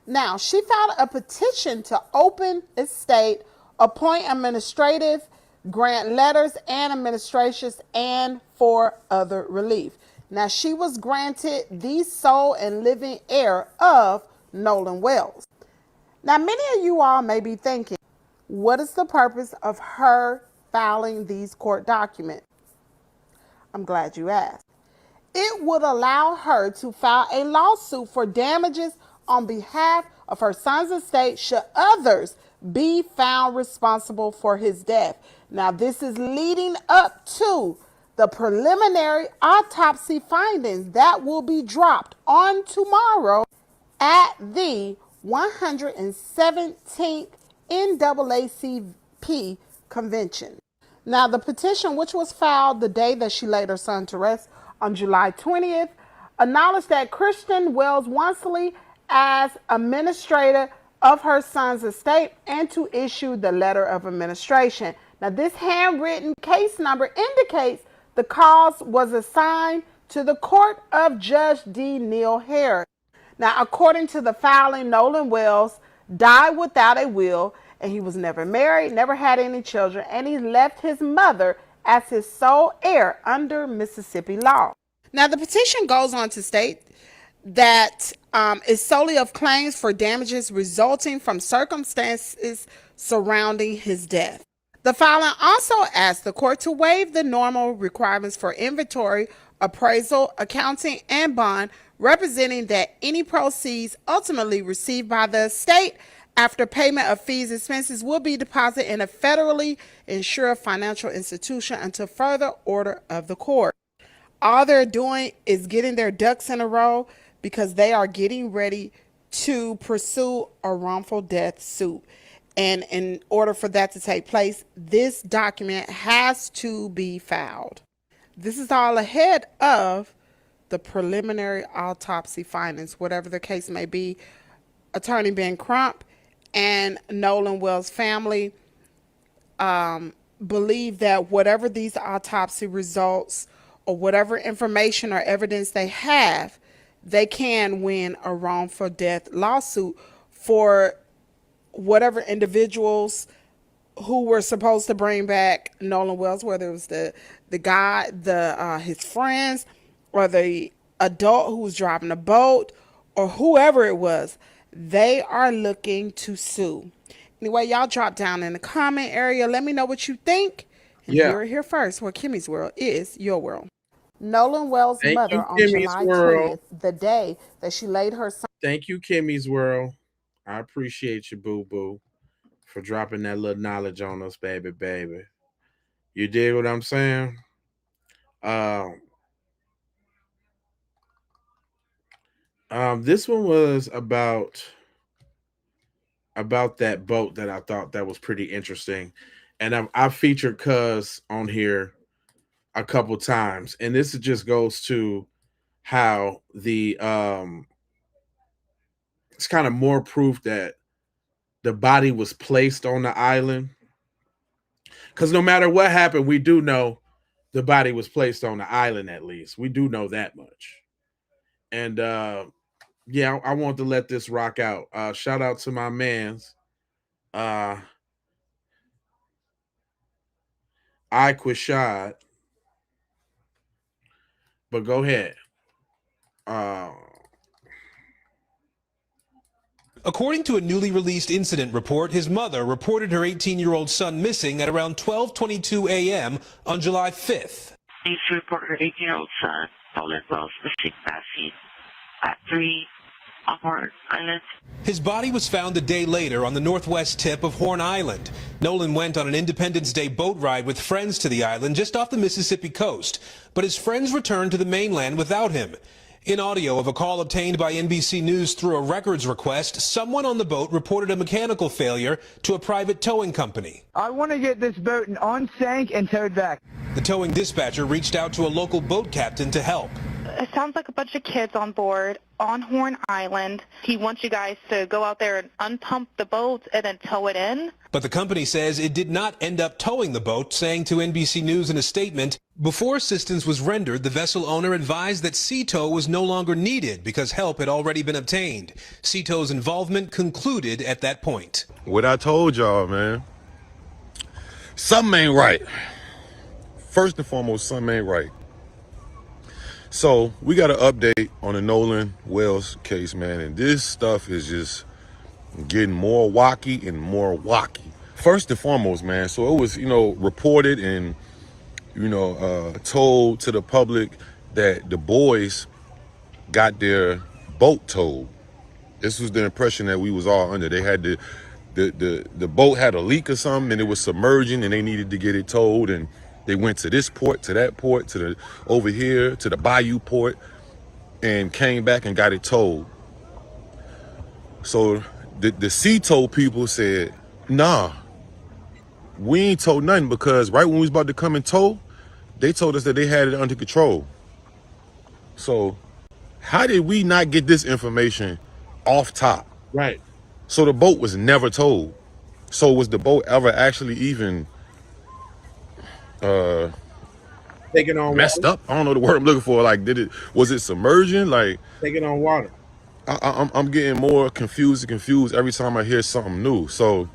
Now, she filed a petition to open estate, appoint administrative, grant letters and administrations, and for other relief. Now, she was granted the sole and living heir of Nolan Wells. Now, many of you all may be thinking, what is the purpose of her filing these court documents? I'm glad you asked. It would allow her to file a lawsuit for damages on behalf of her son's estate should others be found responsible for his death. Now, this is leading up to the preliminary autopsy findings that will be dropped on tomorrow at the 117th NAACP convention. Now, the petition, which was filed the day that she laid her son to rest on July 20th, acknowledged that Christian Wells Wansley as administrator of her son's estate and to issue the letter of administration. Now, this handwritten case number indicates the cause was assigned to the court of Judge D. Neil Harris. Now, according to the filing, Nolan Wells died without a will, and he was never married, never had any children, and he left his mother as his sole heir under Mississippi law. Now, the petition goes on to state that is solely of claims for damages resulting from circumstances surrounding his death. The filing also asks the court to waive the normal requirements for inventory, appraisal, accounting, and bond, representing that any proceeds ultimately received by the estate after payment of fees and expenses will be deposited in a federally insured financial institution until further order of the court. All they're doing is getting their ducks in a row because they are getting ready to pursue a wrongful death suit. And in order for that to take place, this document has to be filed. This is all ahead of the preliminary autopsy findings, whatever the case may be. Attorney Ben Crump and Nolan Wells' family believe that whatever these autopsy results or whatever information or evidence they have, they can win a wrongful death lawsuit for whatever individuals who were supposed to bring back Nolan Wells, whether it was the guy, his friends, or the adult who was driving the boat, or whoever it was. They are looking to sue. Anyway, y'all drop down in the comment area. Let me know what you think. And hear it here first, where Kimmy's World is your world. Nolan Wells' mother on July 20th, the day that she laid her son. Thank you, Kimmy's World. I appreciate you, boo-boo, for dropping that little knowledge on us, baby. You dig what I'm saying? This one was about that boat that I thought that was pretty interesting. And I've featured Cuz on here a couple times. And this just goes to how the it's kind of more proof that the body was placed on the island. Because no matter what happened, we do know the body was placed on the island. At least we do know that much. And yeah, I want to let this rock out. Shout out to my man's Quishad. But go ahead. According to a newly released incident report, his mother reported her 18-year-old son missing at around 12:22 a.m. on July 5th. Needs to report her 18-year-old son, Nolan Wells, missing last seen at 3 on Horn Island. His body was found a day later on the northwest tip of Horn Island. Nolan went on an Independence Day boat ride with friends to the island just off the Mississippi coast, but his friends returned to the mainland without him. In audio of a call obtained by NBC News through a records request, someone on the boat reported a mechanical failure to a private towing company. I want to get this boat on sank and towed back. The towing dispatcher reached out to a local boat captain to help. It sounds like a bunch of kids on board on Horn Island. He wants you guys to go out there and unpump the boat and then tow it in. But the company says it did not end up towing the boat, saying to NBC News in a statement, before assistance was rendered, the vessel owner advised that sea tow was no longer needed because help had already been obtained. Sea tow's involvement concluded at that point. What I told y'all, man, something ain't right. First and foremost, something ain't right. So we got an update on the Nolan Wells case, man, and this stuff is just getting more wacky and more wacky. First and foremost, man, so it was, reported and, told to the public that the boys got their boat towed. This was the impression that we was all under. They had the boat had a leak or something and it was submerging and they needed to get it towed, and they went to this port, to that port, to the over here, to the Bayou port, and came back and got it towed. So the sea tow people said, nah, we ain't towed nothing, because right when we was about to come and tow, they told us that they had it under control. So how did we not get this information off top? Right. So the boat was never towed. So was the boat ever actually even taking on messed water? up? I don't know the word I'm looking for. Like, was it submerging? Like, taking on water. I'm getting more confused every time I hear something new. So,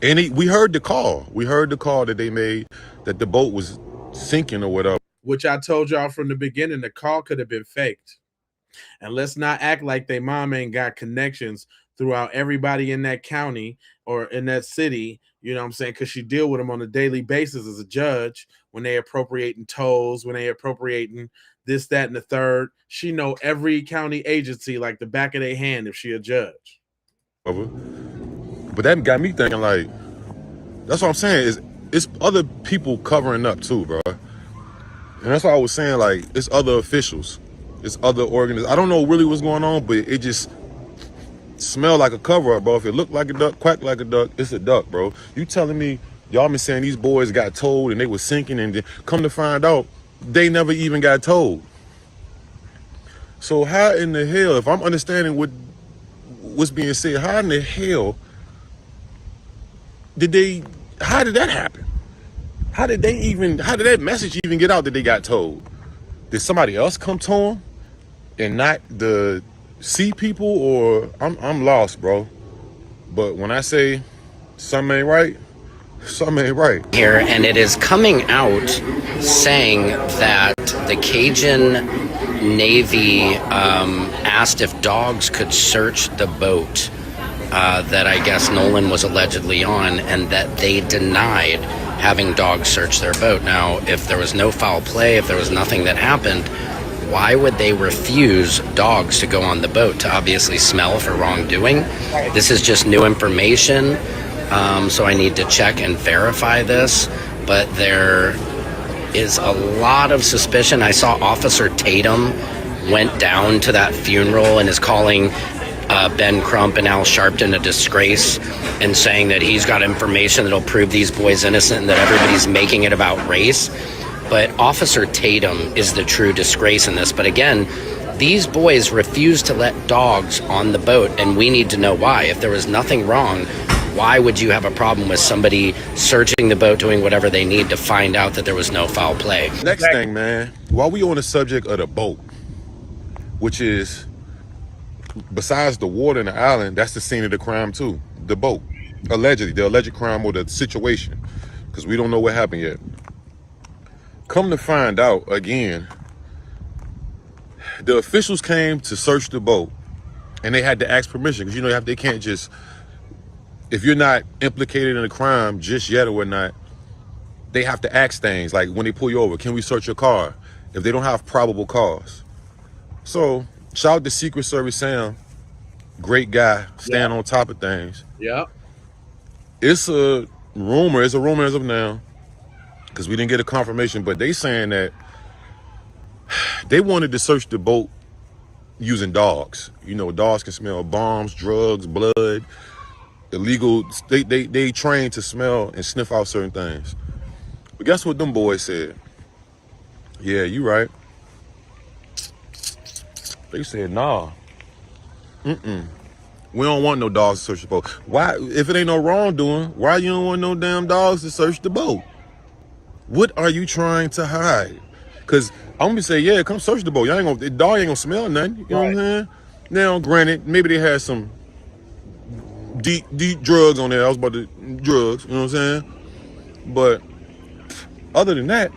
we heard the call. We heard the call that they made that the boat was sinking or whatever. Which I told y'all from the beginning, the call could have been faked. And let's not act like they mom ain't got connections throughout everybody in that county or in that city, you know what I'm saying? Because she deal with them on a daily basis as a judge when they appropriating tolls, when they appropriating this, that, and the third. She know every county agency like the back of their hand if she a judge. But that got me thinking, like, that's what I'm saying, it's other people covering up too, bro. And that's why I was saying, like, it's other officials, it's other organizations. I don't know really what's going on, but it just smell like a cover-up, bro. If it looked like a duck, quack like a duck, it's a duck, bro. You telling me y'all been saying these boys got towed and they were sinking, and then come to find out they never even got towed. So how in the hell, if I'm understanding what's being said, how in the hell how did that happen? How did that message even get out that they got towed? Did somebody else come to them and not the sea people? Or I'm lost, bro. But when I say something ain't right, something ain't right. Here, and it is coming out saying that the Cajun Navy asked if dogs could search the boat that I guess Nolan was allegedly on, and that they denied having dogs search their boat. Now, if there was no foul play, if there was nothing that happened, why would they refuse dogs to go on the boat to obviously smell for wrongdoing? This is just new information, so I need to check and verify this, but there is a lot of suspicion. I saw Officer Tatum went down to that funeral and is calling Ben Crump and Al Sharpton a disgrace and saying that he's got information that'll prove these boys innocent and that everybody's making it about race. But Officer Tatum is the true disgrace in this. But again, these boys refuse to let dogs on the boat, and we need to know why. If there was nothing wrong, Why would you have a problem with somebody searching the boat, doing whatever they need to find out that there was no foul play? Next thing, man, while we on the subject of the boat, which is, besides the water and the island, that's the scene of the crime too. The boat, allegedly, the alleged crime or the situation, because we don't know what happened yet. Come to find out, again, the officials came to search the boat, and they had to ask permission, because you know they can't just, if you're not implicated in a crime just yet or whatnot, they have to ask things like when they pull you over, can we search your car? If they don't have probable cause. So shout out to Secret Service Sam, great guy, staying on top of things. Yeah. It's a rumor as of now, because we didn't get a confirmation, but they saying that they wanted to search the boat using dogs. You know, dogs can smell bombs, drugs, blood, illegal. They train to smell and sniff out certain things. But guess what them boys said? Yeah, you right. They said, nah. We don't want no dogs to search the boat. Why? If it ain't no wrongdoing, why you don't want no damn dogs to search the boat? What are you trying to hide? Because I'm gonna say, yeah, come search the boat. The dog ain't gonna smell nothing. You know what I'm saying? Now, granted, maybe they had some deep drugs on there. I was about to drugs, you know what I'm saying? But other than that,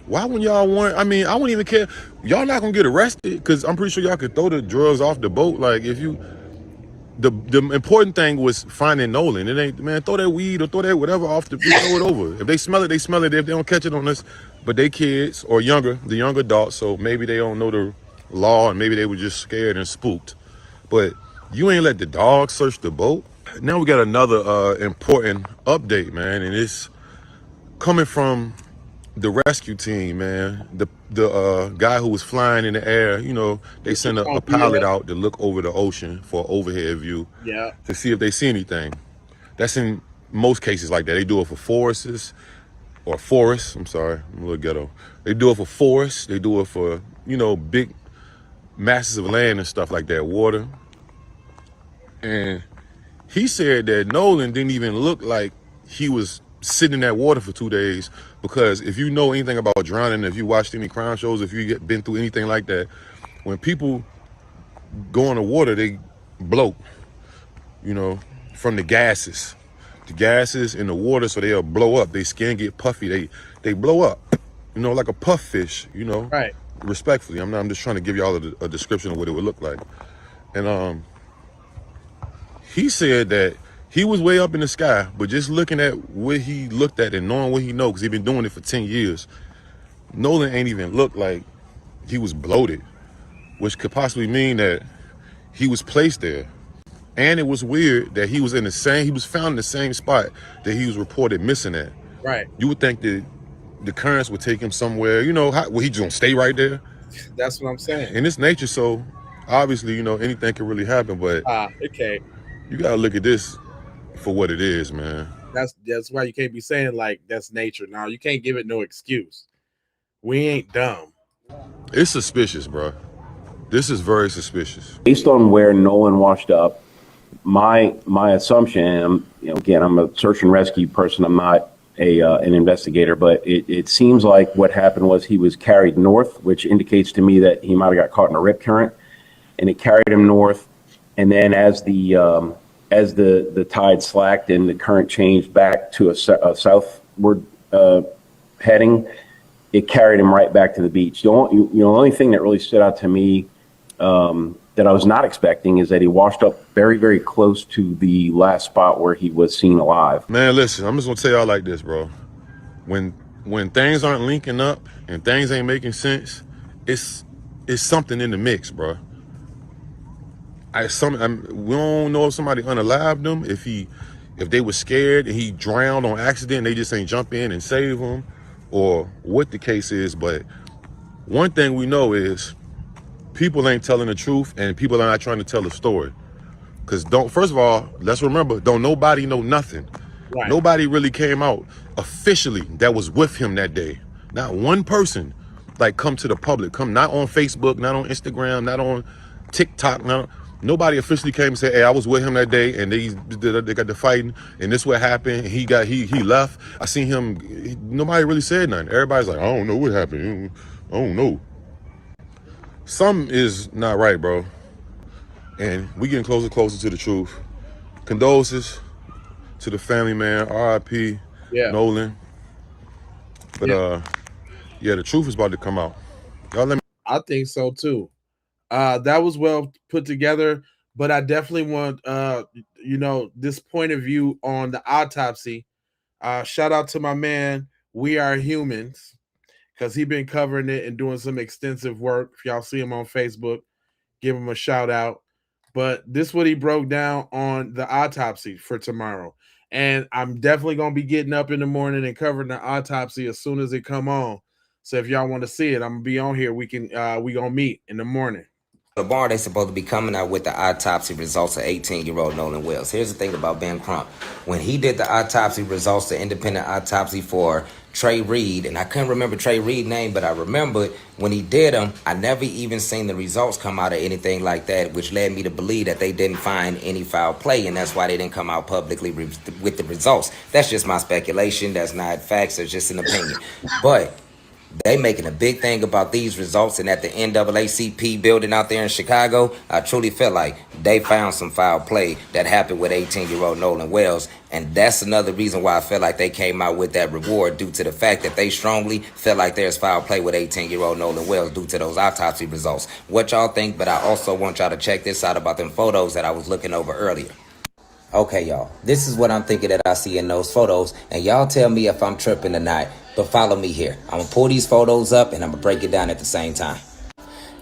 why wouldn't y'all want, I wouldn't even care. Y'all not gonna get arrested, because I'm pretty sure y'all could throw the drugs off the boat. Like, if you, the important thing was finding Nolan. It ain't, man, throw that weed or throw that whatever off the, throw it over. If they smell it, they smell it. If they don't catch it on us, but they kids or younger, the young adults, so maybe they don't know the law and maybe they were just scared and spooked. But you ain't let the dog search the boat. Now we got another important update, man, and it's coming from the rescue team, man. The guy who was flying in the air, you know, they sent a pilot out to look over the ocean for an overhead view to see if they see anything. That's in most cases like that. They do it for forests, I'm sorry, I'm a little ghetto. They do it for forests, they do it for, you know, big masses of land and stuff like that, water. And he said that Nolan didn't even look like he was sitting in that water for 2 days, because if you know anything about drowning, if you watched any crime shows, if you been through anything like that, when people go in the water, they bloat, you know, from the gases in the water, so they'll blow up. Their skin get puffy, they blow up, you know, like a puff fish, you know. Right. Respectfully, I'm just trying to give y'all a description of what it would look like. And he said that he was way up in the sky, but just looking at what he looked at and knowing what he knows, because he's been doing it for 10 years, Nolan ain't even looked like he was bloated, which could possibly mean that he was placed there. And it was weird that he was found in the same spot that he was reported missing at. Right. You would think that the currents would take him somewhere, you know, he just gonna stay right there? That's what I'm saying. And it's nature, so obviously, you know, anything can really happen, but okay. You gotta look at this for what it is, man. That's why you can't be saying like that's nature. Now you can't give it no excuse. We ain't dumb. It's suspicious, bro. This is very suspicious. Based on where Nolan washed up, my assumption, you know, again, I'm a search and rescue person. I'm not an investigator, but it seems like what happened was he was carried north, which indicates to me that he might have got caught in a rip current, and it carried him north. And then as the tide slacked and the current changed back to a southward heading, it carried him right back to the beach. The only thing that really stood out to me that I was not expecting is that he washed up very, very close to the last spot where he was seen alive. Man, listen, I'm just gonna tell y'all like this, bro. When things aren't linking up and things ain't making sense, it's something in the mix, bro. We don't know if somebody unalived him, if they were scared and he drowned on accident and they just ain't jump in and save him, or what the case is. But one thing we know is people ain't telling the truth and people are not trying to tell the story. Because first of all, let's remember, don't nobody know nothing. Right. Nobody really came out officially that was with him that day. Not one person come to the public, not on Facebook, not on Instagram, not on TikTok, Nobody officially came and said, "Hey, I was with him that day, and they got the fighting, and this what happened. He left. I seen him." Nobody really said nothing. Everybody's like, "I don't know what happened. I don't know." Something is not right, bro. And we getting closer and closer to the truth. Condolences to the family, man. R.I.P. Nolan. But the truth is about to come out. Y'all let me. I think so too. That was well put together, but I definitely want this point of view on the autopsy. Shout out to my man, We Are Humans, because he been covering it and doing some extensive work. If y'all see him on Facebook, give him a shout out. But this is what he broke down on the autopsy for tomorrow. And I'm definitely going to be getting up in the morning and covering the autopsy as soon as it come on. So if y'all want to see it, I'm going to be on here. We going to meet in the morning. The bar, they supposed to be coming out with the autopsy results of 18-year-old Nolan Wells. Here's the thing about Ben Crump. When he did the autopsy results, the independent autopsy for Trey Reed, and I couldn't remember Trey Reed's name, but I remember when he did them, I never even seen the results come out or anything like that, which led me to believe that they didn't find any foul play, and that's why they didn't come out publicly with the results. That's just my speculation. That's not facts. It's just an opinion. But they making a big thing about these results, and at the NAACP building out there in Chicago, I truly feel like they found some foul play that happened with 18-year-old Nolan Wells, and that's another reason why I feel like they came out with that reward, due to the fact that they strongly feel like there's foul play with 18-year-old Nolan Wells due to those autopsy results. What y'all think? But I also want y'all to check this out about them photos that I was looking over earlier. Okay, y'all, this is what I'm thinking that I see in those photos, and y'all tell me if I'm tripping or not, but follow me here. I'm going to pull these photos up, and I'm going to break it down at the same time.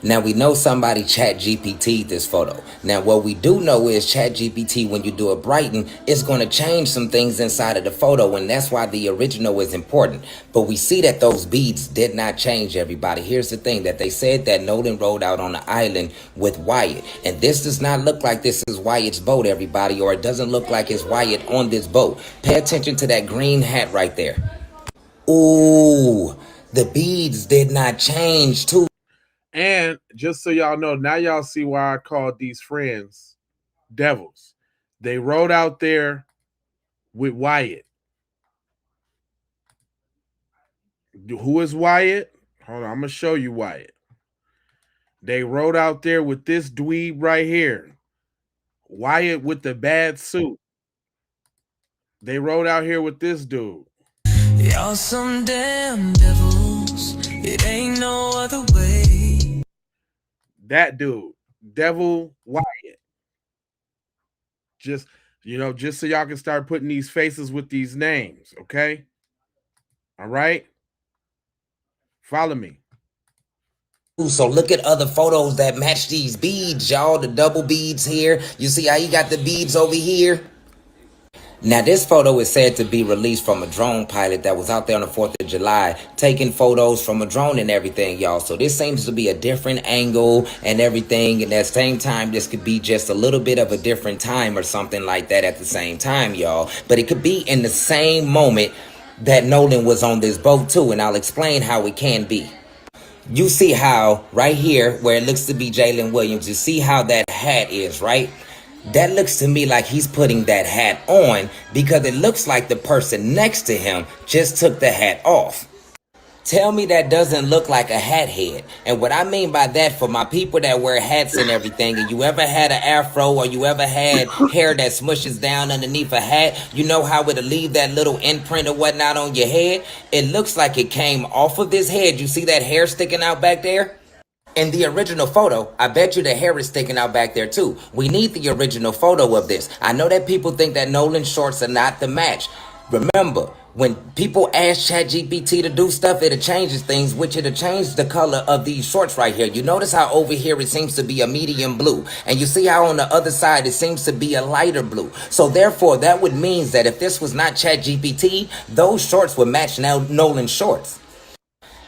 Now, we know somebody ChatGPT'd this photo. Now, what we do know is ChatGPT, when you do a brighten, it's going to change some things inside of the photo, and that's why the original is important. But we see that those beads did not change, everybody. Here's the thing, that they said that Nolan rode out on the island with Wyatt, and this does not look like this is Wyatt's boat, everybody, or it doesn't look like it's Wyatt on this boat. Pay attention to that green hat right there. Ooh, the beads did not change, too. And just so y'all know, now y'all see why I called these friends devils. They rode out there with Wyatt. Who is Wyatt? Hold on, I'm going to show you Wyatt. They rode out there with this dweeb right here. Wyatt with the bad suit. They rode out here with this dude. Y'all some damn devils. It ain't no other way. That dude, Devil Wyatt. Just so y'all can start putting these faces with these names, okay? All right? Follow me. So look at other photos that match these beads, y'all. The double beads here. You see how he got the beads over here? Now, this photo is said to be released from a drone pilot that was out there on the 4th of July taking photos from a drone and everything, y'all. So this seems to be a different angle and everything. And at the same time, this could be just a little bit of a different time or something like that at the same time, y'all. But it could be in the same moment that Nolan was on this boat, too. And I'll explain how it can be. You see how right here where it looks to be Jalen Williams, you see how that hat is, right? That looks to me like he's putting that hat on because it looks like the person next to him just took the hat off. Tell me that doesn't look like a hat head. And what I mean by that, for my people that wear hats and everything, and you ever had an afro or you ever had hair that smushes down underneath a hat, you know how it'll leave that little imprint or whatnot on your head? It looks like it came off of this head. You see that hair sticking out back there? In the original photo, I bet you the hair is sticking out back there too. We need the original photo of this. I know that people think that Nolan's shorts are not the match. Remember, when people ask ChatGPT to do stuff, it changes things, which it'll change the color of these shorts right here. You notice how over here it seems to be a medium blue. And you see how on the other side it seems to be a lighter blue. So therefore, that would mean that if this was not ChatGPT, those shorts would match Nolan's shorts.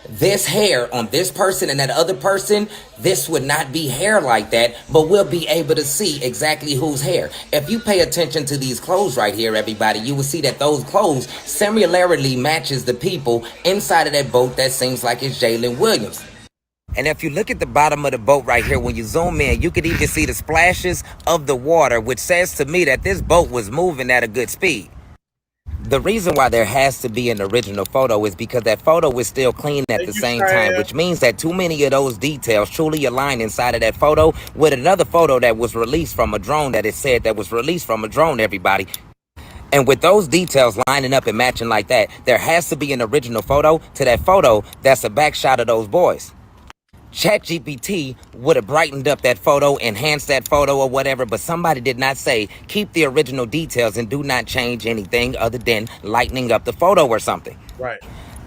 This hair on this person and that other person, this would not be hair like that, but we'll be able to see exactly whose hair. If you pay attention to these clothes right here, everybody, you will see that those clothes similarly matches the people inside of that boat that seems like it's Jalen Williams. And if you look at the bottom of the boat right here, when you zoom in, you could even see the splashes of the water, which says to me that this boat was moving at a good speed. The reason why there has to be an original photo is because that photo is still clean at the same time, which means that too many of those details truly align inside of that photo with another photo that was released from a drone that is said that was released from a drone, everybody. And with those details lining up and matching like that, there has to be an original photo to that photo that's a back shot of those boys. ChatGPT would have brightened up that photo, enhanced that photo or whatever, but somebody did not say, keep the original details and do not change anything other than lightening up the photo or something. Right.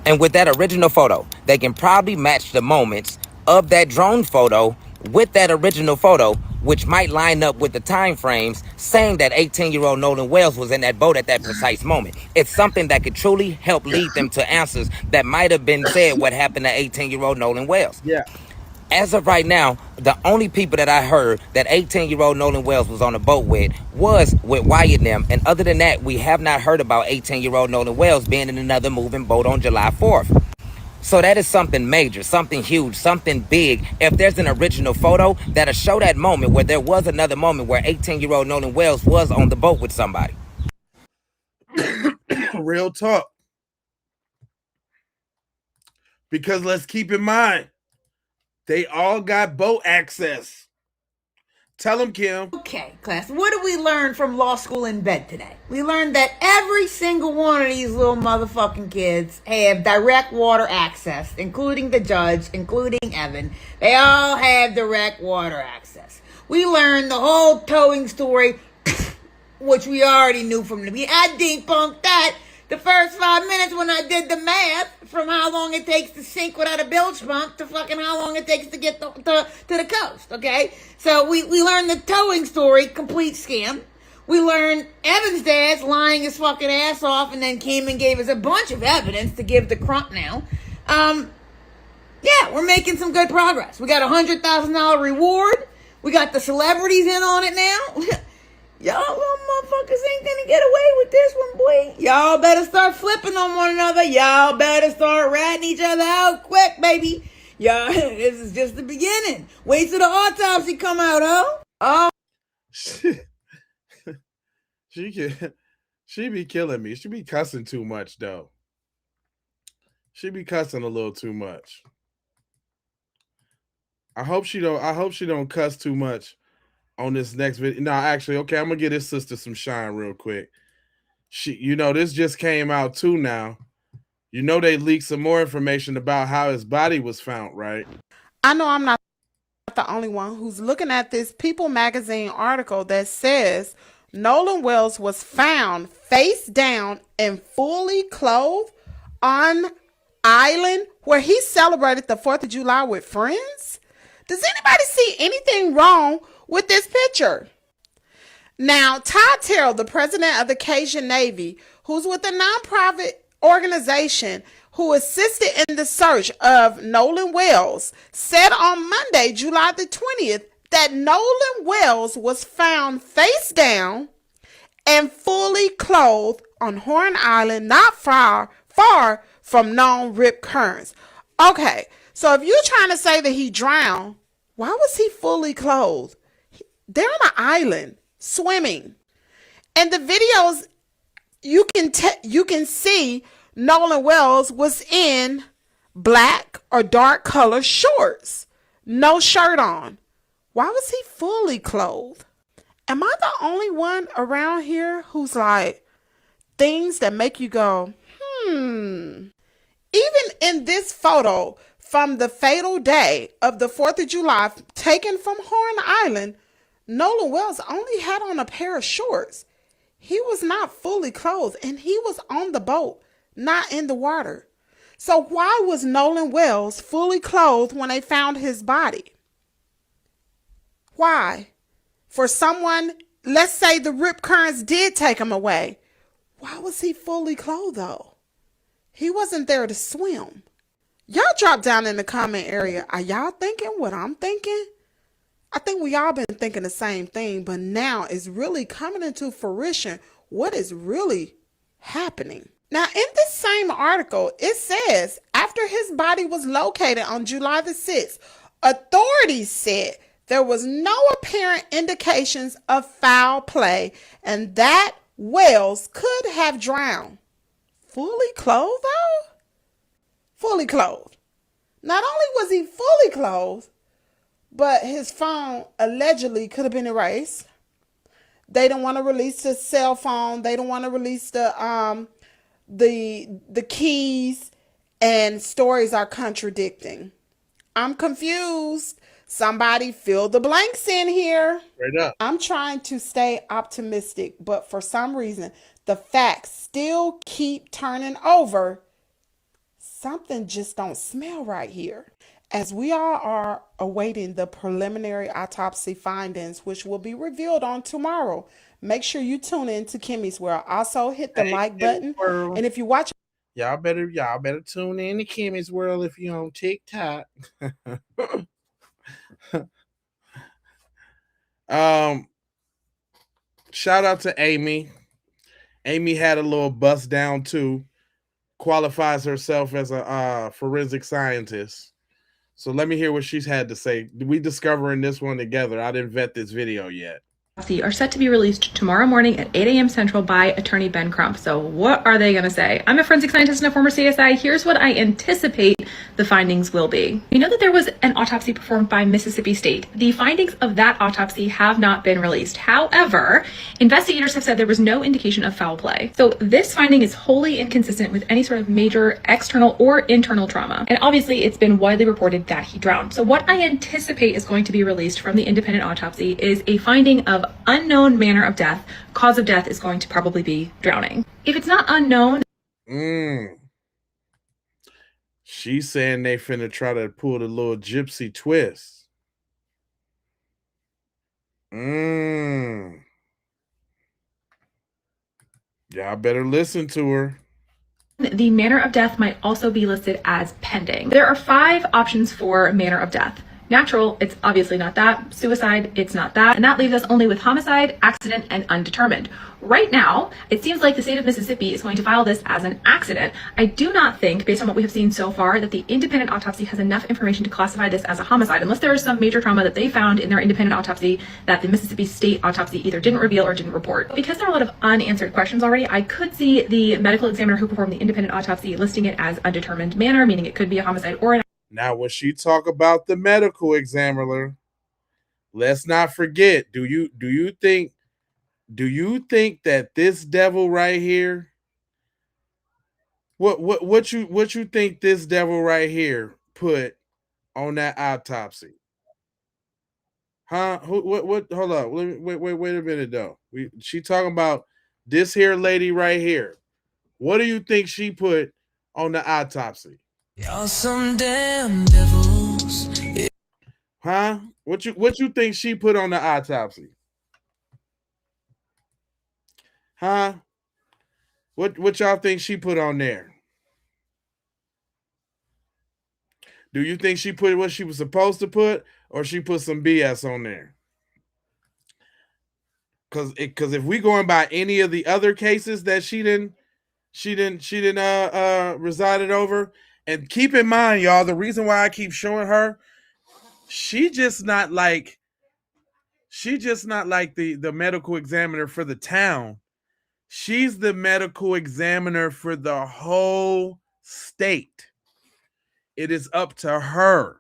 And with that original photo, they can probably match the moments of that drone photo with that original photo, which might line up with the time frames saying that 18-year-old Nolan Wells was in that boat at that precise moment. It's something that could truly help lead them to answers that might have been said what happened to 18-year-old Nolan Wells. Yeah. As of right now, the only people that I heard that 18-year-old Nolan Wells was on a boat was with Wyatt and them. And other than that, we have not heard about 18-year-old Nolan Wells being in another moving boat on July 4th. So that is something major, something huge, something big. If there's an original photo, that'll show that moment where there was another moment where 18-year-old Nolan Wells was on the boat with somebody. Real talk. Because let's keep in mind, they all got boat access. Tell them, Kim. Okay, class. What did we learn from law school in bed today? We learned that every single one of these little motherfucking kids have direct water access, including the judge, including Evan. They all have direct water access. We learned the whole towing story, which we already knew from the beginning. I debunked that the first 5 minutes when I did the math from how long it takes to sink without a bilge pump to fucking how long it takes to get to the coast, okay? So we learned the towing story, complete scam. We learned Evan's dad's lying his fucking ass off and then came and gave us a bunch of evidence to give to Crump now. Yeah, we're making some good progress. We got a $100,000 reward. We got the celebrities in on it now. Y'all little motherfuckers ain't gonna get away with this one, boy. Y'all better start flipping on one another. Y'all better start ratting each other out quick, baby. Y'all, this is just the beginning. Wait till the autopsy come out, huh? Oh. She be killing me. She be cussing too much, though. She be cussing a little too much. I hope she don't cuss too much on this next video. No, actually, okay, I'm gonna give this sister some shine real quick. This just came out too now. They leaked some more information about how his body was found, right? I know I'm not the only one who's looking at this People magazine article that says Nolan Wells was found face down and fully clothed on island where he celebrated the 4th of July with friends. Does anybody see anything wrong with this picture? Now, Todd Terrell, the president of the Cajun Navy, who's with a nonprofit organization who assisted in the search of Nolan Wells, said on Monday, July the 20th, that Nolan Wells was found face down and fully clothed on Horn Island, not far from known rip currents. Okay, so if you're trying to say that he drowned, why was he fully clothed? They're on an island swimming. And the videos, you can see Nolan Wells was in black or dark color shorts, no shirt on. Why was he fully clothed? Am I the only one around here who's like, things that make you go, Even in this photo from the fatal day of the 4th of July taken from Horn Island, Nolan Wells only had on a pair of shorts. He was not fully clothed and he was on the boat, not in the water. So why was Nolan Wells fully clothed when they found his body? Why? For someone, let's say the rip currents did take him away. Why was he fully clothed though? He wasn't there to swim. Y'all drop down in the comment area. Are y'all thinking what I'm thinking? I think we all been thinking the same thing, but now it's really coming into fruition what is really happening. Now, in this same article, it says after his body was located on July the 6th, authorities said there was no apparent indications of foul play and that Wells could have drowned. Fully clothed, though? Fully clothed. Not only was he fully clothed, but his phone allegedly could have been erased. They don't want to release the cell phone. They don't want to release the keys, and stories are contradicting. I'm confused. Somebody fill the blanks in here. Straight up. I'm trying to stay optimistic, but for some reason, the facts still keep turning over. Something just don't smell right here. As we all are awaiting the preliminary autopsy findings, which will be revealed on tomorrow, make sure you tune in to Kimmy's World. Also hit the like button. And if you watch, y'all better tune in to Kimmy's World if you're on TikTok. Shout out to Amy. Amy had a little bust down too. Qualifies herself as a forensic scientist. So let me hear what she's had to say. We discovering this one together. I didn't vet this video yet. Are set to be released tomorrow morning at 8 a.m. Central by attorney Ben Crump. So what are they going to say? I'm a forensic scientist and a former CSI. Here's what I anticipate the findings will be. We know that there was an autopsy performed by Mississippi State. The findings of that autopsy have not been released. However, investigators have said there was no indication of foul play. So this finding is wholly inconsistent with any sort of major external or internal trauma. And obviously it's been widely reported that he drowned. So what I anticipate is going to be released from the independent autopsy is a finding of unknown manner of death. Cause of death is going to probably be drowning. If it's not unknown. She's saying they finna try to pull the little gypsy twist. Y'all better listen to her. The manner of death might also be listed as pending. There are 5 options for manner of death. Natural, it's obviously not that. Suicide, it's not that. And that leaves us only with homicide, accident, and undetermined. Right now, it seems like the state of Mississippi is going to file this as an accident. I do not think, based on what we have seen so far, that the independent autopsy has enough information to classify this as a homicide, unless there is some major trauma that they found in their independent autopsy that the Mississippi State autopsy either didn't reveal or didn't report. Because there are a lot of unanswered questions already, I could see the medical examiner who performed the independent autopsy listing it as undetermined manner, meaning it could be a homicide or an. Now, when she talk about the medical examiner, let's not forget, do you think that this devil right here, what you think this devil right here put on that autopsy? Huh? What hold up. Wait a minute though. She talking about this here lady right here. What do you think she put on the autopsy? Y'all some damn devils. Huh? What you think she put on the autopsy? Huh? What y'all think she put on there? Do you think she put what she was supposed to put, or she put some BS on there? Because if we going by any of the other cases that she didn't resided over, and keep in mind, y'all, the reason why I keep showing her, she just not like the medical examiner for the town. She's the medical examiner for the whole state. It is up to her.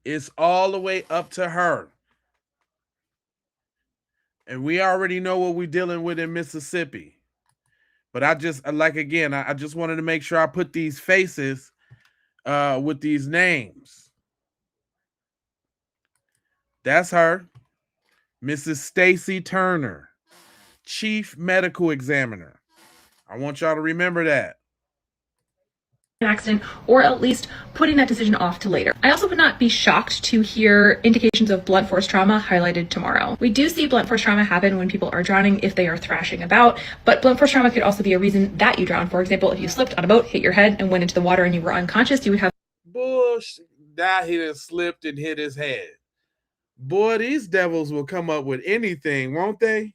It's all the way up to her. And we already know what we're dealing with in Mississippi. But I just wanted to make sure I put these faces with these names. That's her. Mrs. Stacy Turner, Chief Medical Examiner. I want y'all to remember that. Accident, or at least putting that decision off to later. I also would not be shocked to hear indications of blunt force trauma highlighted tomorrow. We do see blunt force trauma happen when people are drowning if they are thrashing about, but blunt force trauma could also be a reason that you drown. For example, if you slipped on a boat, hit your head, and went into the water and you were unconscious, you would have bullshit. Now he done slipped and hit his head. Boy, these devils will come up with anything, won't they?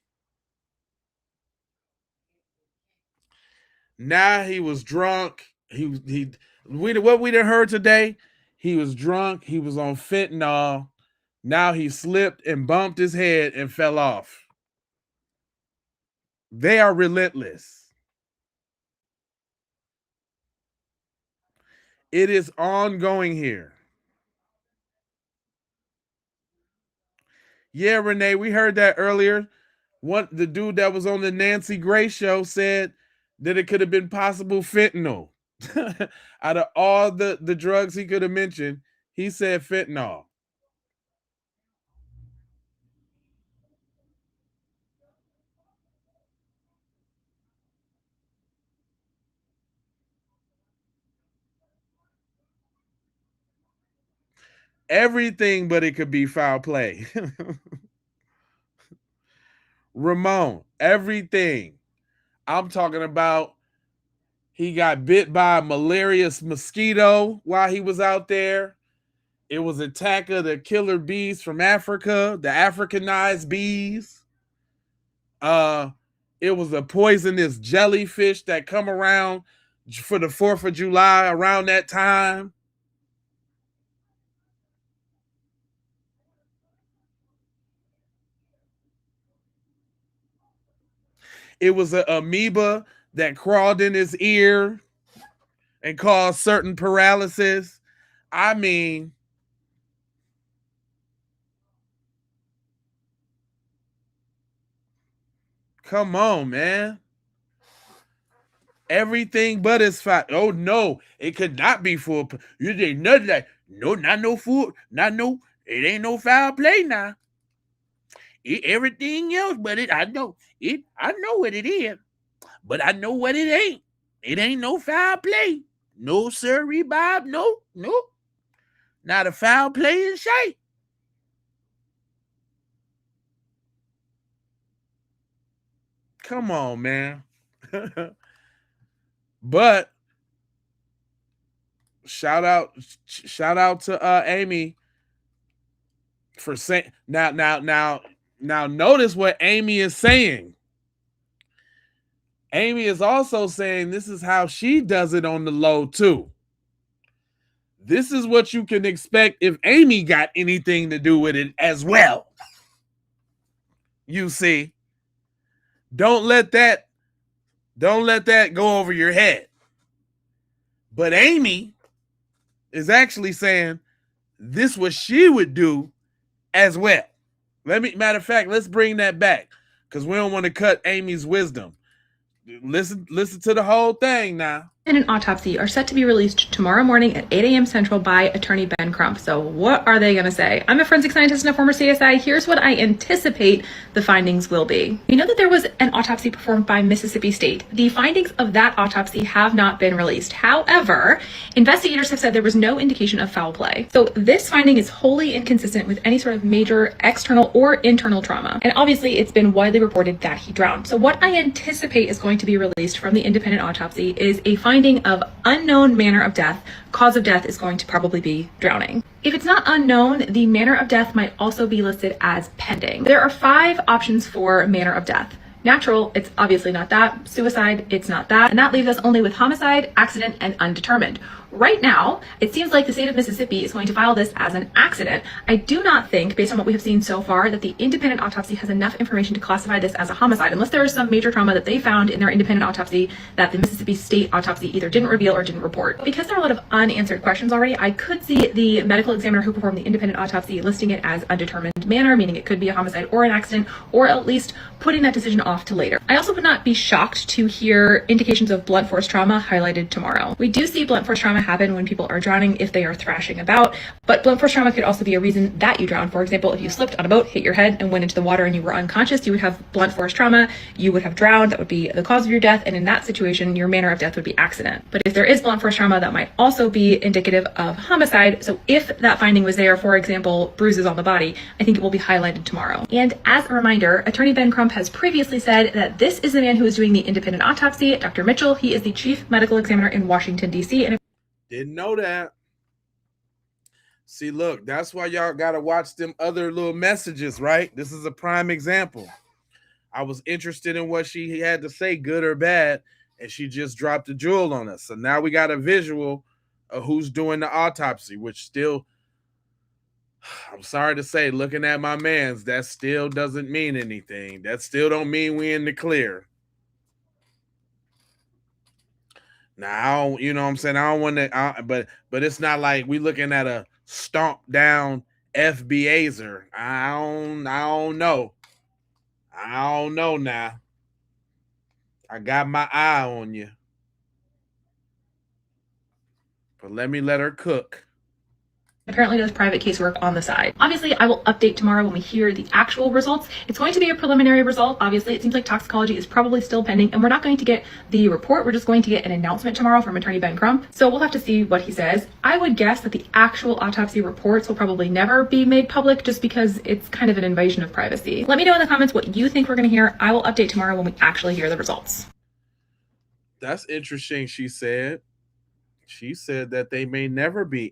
Now he was drunk. What we done heard today, he was drunk, he was on fentanyl. Now he slipped and bumped his head and fell off. They are relentless. It is ongoing here. Yeah, Renee, we heard that earlier. The dude that was on the Nancy Grace show said that it could have been possible fentanyl. Out of all the drugs he could have mentioned, he said fentanyl. Everything but it could be foul play. Ramon, everything. I'm talking about he got bit by a malarious mosquito while he was out there. It was attack of the killer bees from Africa, the Africanized bees. It was a poisonous jellyfish that come around for the 4th of July around that time. It was an amoeba that crawled in his ear and caused certain paralysis. I mean, come on, man. Everything but his fat. Oh no, it could not be full. You did nothing like no, not no food, not no. It ain't no foul play now. Everything else, but I know what it is, but I know what it ain't. It ain't no foul play. No sirree, Bob. No. Not a foul play in sight. Come on, man. But shout out to Amy for saying now notice what Amy is saying. Amy is also saying this is how she does it on the low too. This is what you can expect if Amy got anything to do with it as well. You see, don't let that go over your head. But Amy is actually saying this what she would do as well. Matter of fact, let's bring that back because we don't want to cut Amy's wisdom. Listen to the whole thing now. And an autopsy are set to be released tomorrow morning at 8 a.m. Central by attorney Ben Crump. So what are they going to say? I'm a forensic scientist and a former CSI. Here's what I anticipate the findings will be. You know that there was an autopsy performed by Mississippi State. The findings of that autopsy have not been released. However, investigators have said there was no indication of foul play. So this finding is wholly inconsistent with any sort of major external or internal trauma. And obviously it's been widely reported that he drowned. So what I anticipate is going to be released from the independent autopsy is a finding of unknown manner of death. Cause of death is going to probably be drowning. If it's not unknown, the manner of death might also be listed as pending. There are 5 options for manner of death. Natural, it's obviously not that. Suicide, it's not that. And that leaves us only with homicide, accident, and undetermined. Right now, it seems like the state of Mississippi is going to file this as an accident. I do not think, based on what we have seen so far, that the independent autopsy has enough information to classify this as a homicide, unless there is some major trauma that they found in their independent autopsy that the Mississippi State autopsy either didn't reveal or didn't report. Because there are a lot of unanswered questions already, I could see the medical examiner who performed the independent autopsy listing it as undetermined manner, meaning it could be a homicide or an accident, or at least putting that decision off to later. I also would not be shocked to hear indications of blunt force trauma highlighted tomorrow. We do see blunt force trauma happen when people are drowning if they are thrashing about, but blunt force trauma could also be a reason that you drown. For example, if you slipped on a boat, hit your head, and went into the water and you were unconscious, you would have blunt force trauma, you would have drowned, that would be the cause of your death, and in that situation, your manner of death would be accident. But if there is blunt force trauma, that might also be indicative of homicide, so if that finding was there, for example, bruises on the body, I think it will be highlighted tomorrow. And as a reminder, attorney Ben Crump has previously said that this is the man who is doing the independent autopsy, Dr. Mitchell. He is the chief medical examiner in Washington, D.C. And didn't know that. See, look, that's why y'all gotta watch them other little messages, right? This is a prime example. I was interested in what she had to say, good or bad, and she just dropped a jewel on us. So now we got a visual of who's doing the autopsy, which still, I'm sorry to say, looking at my man's, that still doesn't mean anything. That still don't mean we in the clear. Now, you know what I'm saying? I don't want to, but it's not like we looking at a stomp down FBAzer. I don't know. I don't know now. I got my eye on you. But let her cook. Apparently does private casework on the side. Obviously, I will update tomorrow when we hear the actual results. It's going to be a preliminary result. Obviously, it seems like toxicology is probably still pending, and we're not going to get the report. We're just going to get an announcement tomorrow from attorney Ben Crump. So we'll have to see what he says. I would guess that the actual autopsy reports will probably never be made public just because it's kind of an invasion of privacy. Let me know in the comments what you think we're going to hear. I will update tomorrow when we actually hear the results. That's interesting, she said. She said that they may never be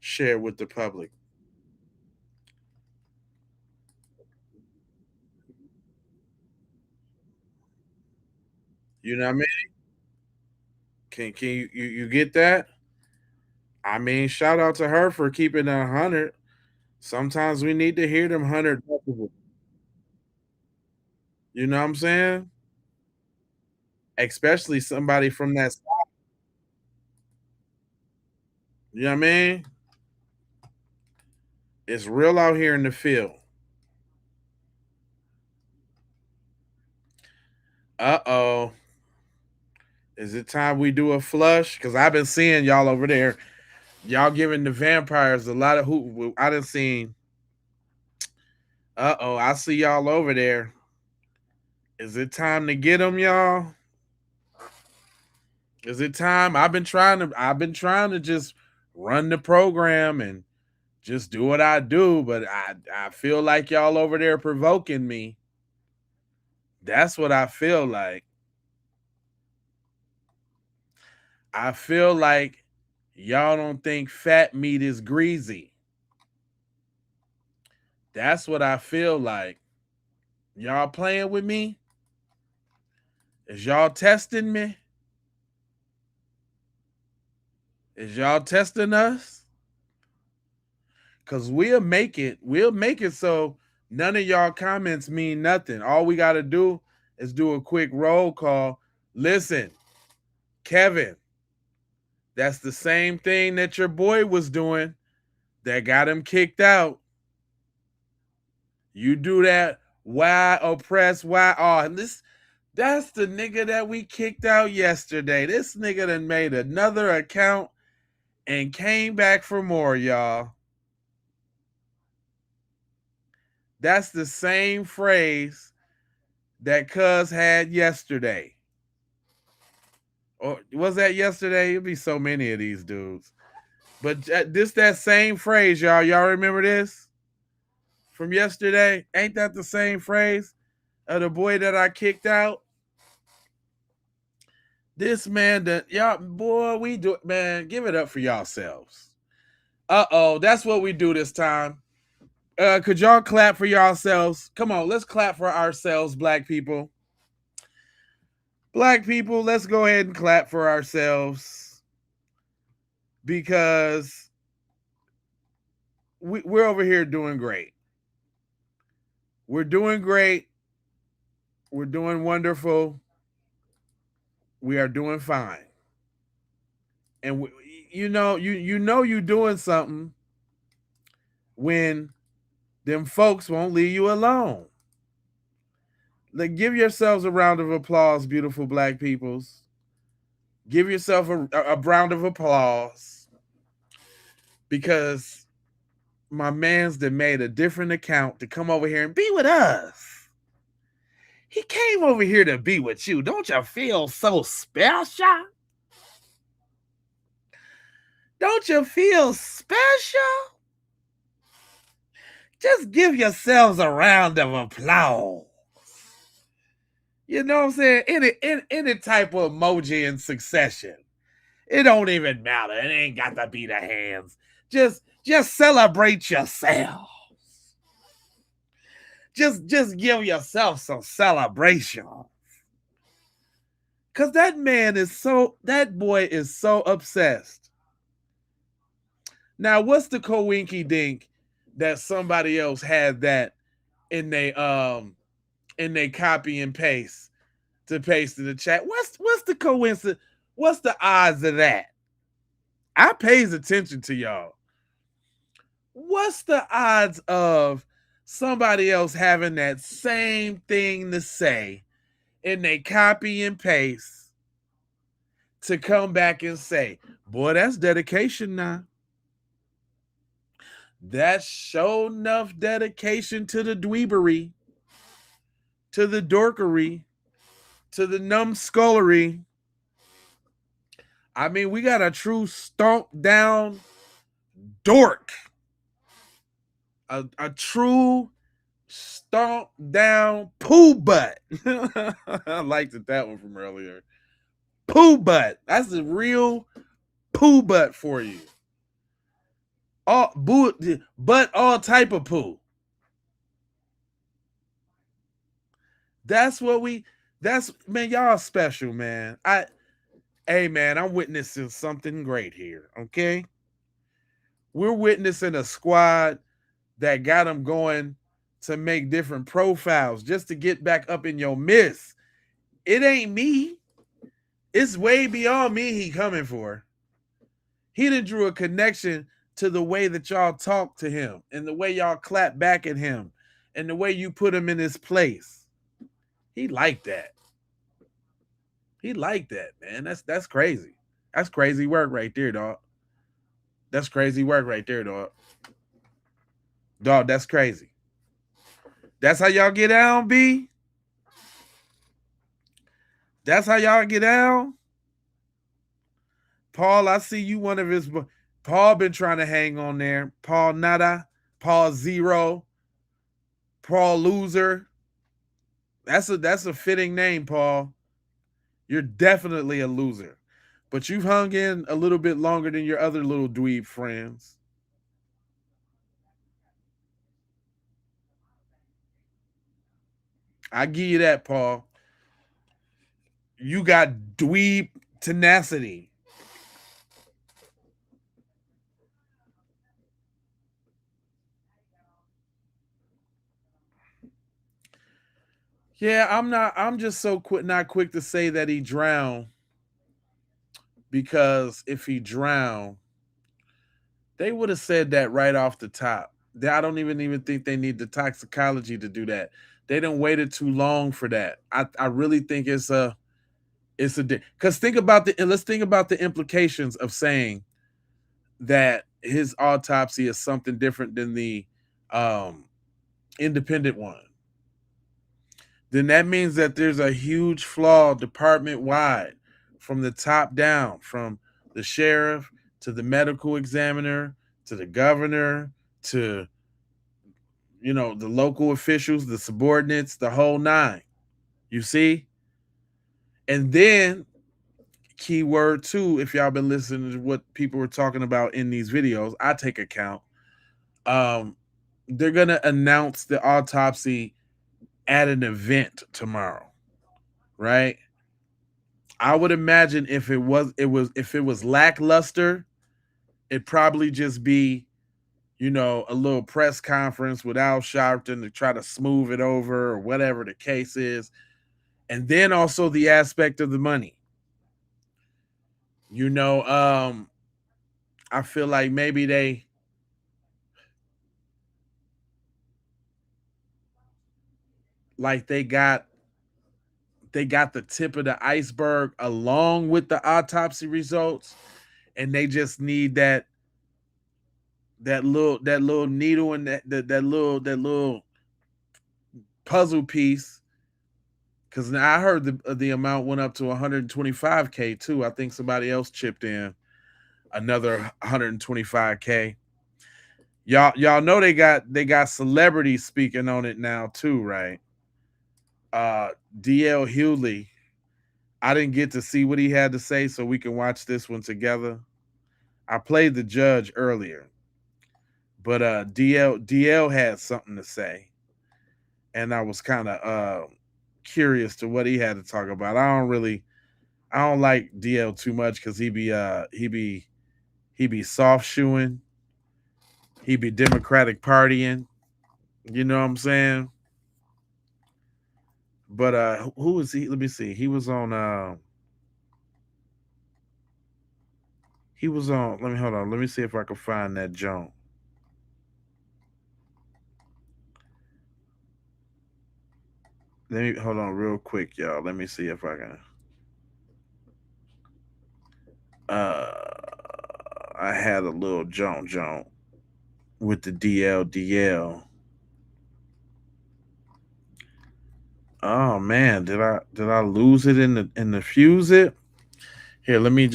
shared with the public. You know what I mean? Can you get that? I mean, shout out to her for keeping 100. Sometimes we need to hear them 100. You know what I'm saying? Especially somebody from that side. You know what I mean? It's real out here in the field. Uh-oh. Is it time we do a flush? Because I've been seeing y'all over there. Y'all giving the vampires a lot of who I done seen. Uh-oh, I see y'all over there. Is it time to get them, y'all? Is it time? I've been trying to just run the program and just do what I do, but I feel like y'all over there provoking me. That's what I feel like. I feel like y'all don't think fat meat is greasy. That's what I feel like. Y'all playing with me? Is y'all testing me? Is y'all testing us? Because we'll make it. We'll make it so none of y'all comments mean nothing. All we got to do is do a quick roll call. Listen, Kevin, that's the same thing that your boy was doing that got him kicked out. You do that. Why oppress? Why? Oh, that's the nigga that we kicked out yesterday. This nigga done made another account and came back for more, y'all. That's the same phrase that Cuz had yesterday. Or was that yesterday? It'd be so many of these dudes. But that same phrase, y'all. Y'all remember this from yesterday? Ain't that the same phrase of the boy that I kicked out? This man that y'all, boy, we do it, man. Give it up for yourselves. Uh-oh, that's what we do this time. Could y'all clap for yourselves? Come on, let's clap for ourselves, black people. Black people, let's go ahead and clap for ourselves. Because we're over here doing great. We're doing great. We're doing wonderful. We are doing fine. And you know you're doing something when them folks won't leave you alone. Like, give yourselves a round of applause, beautiful black peoples. Give yourself a round of applause, because my man's that made a different account to come over here and be with us. He came over here to be with you. Don't you feel so special? Don't you feel special? Just give yourselves a round of applause. You know what I'm saying? Any type of emoji in succession. It don't even matter. It ain't got to be the hands. Just celebrate yourself. Just give yourself some celebration. Cause that boy is so obsessed. Now, what's the coinky dink that somebody else had that in they copy and paste to paste in the chat? What's the coincidence? What's the odds of that? I pays attention to y'all. What's the odds of somebody else having that same thing to say and they copy and paste to come back and say, boy, that's dedication now. That's show enough dedication to the dweebery, to the dorkery, to the numbskullery. I mean, we got a true stomp down dork. A true stomp down poo butt. I liked that one from earlier. Poo butt. That's a real poo butt for you. But all type of poo. That's man, y'all special, man. Hey man, I'm witnessing something great here. Okay. We're witnessing a squad that got them going to make different profiles just to get back up in your midst. It ain't me. It's way beyond me he coming for. He done drew a connection to the way that y'all talk to him and the way y'all clap back at him and the way you put him in his place. He liked that. He liked that, man. That's crazy. That's crazy work right there, dog. That's crazy work right there, dog. Dog, that's crazy. That's how y'all get down, B? That's how y'all get down? Paul, I see you one of his... Paul been trying to hang on there. Paul Nada. Paul Zero. Paul Loser. That's a fitting name, Paul. You're definitely a loser. But you've hung in a little bit longer than your other little dweeb friends. I give you that, Paul. You got dweeb tenacity. Yeah, I'm just so not quick to say that he drowned. Because if he drowned, they would have said that right off the top. I don't even think they need the toxicology to do that. They done waited too long for that. I really think it's a because let's think about the implications of saying that his autopsy is something different than the independent one. Then that means that there's a huge flaw department-wide from the top down, from the sheriff to the medical examiner to the governor to, the local officials, the subordinates, the whole nine. You see? And then, keyword too, if y'all been listening to what people were talking about in these videos, I take account. They're going to announce the autopsy at an event tomorrow, right? I would imagine if it was lackluster, it'd probably just be, a little press conference with Al Sharpton to try to smooth it over or whatever the case is. And then also the aspect of the money. I feel like maybe they got the tip of the iceberg along with the autopsy results, and they just need that little needle and that little puzzle piece. Because now I heard the amount went up to 125K too. I think somebody else chipped in another 125K. Y'all know they got celebrities speaking on it now too, right? DL Hughley. I didn't get to see what he had to say, so we can watch this one together. I played the judge earlier. But DL had something to say, and I was kind of curious to what he had to talk about. I don't like DL too much because he be soft shoeing, he be Democratic partying. You know what I'm saying? But who is he? Let me see. He was on. Let me hold on. Let me see if I can find that Joan. Let me hold on real quick, y'all. Let me see if I can. I had a little Joan with the DL. Oh man, did I lose it in the fuse it? Here, let me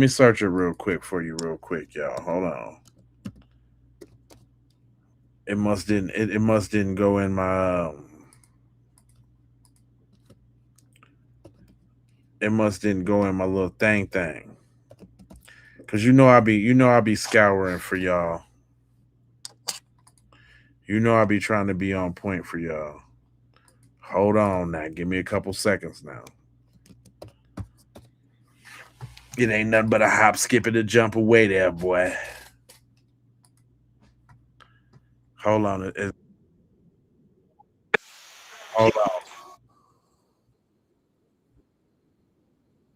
search it real quick for you, real quick, y'all. Hold on. It must didn't go in my. It must didn't go in my little thing. Cause you know I be scouring for y'all. You know I be trying to be on point for y'all. Hold on now. Give me a couple seconds now. It ain't nothing but a hop, skip, and a jump away there, boy. Hold on. Hold on.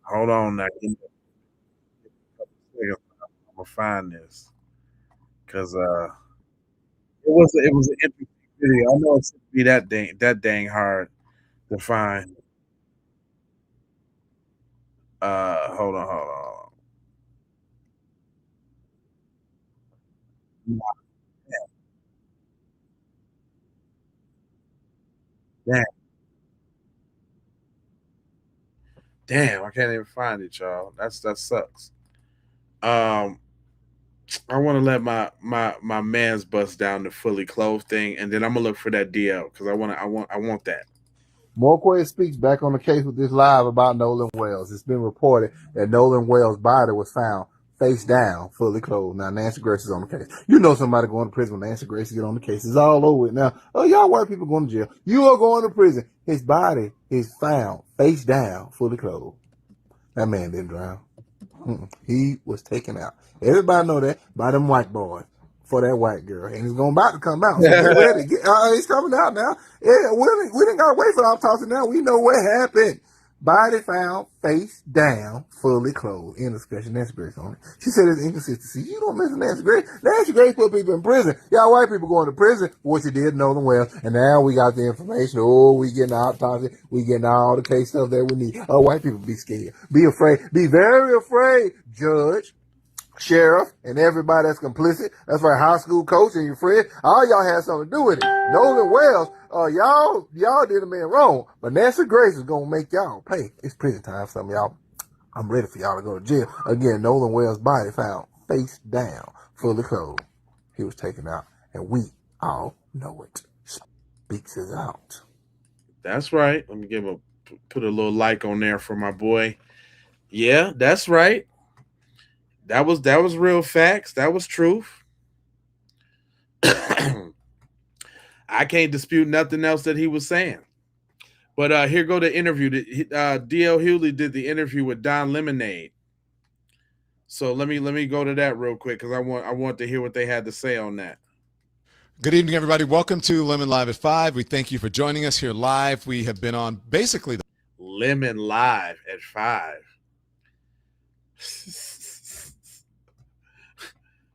Hold on now. Give me a couple seconds. I'm gonna find this. Cause it was an interesting video. I know it's gonna be that dang hard to find. Hold on. Damn. Damn, I can't even find it, y'all. That sucks. Um, I want to let my man's bust down the fully clothed thing, and then I'm gonna look for that DL because I want that. Morquay speaks back on the case with this live about Nolan Wells. It's been reported that Nolan Wells' body was found face down, fully clothed. Now, Nancy Grace is on the case. You know somebody going to prison when Nancy Grace get on the case. It's all over it now. Oh, y'all white people going to jail. You are going to prison. His body is found face down, fully clothed. That man didn't drown. He was taken out. Everybody know that by them white boys for that white girl. And it's about to come out. So get ready. It's coming out now. Yeah, we didn't got to wait for autopsy now. We know what happened. Body found face down, fully clothed. In discussion. Nancy Grace on it. She said it's inconsistency. You don't listen to Nancy Grace. Nancy Grace put people in prison. Y'all white people going to prison, which you did know them well. And now we got the information. Oh, we getting autopsy. We getting all the case stuff that we need. Oh, white people be scared. Be afraid. Be very afraid, Judge, sheriff, and everybody that's complicit. That's right, high school coach and your friend. All y'all had something to do with it. Nolan Wells, y'all did a man wrong, but Nancy Grace is gonna make y'all pay. It's prison time for some of y'all. I'm ready for y'all to go to jail. Again, Nolan Wells' body found face down, fully clothed. He was taken out, and we all know it. Speaks is out. That's right. Let me put a little like on there for my boy. Yeah, that's right. That was real facts. That was truth. I can't dispute nothing else that he was saying. But here go the interview. D.L. Hughley did the interview with Don Lemonade. So let me go to that real quick because I want to hear what they had to say on that. Good evening, everybody. Welcome to Lemon Live at 5. We thank you for joining us here live. We have been on basically the Lemon Live at 5.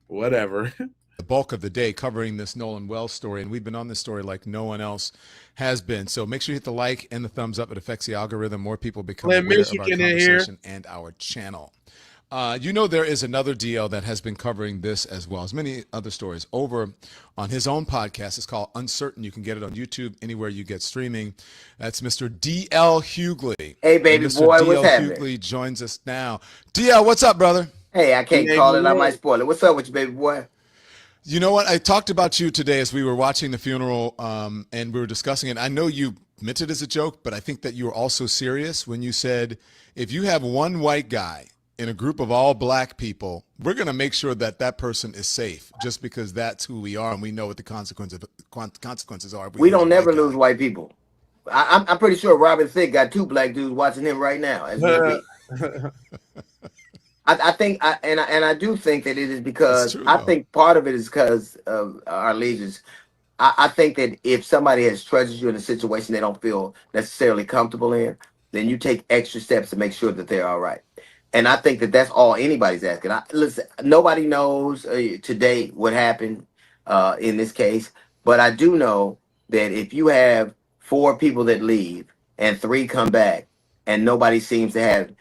Whatever. The bulk of the day covering this Nolan Wells story, and we've been on this story like no one else has been. So make sure you hit the like and the thumbs up. It affects the algorithm. More people become aware of our conversation and our channel. There is another DL that has been covering this as well as many other stories over on his own podcast. It's called Uncertain. You can get it on YouTube, anywhere you get streaming. That's Mr. D.L. Hughley. Hey, baby boy, what's happening? Mr. Hughley joins us now. DL, what's up, brother? Hey, I can't call it. I might spoil it. What's up with you, baby boy? You know what? I talked about you today as we were watching the funeral and we were discussing it. I know you meant it as a joke, but I think that you were also serious when you said, if you have one white guy in a group of all black people, we're going to make sure that that person is safe just because that's who we are and we know what the consequences are. We don't never lose white people. I'm pretty sure Robin Thicke got 2 black dudes watching him right now as we speak. I think, I do think that it is because I think part of it is because of our allegiance. I think that if somebody has trusted you in a situation they don't feel necessarily comfortable in, then you take extra steps to make sure that they're all right. And I think that that's all anybody's asking. Listen, nobody knows to date what happened in this case, but I do know that if you have 4 people that leave and 3 come back, and nobody seems to have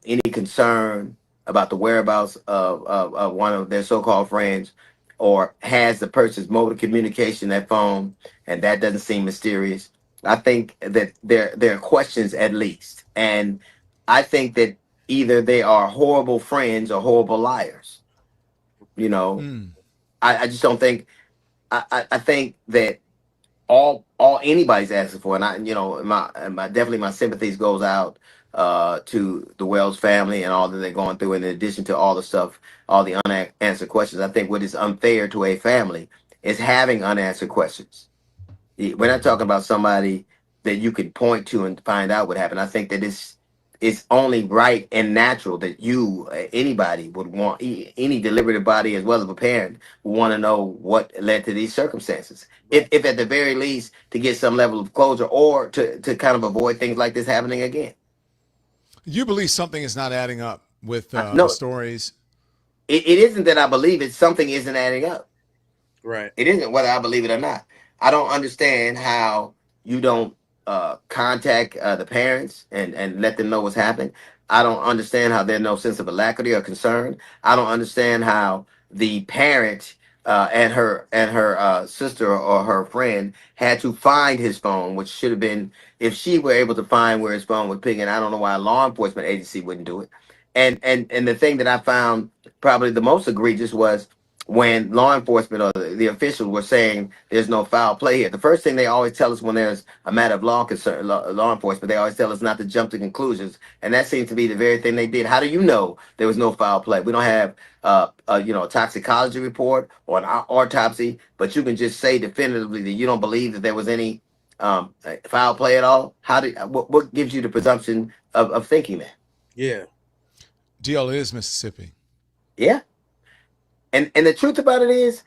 any concern about the whereabouts of one of their so-called friends, or has the person's mode of communication, that phone, and that doesn't seem mysterious. I think that there are questions at least, and I think that either they are horrible friends or horrible liars. You know, I just don't think. I think that all anybody's asking for, and my definitely my sympathies goes out to the Wells family and all that they're going through. In addition to all the stuff, all the unanswered questions, I think what is unfair to a family is having unanswered questions. We're not talking about somebody that you can point to and find out what happened. I think that it's only right and natural that anybody would want, any deliberative body as well as a parent would want to know what led to these circumstances. If at the very least to get some level of closure, or to kind of avoid things like this happening again. You believe something is not adding up with the stories? It isn't that I believe it. Something isn't adding up. Right. It isn't whether I believe it or not. I don't understand how you don't contact the parents and let them know what's happening. I don't understand how there's no sense of alacrity or concern. I don't understand how the parent and her sister or her friend had to find his phone, which should have been, if she were able to find where his phone was pinging. I don't know why a law enforcement agency wouldn't do it. And the thing that I found probably the most egregious was when law enforcement or the officials were saying there's no foul play here. The first thing they always tell us when there's a matter of law enforcement, they always tell us not to jump to conclusions. And that seems to be the very thing they did. How do you know there was no foul play? We don't have a toxicology report or an autopsy, but you can just say definitively that you don't believe that there was any foul play at all. What gives you the presumption of thinking that? Yeah. DL is Mississippi. Yeah. And the truth about it is,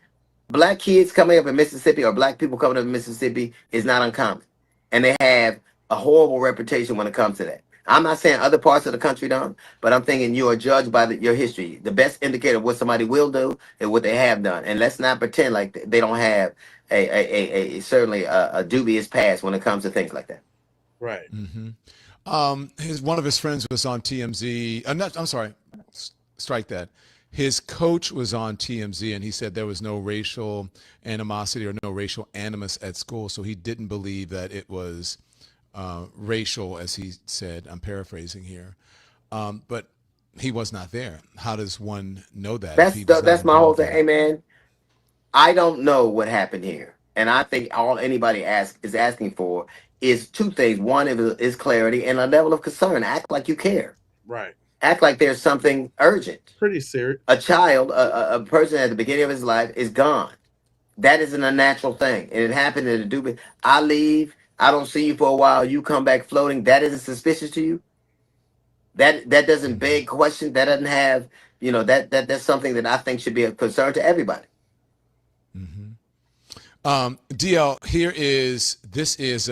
black kids coming up in Mississippi or black people coming up in Mississippi is not uncommon. And they have a horrible reputation when it comes to that. I'm not saying other parts of the country don't, but I'm thinking you are judged by your history. The best indicator of what somebody will do is what they have done. And let's not pretend like they don't have certainly a dubious past when it comes to things like that. Right. Mm-hmm. One of his friends was on TMZ. I'm sorry, strike that. His coach was on TMZ, and he said there was no racial animosity or no racial animus at school, so he didn't believe that it was racial, as he said. I'm paraphrasing here. But he was not there. How does one know that? That's my whole thing. Hey, man, I don't know what happened here. And I think all anybody is asking for is 2 things. One is clarity and a level of concern. Act like you care. Right. Act like there's something urgent. Pretty serious. A child, a person at the beginning of his life is gone. That isn't a natural thing. And it happened in a Dubai. I leave. I don't see you for a while. You come back floating. That isn't suspicious to you? That doesn't beg question. That doesn't have, that's something that I think should be a concern to everybody. Mm-hmm. DL, this is,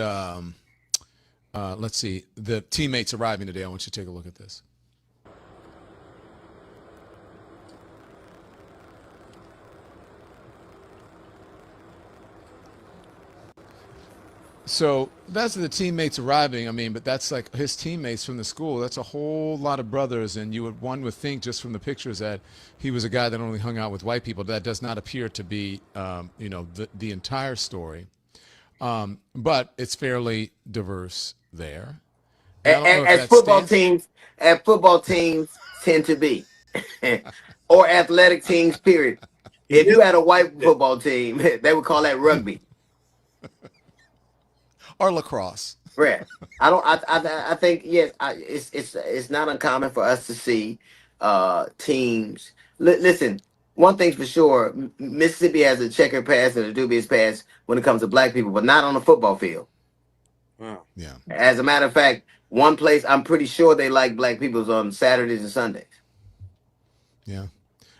let's see, the teammates arriving today. I want you to take a look at this. So that's the teammates arriving. I mean, but that's like his teammates from the school. That's a whole lot of brothers. And one would think just from the pictures that he was a guy that only hung out with white people. That does not appear to be, the entire story. But it's fairly diverse there. As football teams tend to be, or athletic teams, period. If you had a white football team, they would call that rugby. or lacrosse. Right. I think yes. It's not uncommon for us to see teams. Listen, one thing's for sure: Mississippi has a checkered past and a dubious past when it comes to black people, but not on the football field. Wow. Yeah. As a matter of fact, one place I'm pretty sure they like black people is on Saturdays and Sundays. Yeah.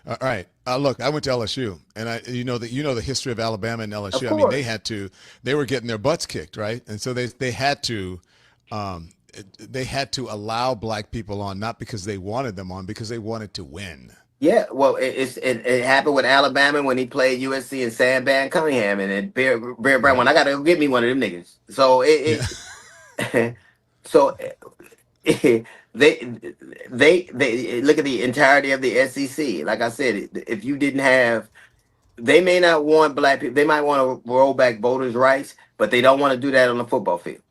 All right. Look, I went to LSU, and you know the history of Alabama and LSU. Of I mean, course. they were getting their butts kicked, right? And so they had to allow black people on, not because they wanted them on, because they wanted to win. Yeah, well, it happened with Alabama when he played USC and Sam Van Cunningham and then Bear Brown. When I gotta go get me one of them niggas. So so they look at the entirety of the SEC. Like I said, if you didn't have, they may not want black people. They might want to roll back voters' rights, but they don't want to do that on the football field.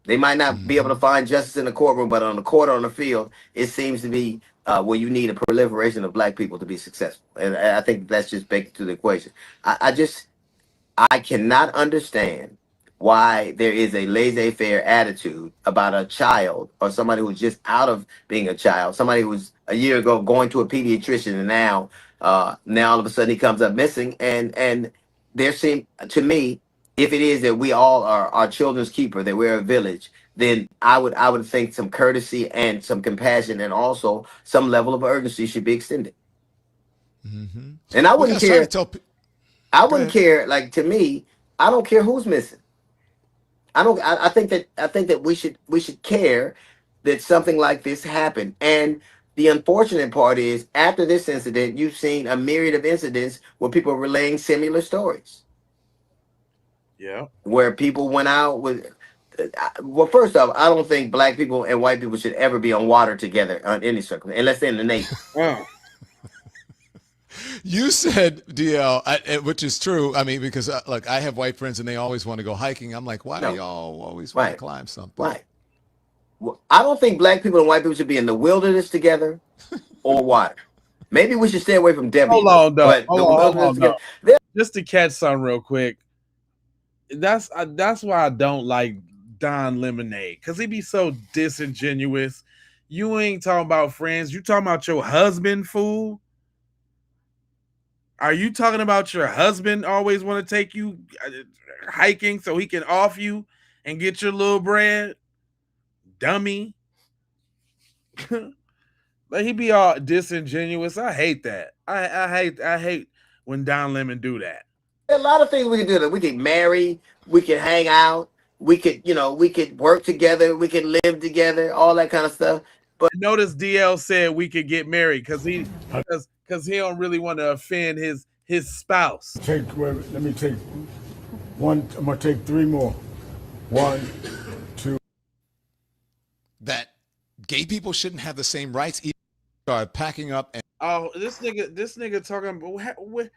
They might not be able to find justice in the courtroom, but on the court or on the field, it seems to be where you need a proliferation of black people to be successful. And I think that's just baked into the equation. I cannot understand why there is a laissez-faire attitude about a child or somebody who's just out of being a child, somebody who was a year ago going to a pediatrician and now all of a sudden he comes up missing. And there seem to me, if it is that we all are our children's keeper, that we're a village, then I would think some courtesy and some compassion and also some level of urgency should be extended. Mm-hmm. And I wouldn't care. I wouldn't ahead. care. Like, to me, I don't care who's missing. I think that we should care that something like this happened. And the unfortunate part is, after this incident, you've seen a myriad of incidents where people are relaying similar stories. Yeah. Where people went out with. Well, first off, I don't think black people and white people should ever be on water together on any circumstance, unless they're in the Navy. You said, DL, which is true. I mean, because look, I have white friends and they always want to go hiking. I'm like, why do y'all always want to climb something? Right. Well, I don't think black people and white people should be in the wilderness together or water. Maybe we should stay away from Debbie. Hold on, though. But Hold on. Just to catch something real quick. That's why I don't like Don Lemonade, because he be so disingenuous. You ain't talking about friends. You talking about your husband, fool. Are you talking about your husband always want to take you hiking so he can off you and get your little bread? Dummy. Like, he be all disingenuous. I hate that. I hate when Don Lemon do that. There are a lot of things we can do. That we can marry, we can hang out, we could work together, we can live together, all that kind of stuff. But notice DL said we could get married because he don't really want to offend his spouse. Let me take one. I'm gonna take three more. 1, 2. That gay people shouldn't have the same rights. Start packing up and this nigga talking about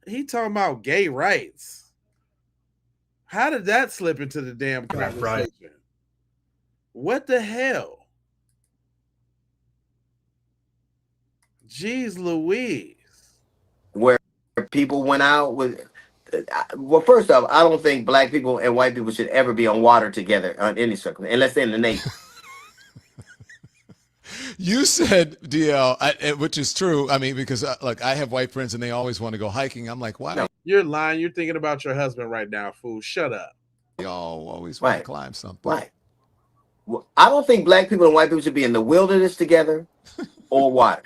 he talking about gay rights. How did that slip into the damn conversation? Right. What the hell? Jeez Louise. Where people went out with. Well, first off, I don't think black people and white people should ever be on water together on any circumstance, unless they're in the Navy. You said, DL, which is true. I mean, because look, I have white friends and they always want to go hiking. I'm like, why? No. You're lying. You're thinking about your husband right now, fool. Shut up. Y'all always want to climb something. Right. Well, I don't think black people and white people should be in the wilderness together or water.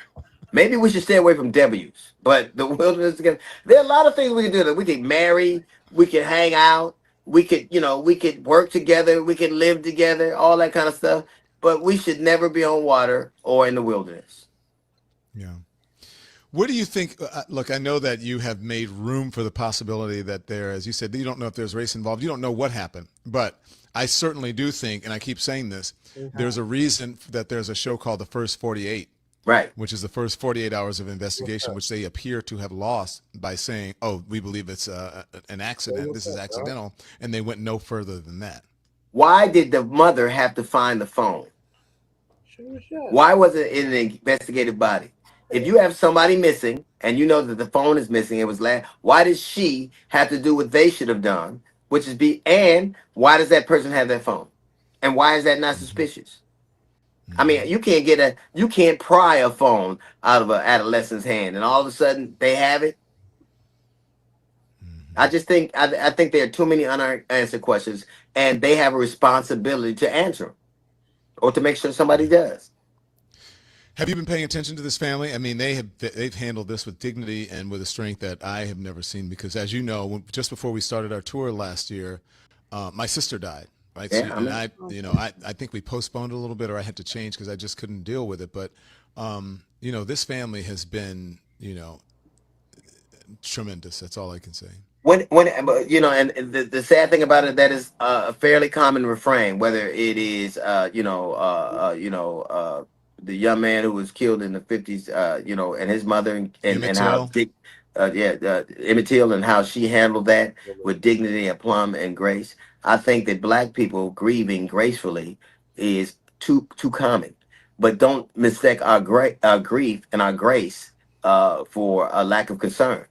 Maybe we should stay away from W's, but the wilderness together. There are a lot of things we can do. That we can marry, we can hang out, we could work together, we can live together, all that kind of stuff. But we should never be on water or in the wilderness. Yeah. What do you think? Look, I know that you have made room for the possibility that there, as you said, you don't know if there's race involved. You don't know what happened. But I certainly do think, and I keep saying this, there's a reason that there's a show called The First 48. Right. Which is the first 48 hours of investigation, which they appear to have lost by saying, oh, we believe it's an accident. This is accidental. And they went no further than that. Why did the mother have to find the phone? Why was it in an investigative body? If you have somebody missing and you know that the phone is missing, why did she have to do what they should have done which is and why does that person have that phone? And why is that not suspicious? I mean, you can't pry a phone out of an adolescent's hand and all of a sudden they have it. I just think I think there are too many unanswered questions, and they have a responsibility to answer them or to make sure somebody does. Have you been paying attention to this family? I mean, they've handled this with dignity and with a strength that I have never seen. Because as you know, just before we started our tour last year, my sister died. Right. Yeah, So, and I think we postponed it a little bit, or I had to change because I just couldn't deal with it. But, this family has been, tremendous. That's all I can say. And the sad thing about it, that is a fairly common refrain, whether it is the young man who was killed in the 50s, and his mother and how Emmett Till, and how she handled that with dignity, aplomb, and grace. I think that Black people grieving gracefully is too common, but don't mistake our grief and our grace for a lack of concern.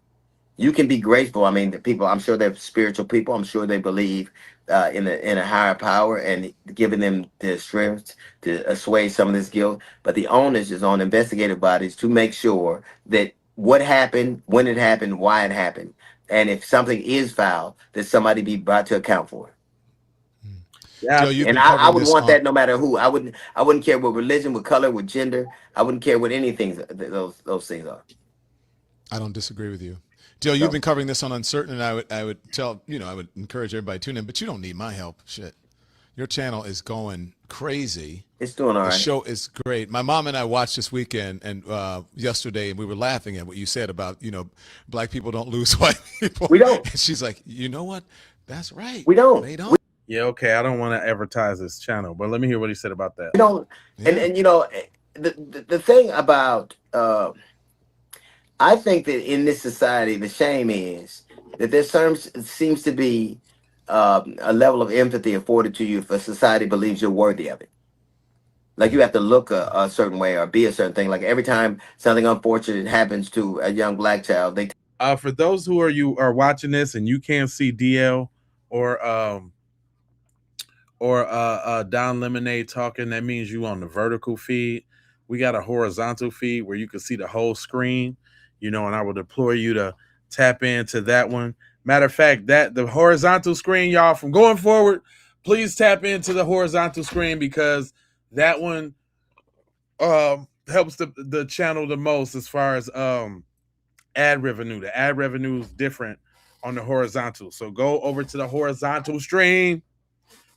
You can be grateful. I mean, the people, I'm sure they're spiritual people. I'm sure they believe in a higher power and giving them the strength to assuage some of this guilt. But the onus is on investigative bodies to make sure that what happened, when it happened, why it happened, and if something is foul, that somebody be brought to account for it. Yeah, and I would want that no matter who. I wouldn't care what religion, what color, what gender. I wouldn't care what anything those things are. I don't disagree with you. Jill, you've been covering this on Uncertain, and I would I would encourage everybody to tune in, but you don't need my help. Shit. Your channel is going crazy. It's doing all right. The show is great. My mom and I watched this weekend and yesterday, and we were laughing at what you said about, Black people don't lose white people. We don't. And she's like, you know what? That's right. We don't. They don't. Yeah, okay. I don't want to advertise this channel, but let me hear what he said about that. We don't. Yeah. And the thing about I think that in this society, the shame is that there seems to be a level of empathy afforded to you if society believes you're worthy of it. Like you have to look a certain way or be a certain thing. Like every time something unfortunate happens to a young Black child, they. For those who are watching this and you can't see DL or Don Lemonade talking, that means you on the vertical feed. We got a horizontal feed where you can see the whole screen. And I would implore you to tap into that one. Matter of fact, that the horizontal screen, y'all, from going forward, please tap into the horizontal screen because that one helps the channel the most as far as ad revenue. The ad revenue is different on the horizontal. So go over to the horizontal stream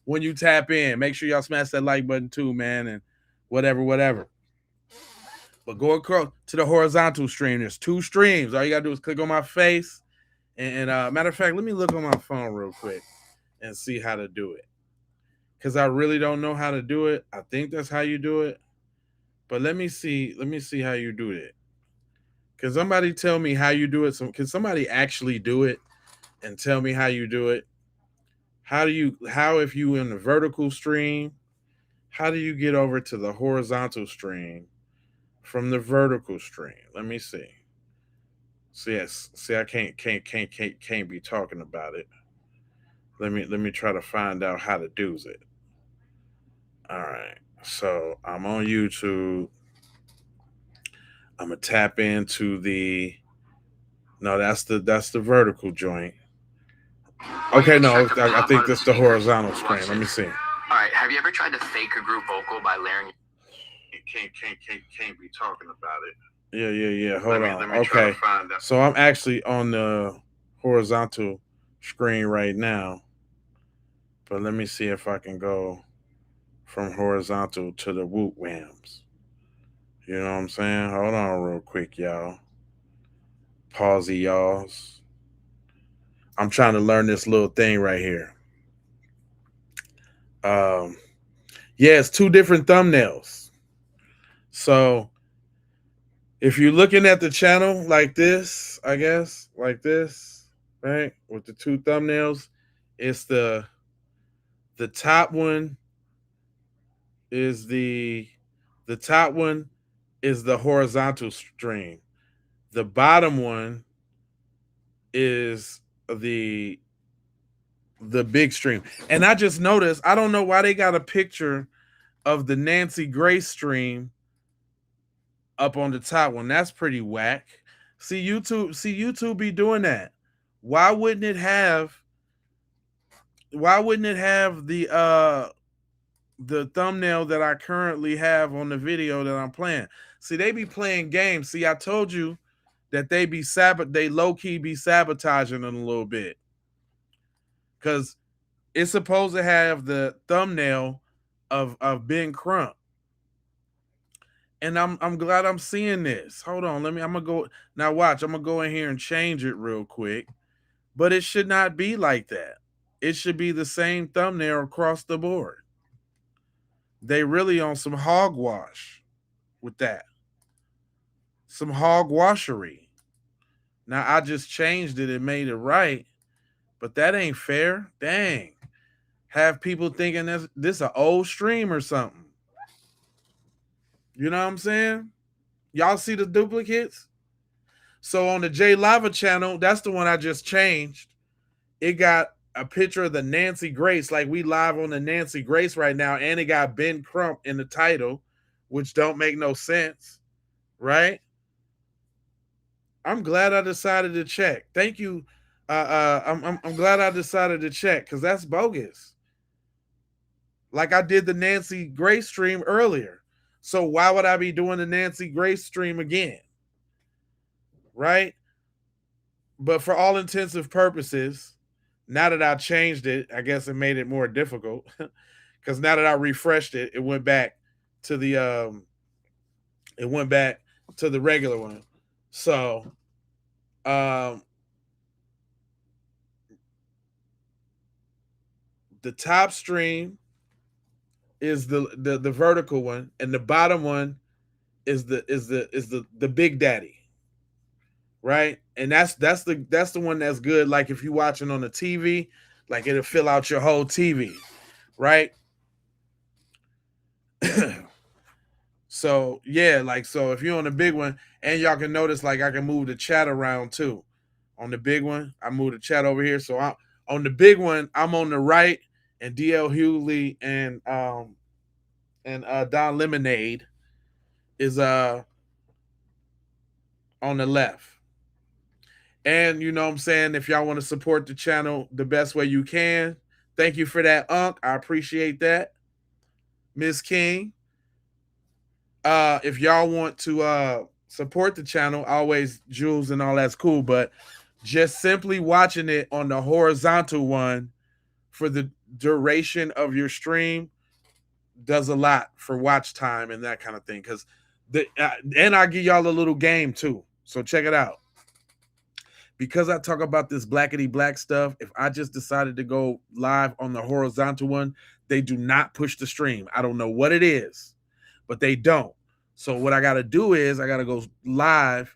when you tap in. Make sure y'all smash that like button too, man, and whatever. But go across to the horizontal stream. There's 2 streams. All you gotta do is click on my face. And matter of fact, let me look on my phone real quick and see how to do it. Because I really don't know how to do it. I think that's how you do it. But let me see how you do it. Can somebody tell me how you do it? Can somebody actually do it and tell me how you do it? How if you in the vertical stream, how do you get over to the horizontal stream from the vertical stream? Let me see. See, I can't be talking about it. Let me try to find out how to do it. All right. So I'm on YouTube. I'm gonna tap into that's the vertical joint. Okay, no, I think that's the horizontal screen. Let me see. All right. Have you ever tried to fake a group vocal by layering? Can't be talking about it. Yeah. Hold on. Okay. So I'm actually on the horizontal screen right now. But let me see if I can go from horizontal to the whoop whams. You know what I'm saying? Hold on real quick, y'all. Pause y'alls. I'm trying to learn this little thing right here. It's 2 different thumbnails. So if you're looking at the channel like this, I guess, like this, right? With the 2 thumbnails, it's the top one is the top one is the horizontal stream. The bottom one is the the big stream. And I just noticed, I don't know why they got a picture of the Nancy Grace stream up on the top one. That's pretty whack. See YouTube be doing that. Why wouldn't it have the thumbnail that I currently have on the video that I'm playing? See, they be playing games. See, I told you that they low-key be sabotaging them a little bit. Because it's supposed to have the thumbnail of Ben Crump. And I'm glad I'm seeing this. Hold on, I'm gonna go now. Watch, I'm gonna go in here and change it real quick. But it should not be like that. It should be the same thumbnail across the board. They really on some hogwash with that. Some hogwashery. Now I just changed it and made it right, but that ain't fair. Dang. Have people thinking this an old stream or something. You know what I'm saying? Y'all see the duplicates? So on the J Lava channel, that's the one I just changed. It got a picture of the Nancy Grace, like we live on the Nancy Grace right now, and it got Ben Crump in the title, which don't make no sense, right? I'm glad I decided to check. Thank you. I'm glad I decided to check because that's bogus. Like I did the Nancy Grace stream earlier. So why would I be doing the Nancy Grace stream again? Right? But for all intensive purposes, now that I changed it, I guess it made it more difficult. Because now that I refreshed it, it went back to the regular one. So the top stream is the vertical one, and the bottom one is the Big Daddy, right? And that's the one that's good. Like if you're watching on the TV, like it'll fill out your whole TV, right? So yeah, like so if you're on the big one, and y'all can notice like I can move the chat around too. On the big one, I move the chat over here. So on the big one, I'm on the right, and DL Hughley and Don Lemonade is on the left. And you know what I'm saying, if y'all want to support the channel the best way you can, thank you for that, Unc. I appreciate that. Miss King. If y'all want to support the channel, always Jules and all that's cool, but just simply watching it on the horizontal one for the duration of your stream does a lot for watch time and that kind of thing. Because and I give y'all a little game too, so check it out. Because I talk about this blackety black stuff, if I just decided to go live on the horizontal one, they do not push the stream. I don't know what it is, but they don't. So what I got to do is I got to go live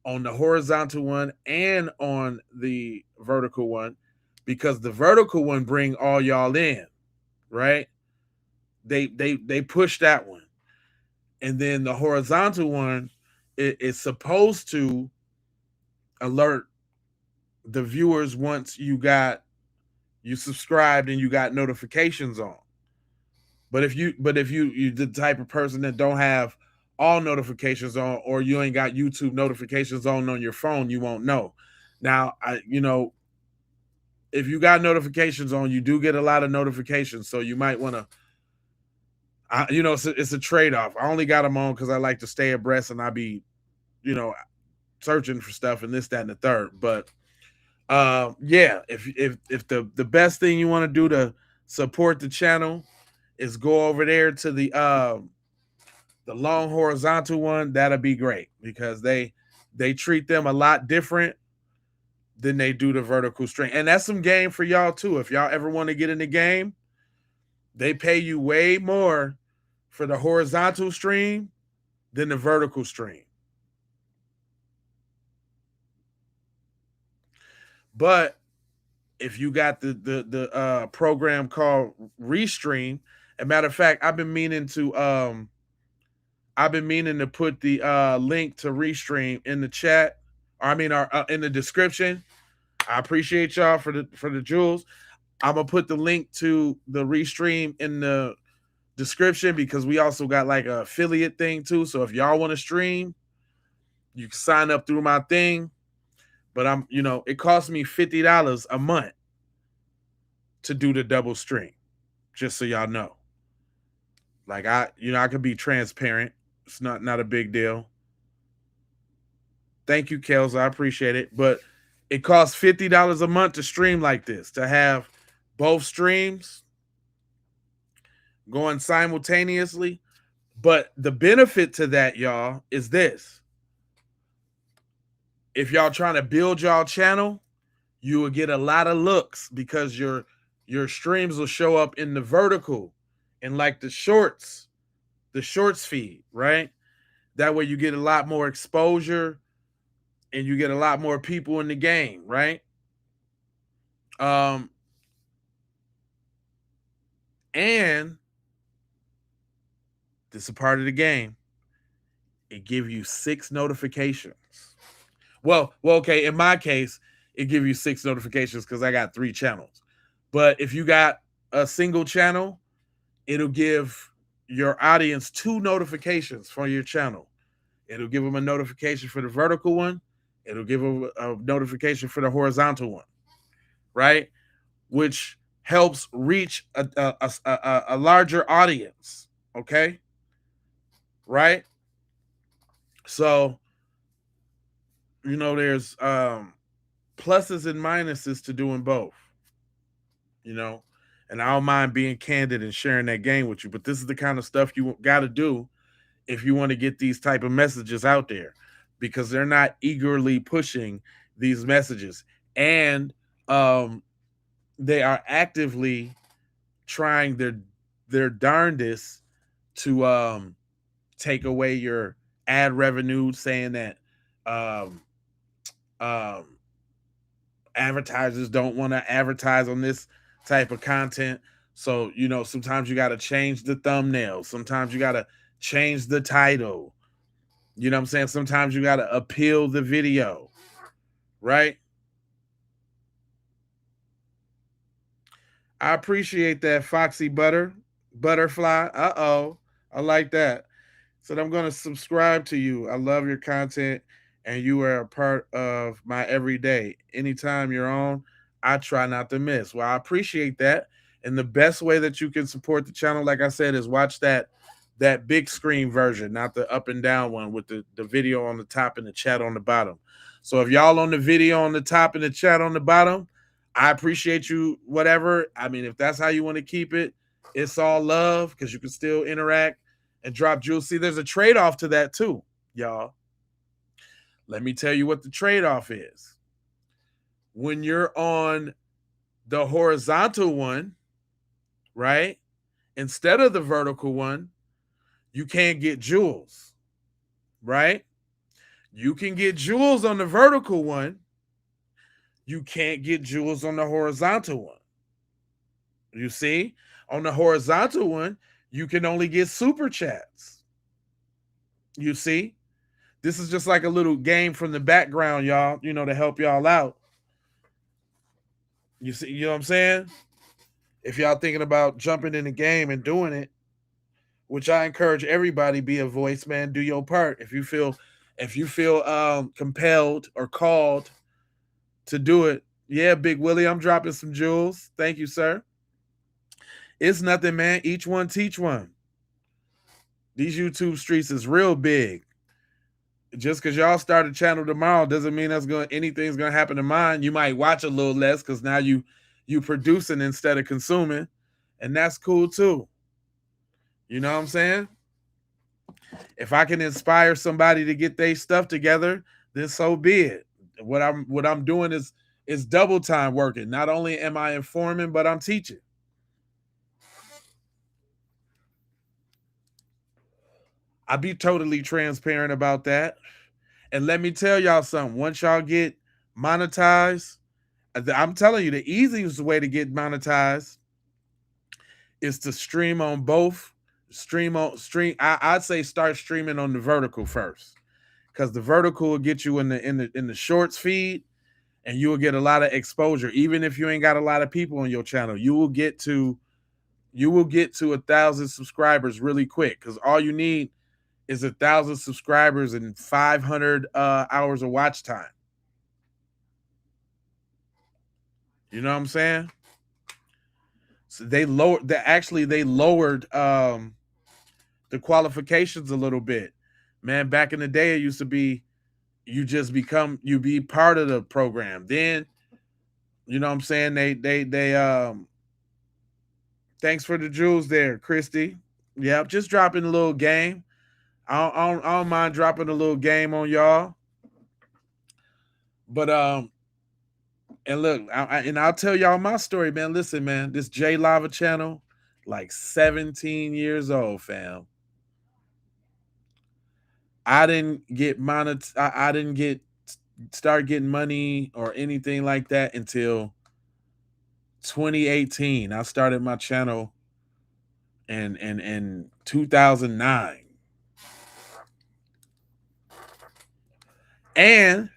on the horizontal one and on the vertical one, because the vertical one bring all y'all in, right? They push that one. And then the horizontal one is supposed to alert the viewers once you subscribed and you got notifications on. But if you the type of person that don't have all notifications on, or you ain't got YouTube notifications on your phone, you won't know. Now, if you got notifications on, you do get a lot of notifications, so you might want to, it's a trade-off. I only got them on because I like to stay abreast, and I be, searching for stuff and this, that, and the third. But yeah, if the best thing you want to do to support the channel is go over there to the long horizontal one, that'll be great, because they treat them a lot different than they do the vertical stream. And that's some game for y'all too. If y'all ever want to get in the game, they pay you way more for the horizontal stream than the vertical stream. But if you got the program called Restream, as a matter of fact, I've been meaning to put the link to Restream in the chat, or in the description. I appreciate y'all for the jewels. I'm gonna put the link to the restream in the description because we also got like an affiliate thing too. So if y'all want to stream, you can sign up through my thing. But it costs me $50 a month to do the double stream. Just so y'all know. Like I could be transparent. It's not a big deal. Thank you, Kels. I appreciate it. But it costs $50 a month to stream like this, to have both streams going simultaneously. But the benefit to that, y'all, is this. If y'all trying to build y'all channel, you will get a lot of looks because your streams will show up in the vertical and like the shorts feed, right? That way you get a lot more exposure and you get a lot more people in the game, right? And this is a part of the game. It gives you 6 notifications. Well, okay. In my case, it gives you 6 notifications because I got 3 channels. But if you got a single channel, it'll give your audience 2 notifications for your channel. It'll give them a notification for the vertical one. It'll give them a notification for the horizontal one, right? Which helps reach a larger audience, okay? Right? So, there's pluses and minuses to doing both, and I don't mind being candid and sharing that game with you, but this is the kind of stuff you got to do if you want to get these type of messages out there, because they're not eagerly pushing these messages, and they are actively trying their darndest to take away your ad revenue, saying that advertisers don't want to advertise on this type of content. So, sometimes you got to change the thumbnail. Sometimes you got to change the title. You know what I'm saying? Sometimes you got to appeal the video, right? I appreciate that, Foxy Butterfly. I like that. So I'm going to subscribe to you. I love your content, and you are a part of my everyday. Anytime you're on, I try not to miss. Well, I appreciate that. And the best way that you can support the channel, like I said, is watch that big screen version, not the up and down one with the video on the top and the chat on the bottom. So if y'all on the video on the top and the chat on the bottom, I appreciate you, whatever. I mean, if that's how you want to keep it, it's all love because you can still interact and drop jewels. See, there's a trade-off to that too, y'all. Let me tell you what the trade-off is. When you're on the horizontal one, right, instead of the vertical one, you can't get jewels, right? You can get jewels on the vertical one. You can't get jewels on the horizontal one. You see? On the horizontal one, you can only get super chats. You see? This is just like a little game from the background, y'all, to help y'all out. You see, you know what I'm saying? If y'all thinking about jumping in the game and doing it, which I encourage everybody, be a voice, man, do your part. If you feel compelled or called to do it, yeah, Big Willie, I'm dropping some jewels. Thank you, sir. It's nothing, man. Each one teach one. These YouTube streets is real big. Just because y'all start a channel tomorrow doesn't mean anything's gonna happen to mine. You might watch a little less because now you producing instead of consuming, and that's cool too. You know what I'm saying? If I can inspire somebody to get their stuff together, then so be it. What I'm doing is double time working. Not only am I informing, but I'm teaching. I'll be totally transparent about that. And let me tell y'all something. Once y'all get monetized, I'm telling you, the easiest way to get monetized is to stream on both. I'd say start streaming on the vertical first, because the vertical will get you in the shorts feed, and you will get a lot of exposure. Even if you ain't got a lot of people on your channel, you will get to 1,000 subscribers really quick, because all you need is 1,000 subscribers and 500 hours of watch time. You know what I'm saying? So they lowered the qualifications a little bit. Man, back in the day, it used to be you be part of the program. Then, you know what I'm saying? They thanks for the jewels there, Christy. Yep, just dropping a little game. I don't mind dropping a little game on y'all. But and look, I'll tell y'all my story, man. Listen, man, this J Lava channel, like 17 years old, fam. I didn't start getting money or anything like that until 2018. I started my channel in 2009. And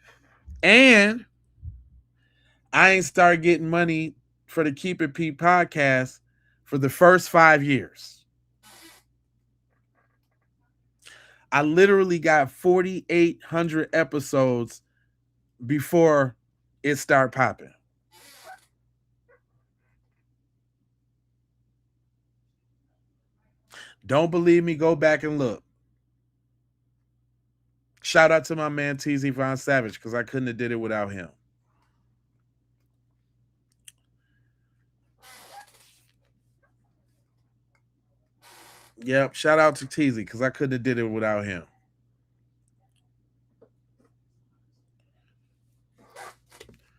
I ain't started getting money for the Keep It Pete podcast for the first 5 years. I literally got 4,800 episodes before it started popping. Don't believe me? Go back and look. Shout out to my man TZ Von Savage, because I couldn't have did it without him. Yep, shout out to TZ, because I couldn't have did it without him.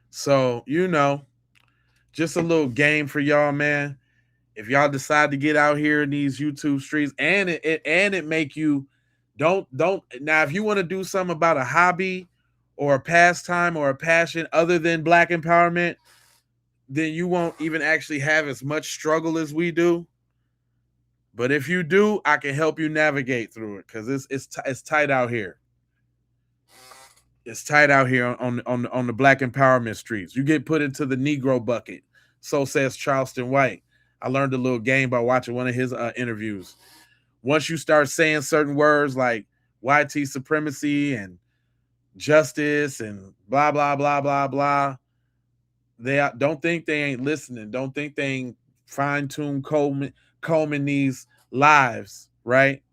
So, you know, just a little game for y'all, man. If y'all decide to get out here in these YouTube streets, and it make you don't now, if you want to do something about a hobby or a pastime or a passion other than Black empowerment, then you won't even actually have as much struggle as we do. But if you do, I can help you navigate through it, because it's tight out here. It's tight out here on the Black empowerment streets. You get put into the Negro bucket. So says Charleston White. I learned a little game by watching one of his interviews. Once you start saying certain words like YT supremacy and justice and blah, blah, blah, blah, blah, they don't think they ain't listening. Don't think they ain't fine-tuned combing these lives, right?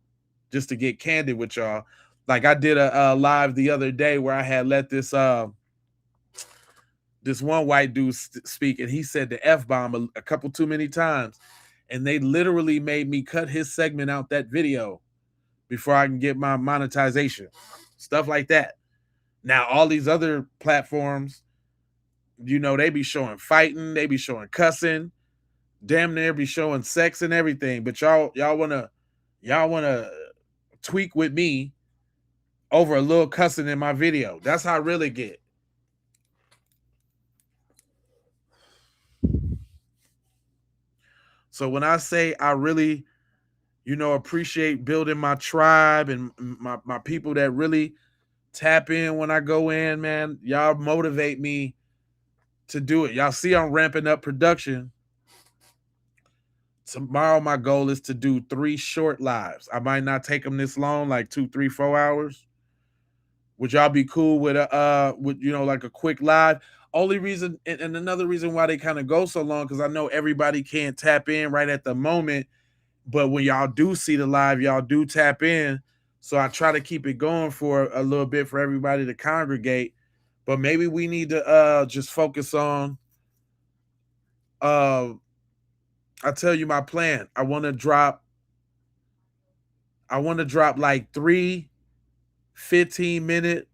Just to get candid with y'all. Like I did a live the other day where I had let this one white dude speak, and he said the F-bomb a couple too many times. And they literally made me cut his segment out that video before I can get my monetization. Stuff like that. Now, all these other platforms, you know, they be showing fighting, they be showing cussing, damn near be showing sex and everything. But y'all wanna tweak with me over a little cussing in my video. That's how I really get. So when I say I really, you know, appreciate building my tribe and my people that really tap in when I go in, man, y'all motivate me to do it. Y'all see I'm ramping up production. Tomorrow, my goal is to do 3 short lives. I might not take them this long, like 2, 3, 4 hours. Would y'all be cool with you know, like a quick live? Only reason, and another reason why they kind of go so long, because I know everybody can't tap in right at the moment. But when y'all do see the live, y'all do tap in. So I try to keep it going for a little bit for everybody to congregate. But maybe we need to just focus on, I'll tell you my plan. I want to drop like 3 15-minute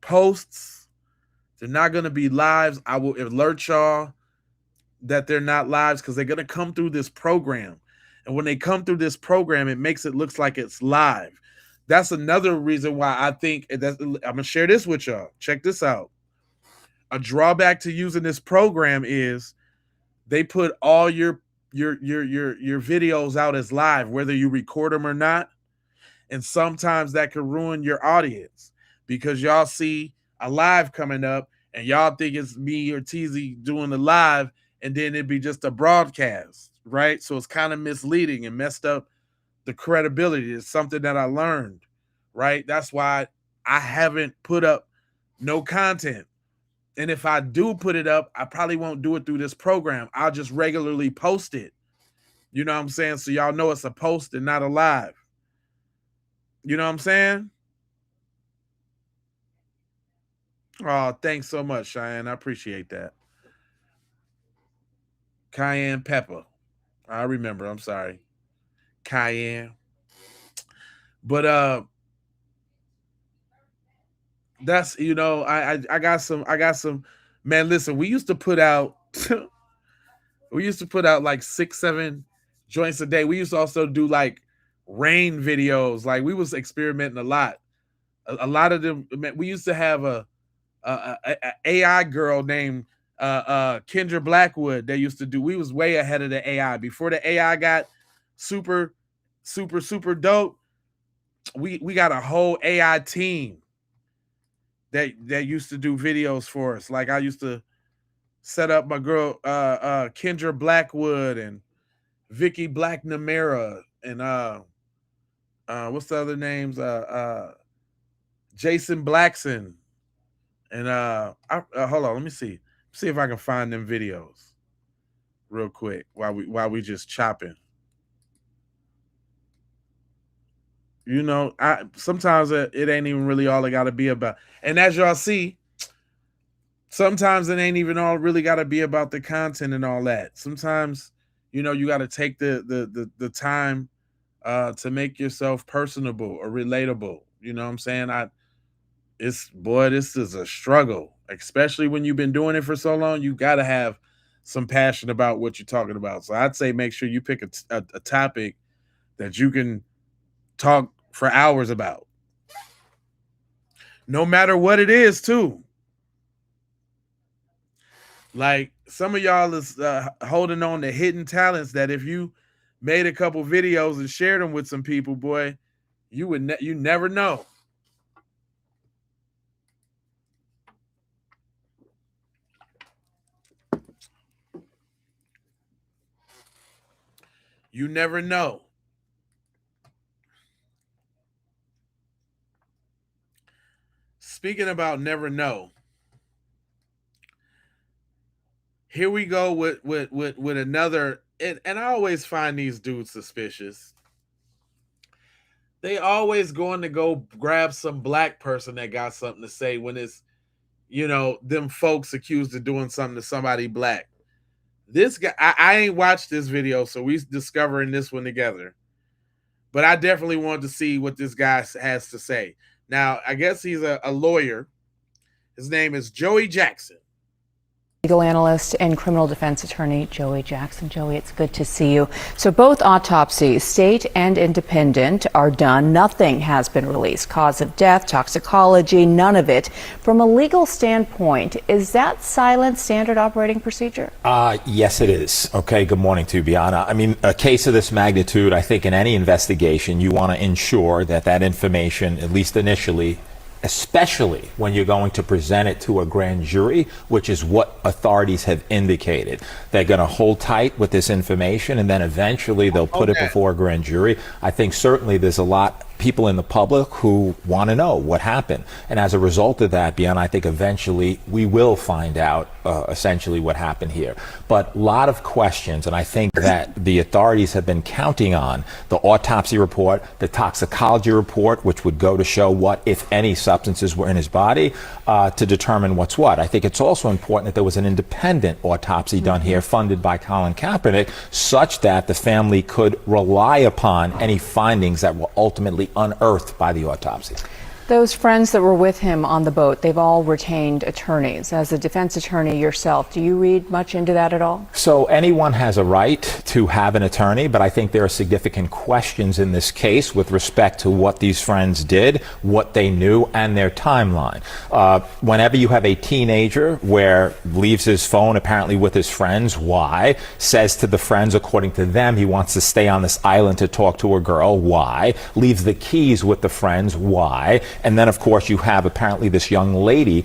posts. They're not going to be lives. I will alert y'all that they're not lives, because they're going to come through this program. And when they come through this program, it makes it look like it's live. That's another reason why I think I'm going to share this with y'all. Check this out. A drawback to using this program is they put all your videos out as live, whether you record them or not. And sometimes that could ruin your audience, because y'all see a live coming up and y'all think it's me or TZ doing the live, and then it'd be just a broadcast, right? So it's kind of misleading and messed up the credibility. It's something that I learned, right? That's why I haven't put up no content. And if I do put it up, I probably won't do it through this program. I'll just regularly post it. You know what I'm saying? So y'all know it's a post and not a live. You know what I'm saying? Oh, thanks so much, Cheyenne. I appreciate that. Cayenne pepper. I remember. I'm sorry. Cayenne. But that's, you know, I got some man, listen, we used to put out like 6-7 joints a day. We used to also do like rain videos. Like we was experimenting a lot. A lot of them, man, we used to have a AI girl named Kendra Blackwood. They used to do. We was way ahead of the AI before the AI got super dope. We got a whole AI team that used to do videos for us. Like I used to set up my girl Kendra Blackwood and Vicky Black Namera and what's the other names? Jason Blackson. And hold on, let me see if I can find them videos real quick while we just chopping. You know, sometimes it ain't even really all it got to be about. And as y'all see, sometimes it ain't even all really got to be about the content and all that. Sometimes, you know, you got to take the time to make yourself personable or relatable. You know what I'm saying? This is a struggle, especially when you've been doing it for so long. You got to have some passion about what you're talking about. So I'd say make sure you pick a topic that you can talk for hours about, no matter what it is, too. Like some of y'all is holding on to hidden talents that if you made a couple videos and shared them with some people, boy, you never know. You never know. Speaking about never know, here we go with another. And I always find these dudes suspicious. They always going to go grab some black person that got something to say when it's, you know, them folks accused of doing something to somebody black. This guy, I ain't watched this video, so we discovering this one together. But I definitely wanted to see what this guy has to say. Now, I guess he's a lawyer. His name is Joey Jackson. Legal analyst and criminal defense attorney Joey Jackson. Joey, it's good to see you. So both autopsies, state and independent, are done. Nothing has been released. Cause of death, toxicology, none of it. From a legal standpoint, is that silence standard operating procedure? Yes, it is. Okay, good morning to you, Bianna. I mean, a case of this magnitude, I think in any investigation, you want to ensure that that information, at least initially, especially when you're going to present it to a grand jury, which is what authorities have indicated. They're going to hold tight with this information, and then eventually they'll put it before a grand jury. I think certainly there's a lot people in the public who want to know what happened. And as a result of that, Bianna, I think eventually we will find out essentially what happened here. But a lot of questions, and I think that the authorities have been counting on the autopsy report, the toxicology report, which would go to show what, if any, substances were in his body to determine what's what. I think it's also important that there was an independent autopsy done here, funded by Colin Kaepernick, such that the family could rely upon any findings that were ultimately unearthed by the autopsy. Those friends that were with him on the boat, they've all retained attorneys. As a defense attorney yourself, do you read much into that at all? So anyone has a right to have an attorney, but I think there are significant questions in this case with respect to what these friends did, what they knew, and their timeline. Whenever you have a teenager where leaves his phone apparently with his friends, why? Says to the friends, according to them, he wants to stay on this island to talk to a girl, why? Leaves the keys with the friends, why? And then, of course, you have apparently this young lady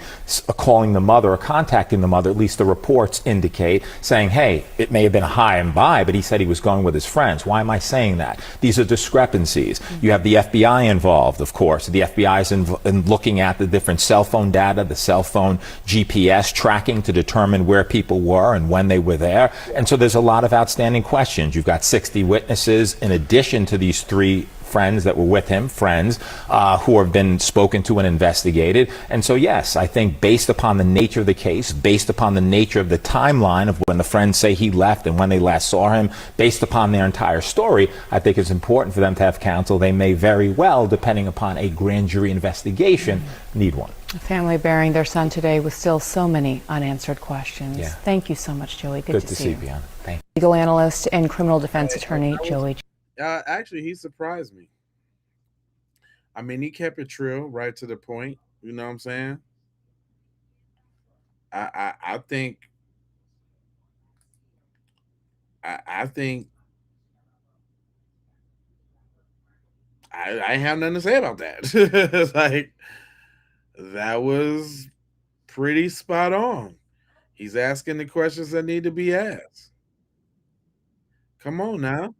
calling the mother or contacting the mother, at least the reports indicate, saying, hey, it may have been a high and by, but he said he was going with his friends. Why am I saying that? These are discrepancies. You have the FBI involved, of course. The FBI is in looking at the different cell phone data, the cell phone GPS tracking to determine where people were and when they were there. And so there's a lot of outstanding questions. You've got 60 witnesses in addition to these 3 friends that were with him, who have been spoken to and investigated. And so, yes, I think based upon the nature of the case, based upon the nature of the timeline of when the friends say he left and when they last saw him, based upon their entire story, I think it's important for them to have counsel. They may very well, depending upon a grand jury investigation, need one. A family burying their son today with still so many unanswered questions. Yeah. Thank you so much, Joey. Good to see you. Bianna. Thank you. Legal analyst and criminal defense attorney Joey. Actually, he surprised me. I mean, he kept it true, right to the point. You know what I'm saying? I think I have nothing to say about that. Like, that was pretty spot on. He's asking the questions that need to be asked. Come on now.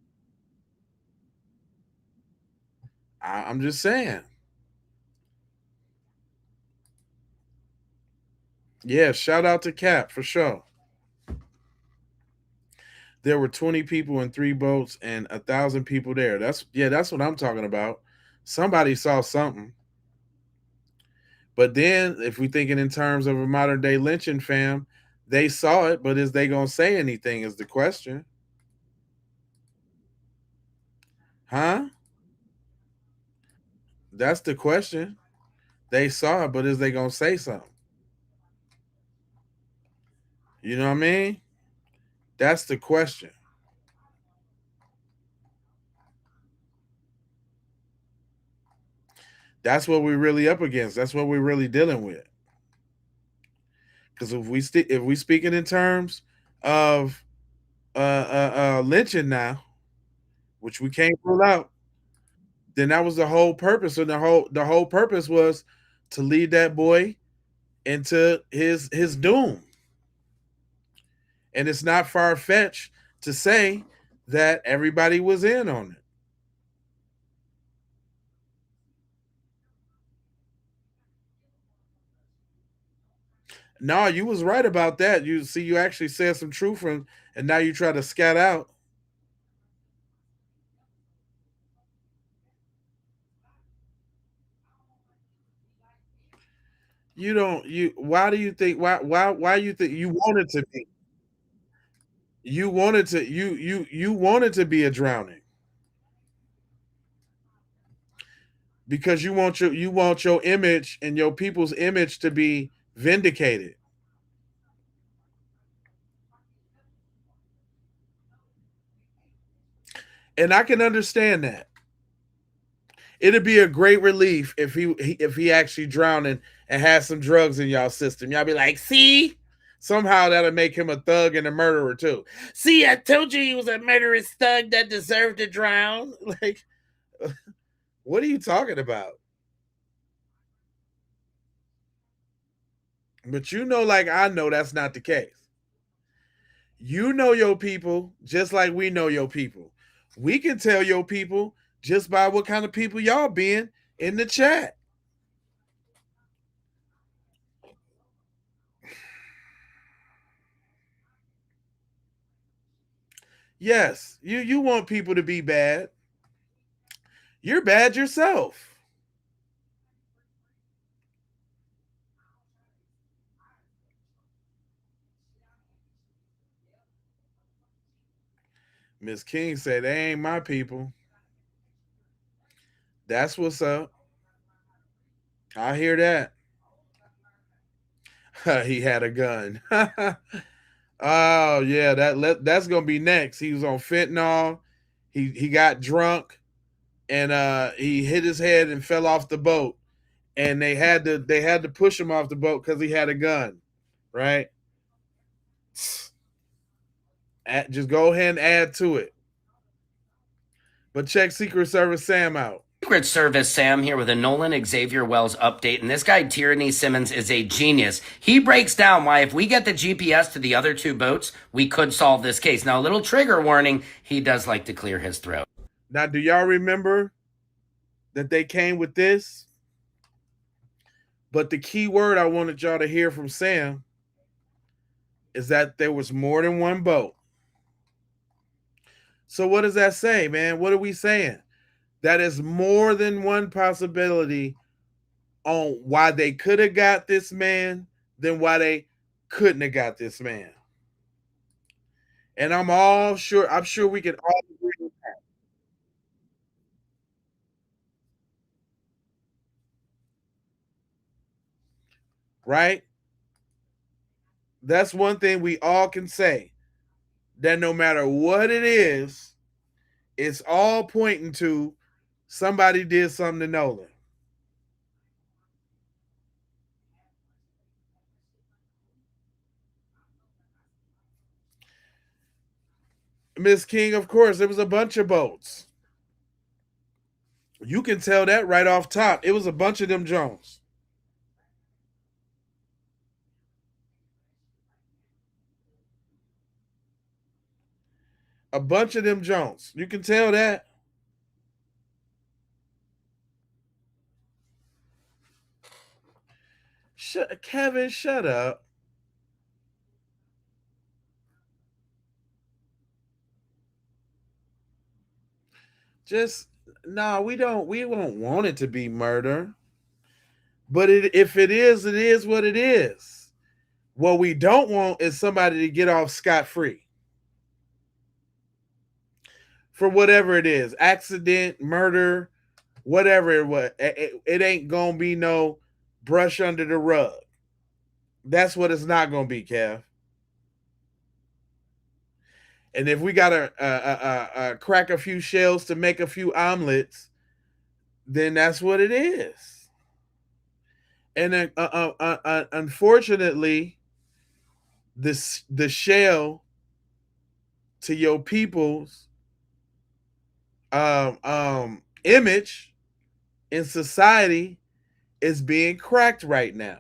I'm just saying. Yeah, shout out to Cap for sure. There were 20 people in 3 boats and 1,000 people there. That's what I'm talking about. Somebody saw something. But then if we're thinking in terms of a modern day lynching, fam, they saw it, but is they gonna say anything is the question. Huh? That's the question. They saw it, but is they gonna say something? You know what I mean? That's the question. That's what we're really up against. That's what we're really dealing with. Because if we speaking in terms of lynching now, which we can't rule out, then that was the whole purpose. And the whole purpose was to lead that boy into his doom. And it's not far-fetched to say that everybody was in on it. No, you was right about that. You actually said some truth, and now you try to scat out. Why do you think why you think you wanted to be? You wanted to be a drowning. Because you want your image and your people's image to be vindicated. And I can understand that. It'd be a great relief if he actually drowned and had some drugs in y'all system. Y'all be like, see? Somehow that'll make him a thug and a murderer too. See, I told you he was a murderous thug that deserved to drown. Like, what are you talking about? But like I know that's not the case. You know your people just like we know your people. We can tell your people just by what kind of people y'all being in the chat. Yes, you want people to be bad. You're bad yourself. Miss King said, they ain't my people. That's what's up. I hear that. He had a gun. Oh yeah, that's gonna be next. He was on fentanyl. He got drunk, and he hit his head and fell off the boat. And they had to push him off the boat because he had a gun, right? Just go ahead and add to it. But check Secret Service Sam out. Secret Service, Sam, here with a Nolan Xavier Wells update. And this guy, Tierney Simmons, is a genius. He breaks down why if we get the GPS to the other two boats, we could solve this case. Now, a little trigger warning, he does like to clear his throat. Now, do y'all remember that they came with this? But the key word I wanted y'all to hear from Sam is that there was more than one boat. So what does that say, man? What are we saying? That is more than one possibility on why they could have got this man than why they couldn't have got this man. And I'm sure we can all agree with that. Right? That's one thing we all can say. That no matter what it is, it's all pointing to somebody did something to Nolan. Miss King, of course, there was a bunch of boats. You can tell that right off top. It was a bunch of them Jones. A bunch of them Jones. You can tell that. Kevin, shut up. Just we won't want it to be murder. But if it is what it is. What we don't want is somebody to get off scot-free. For whatever it is, accident, murder, whatever it was, it ain't gonna be no brush under the rug. That's what it's not gonna be, Kev. And if we gotta crack a few shells to make a few omelets, then that's what it is. And unfortunately, the shell to your people's image in society is being cracked right now.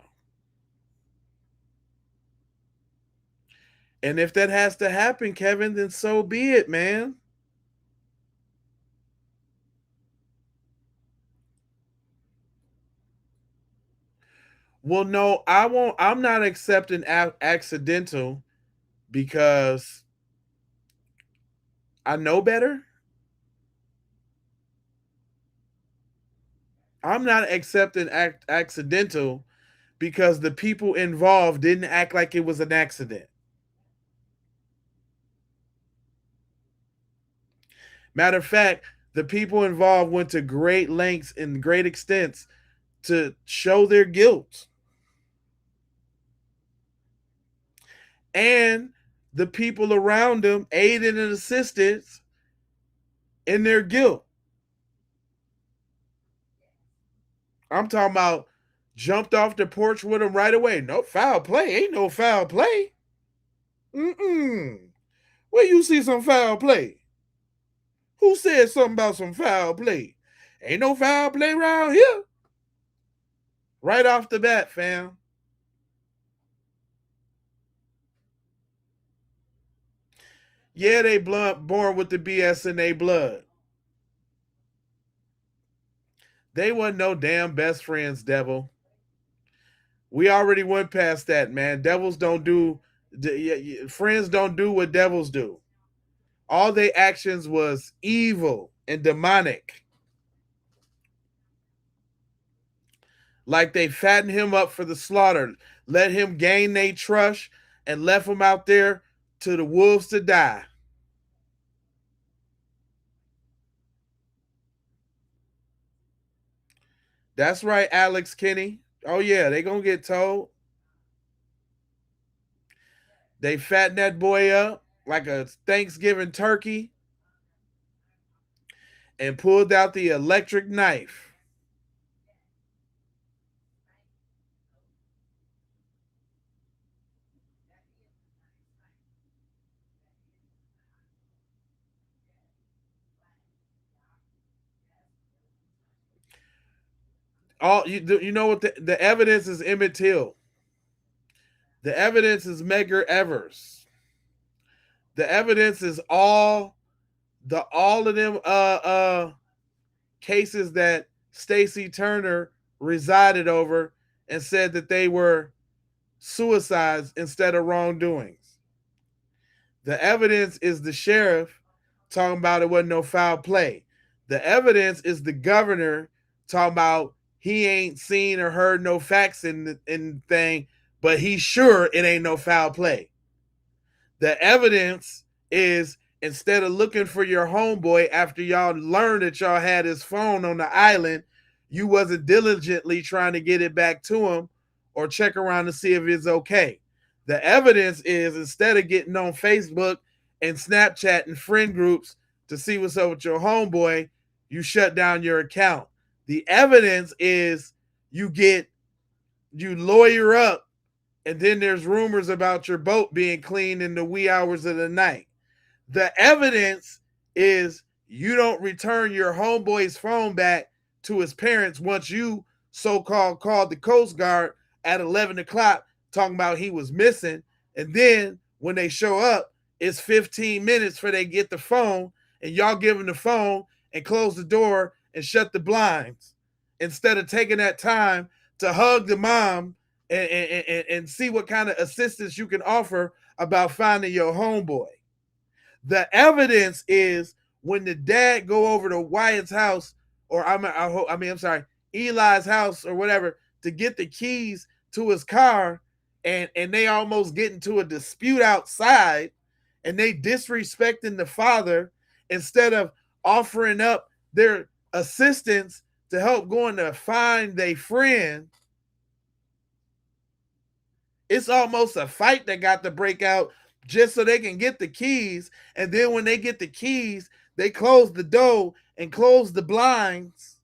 And if that has to happen, Kevin, then so be it, man. Well, no, I won't. I'm not accepting accidental because I know better. I'm not accepting accidental because the people involved didn't act like it was an accident. Matter of fact, the people involved went to great lengths and great extents to show their guilt. And the people around them aided and assisted in their guilt. I'm talking about jumped off the porch with him right away. No foul play. Ain't no foul play. Where you see some foul play? Who said something about some foul play? Ain't no foul play around here. Right off the bat, fam. Yeah, they born with the BS in their blood. They wasn't no damn best friends, devil. We already went past that, man. Devils don't do, friends don't do what devils do. All their actions was evil and demonic. Like they fattened him up for the slaughter, let him gain their trust, and left him out there to the wolves to die. That's right, Alex Kinney. Oh yeah, they gonna get told. They fattened that boy up like a Thanksgiving turkey and pulled out the electric knife. You know what the evidence is? Emmett Till. The evidence is Medgar Evers. The evidence is all of them cases that Stacey Turner resided over and said that they were suicides instead of wrongdoings. The evidence is the sheriff talking about it wasn't no foul play. The evidence is the governor talking about he ain't seen or heard no facts in the thing, but he's sure it ain't no foul play. The evidence is instead of looking for your homeboy after y'all learned that y'all had his phone on the island, you wasn't diligently trying to get it back to him or check around to see if it's okay. The evidence is instead of getting on Facebook and Snapchat and friend groups to see what's up with your homeboy, you shut down your account. The evidence is you lawyer up, and then there's rumors about your boat being cleaned in the wee hours of the night. The evidence is you don't return your homeboy's phone back to his parents once you so-called called the Coast Guard at 11 o'clock talking about he was missing. And then when they show up, it's 15 minutes for they get the phone, and y'all give them the phone and close the door and shut the blinds instead of taking that time to hug the mom and see what kind of assistance you can offer about finding your homeboy. The evidence is when the dad go over to Wyatt's house, or Eli's house or whatever, to get the keys to his car, and they almost get into a dispute outside, and they disrespecting the father instead of offering up their assistance to help going to find their friend. It's almost a fight that got to break out just so they can get the keys. And then when they get the keys, they close the door and close the blinds.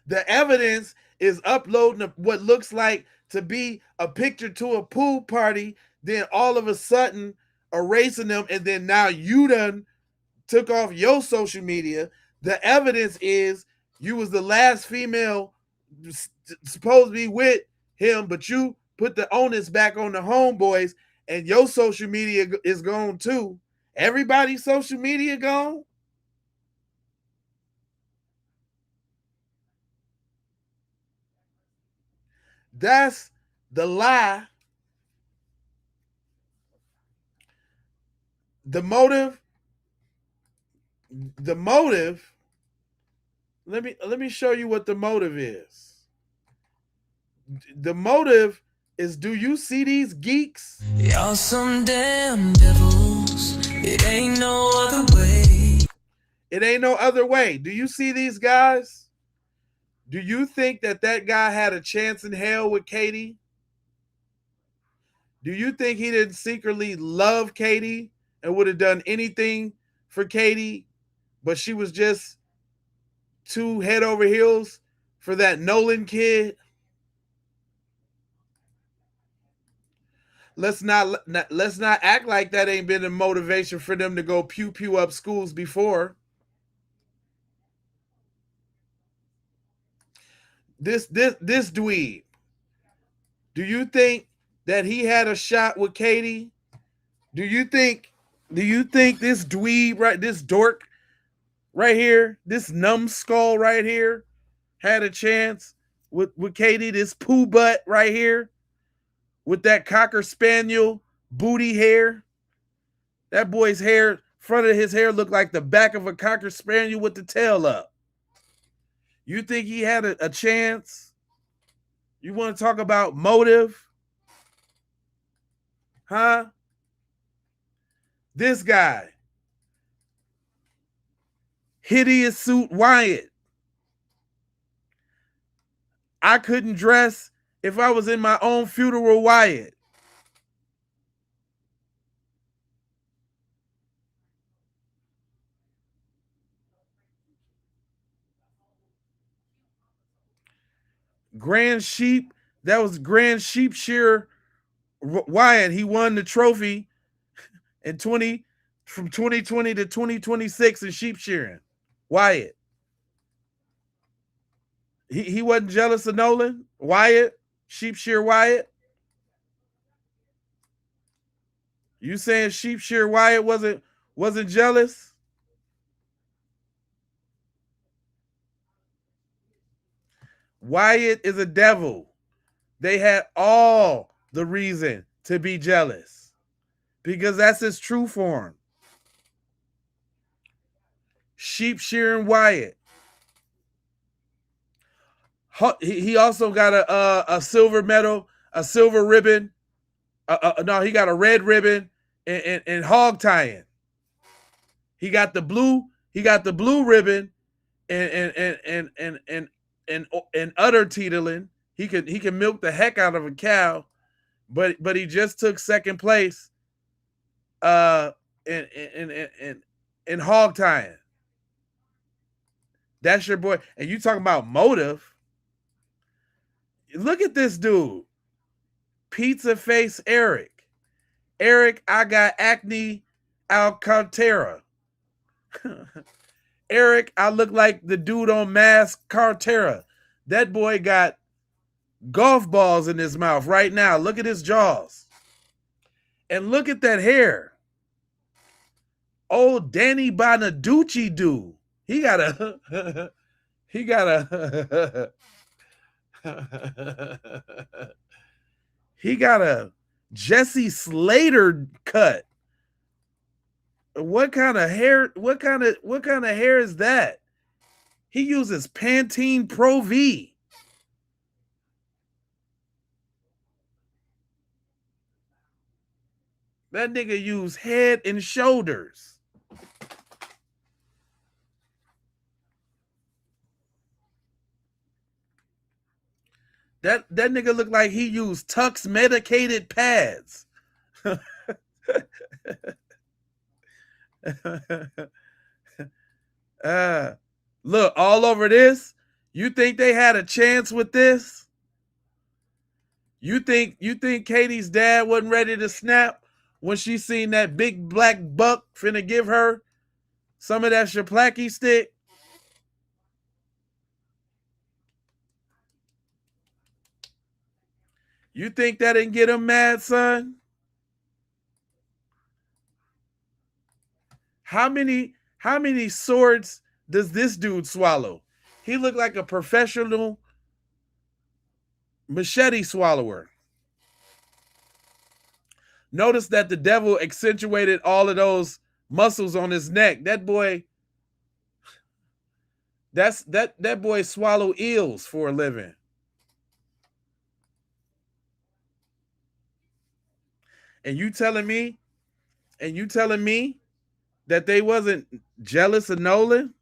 The evidence is uploading what looks like to be a picture to a pool party, then all of a sudden erasing them, and then now you done took off your social media. The evidence is you was the last female supposed to be with him, but you put the onus back on the homeboys, and your social media is gone too. Everybody's social media gone. That's the lie. The motive. Let me show you what the motive is. The motive is, do you see these geeks? Y'all some damn devils. It ain't no other way. It ain't no other way. Do you see these guys? Do you think that guy had a chance in hell with Katie? Do you think he didn't secretly love Katie and would have done anything for Katie, but she was just too head over heels for that Nolan kid? Let's not act like that ain't been a motivation for them to go pew pew up schools before. This dweeb. Do you think that he had a shot with Katie? Do you think this dweeb, right, this dork right here, this numbskull right here, had a chance with Katie, this poo butt right here, with that Cocker Spaniel booty hair? That boy's hair, front of his hair looked like the back of a Cocker Spaniel with the tail up. You think he had a chance? You want to talk about motive? Huh? This guy, hideous suit Wyatt. I couldn't dress if I was in my own funeral Wyatt. Grand Sheep, that was Grand Sheep Shearer Wyatt. He won the trophy in 20 from 2020 to 2026 in sheep shearing? Wyatt. He wasn't jealous of Nolan? Wyatt? Sheep shear Wyatt? You saying sheep shear Wyatt wasn't jealous? Wyatt is a devil. They had all the reason to be jealous because that's his true form. Sheep shearing Wyatt. He also got a silver medal, a silver ribbon. No, he got a red ribbon and hog tying. He got the blue ribbon and udder teetling. He can milk the heck out of a cow, but he just took second place in hog tying. That's your boy. And you talking about motive. Look at this dude. Pizza face Eric. Eric, I got acne Alcantara. Eric, I look like the dude on Mask Cartera. That boy got golf balls in his mouth right now. Look at his jaws. And look at that hair. Old Danny Bonaducci dude. He got a he got a Jesse Slater cut. What kind of hair? What kind of hair is that? He uses Pantene Pro V. That nigga use Head and Shoulders. That nigga look like he used Tux medicated pads. Look, all over this. You think they had a chance with this? You think Katie's dad wasn't ready to snap when she seen that big black buck finna give her some of that Shaplacky stick? You think that didn't get him mad, son? How many swords does this dude swallow? He looked like a professional machete swallower. Notice that the devil accentuated all of those muscles on his neck. That boy, that boy swallow eels for a living. And you telling me that they wasn't jealous of Nolan?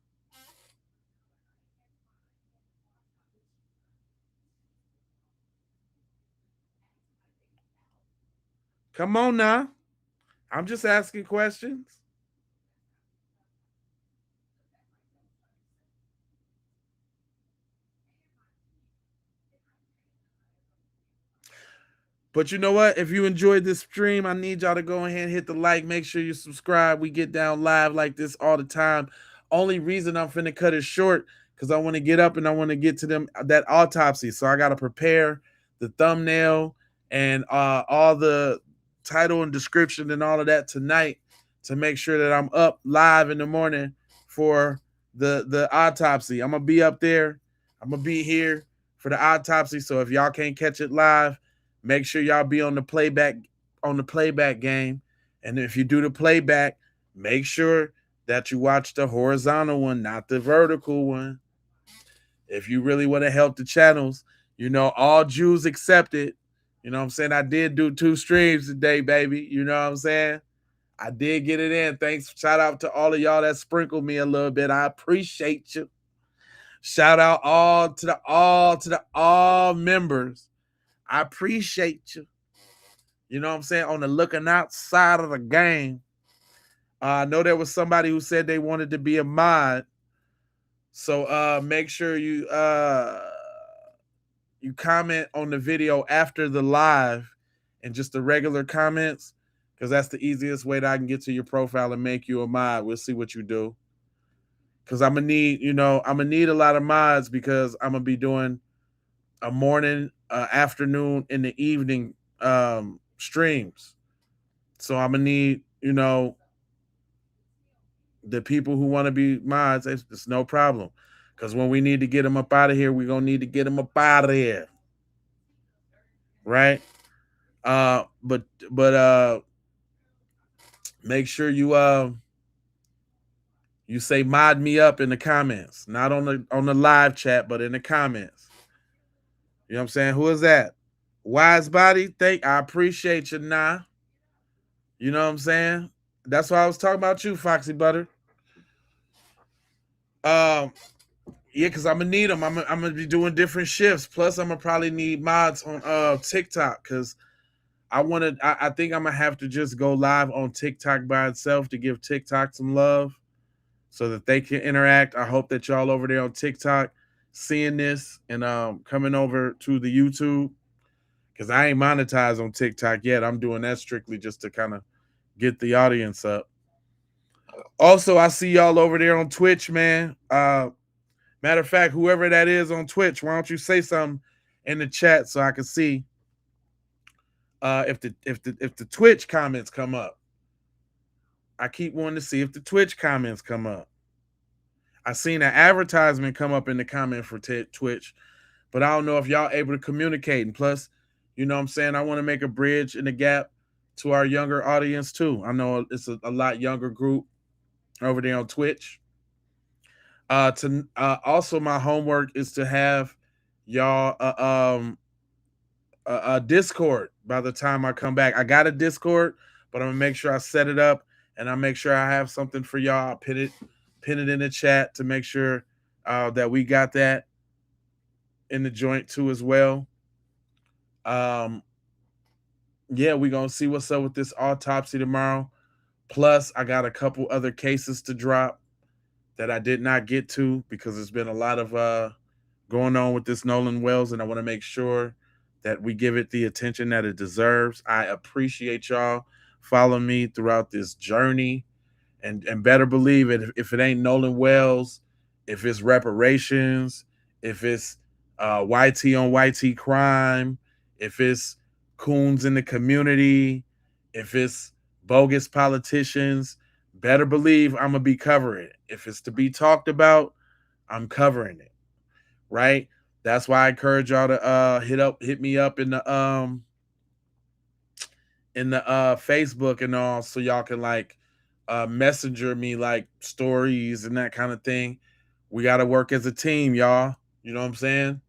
Come on now. I'm just asking questions. But you know what? If you enjoyed this stream, I need y'all to go ahead and hit the like. Make sure you subscribe. We get down live like this all the time. Only reason I'm finna cut it short because I want to get up and I want to get to that autopsy. So I got to prepare the thumbnail and all the title and description and all of that tonight to make sure that I'm up live in the morning for the autopsy. I'm gonna be up there. I'm gonna be here for the autopsy. So if y'all can't catch it live, make sure y'all be on the playback game. And if you do the playback, make sure that you watch the horizontal one, not the vertical one. If you really want to help the channels, all Jews accepted. You know what I'm saying? I did do 2 streams today, baby. You know what I'm saying? I did get it in. Thanks. Shout out to all of y'all that sprinkled me a little bit. I appreciate you. Shout out to the all members. I appreciate you. You know what I'm saying? On the looking outside of the game. I know there was somebody who said they wanted to be a mod. So make sure you comment on the video after the live and just the regular comments. because that's the easiest way that I can get to your profile and make you a mod. We'll see what you do. Because I'm gonna need, I'm gonna need a lot of mods because I'm gonna be doing a morning, afternoon, and the evening streams. So I'm gonna need, the people who want to be mods. It's no problem. Because when we need to get them up out of here, we're gonna need to get them up out of here, right? But make sure you say mod me up in the comments, not on the live chat, but in the comments. You know what I'm saying? Who is that? Wise Body. I appreciate you, nah. You know what I'm saying? That's why I was talking about you, Foxy Butter. Yeah, because I'm gonna need them. I'm gonna be doing different shifts. Plus, I'm gonna probably need mods on TikTok because I think I'm gonna have to just go live on TikTok by itself to give TikTok some love so that they can interact. I hope that y'all over there on TikTok seeing this and coming over to the YouTube, because I ain't monetized on TikTok yet. I'm doing that strictly just to kind of get the audience up. Also, I see y'all over there on Twitch, man. Matter of fact, whoever that is on Twitch, why don't you say something in the chat so I can see if the Twitch comments come up. I keep wanting to see if the Twitch comments come up. I seen an advertisement come up in the comment for Twitch, but I don't know if y'all able to communicate. And plus, you know what I'm saying, I want to make a bridge in the gap to our younger audience too. I know it's a lot younger group over there on Twitch. Also, my homework is to have y'all a Discord by the time I come back. I got a Discord, but I'm gonna make sure I set it up and I make sure I have something for y'all. I'll pin it in the chat to make sure that we got that in the joint too as well. Yeah, we're gonna see what's up with this autopsy tomorrow. Plus, I got a couple other cases to drop that I did not get to because there's been a lot of going on with this Nolan Wells, and I want to make sure that we give it the attention that it deserves. I appreciate y'all following me throughout this journey, and better believe it, if it ain't Nolan Wells, if it's reparations, if it's YT on YT crime, if it's coons in the community, if it's bogus politicians, better believe I'm gonna be covering it. If it's to be talked about, I'm covering it. Right? That's why I encourage y'all to hit me up in the Facebook and all, so y'all can like messenger me like stories and that kind of thing. We got to work as a team, y'all. You know what I'm saying?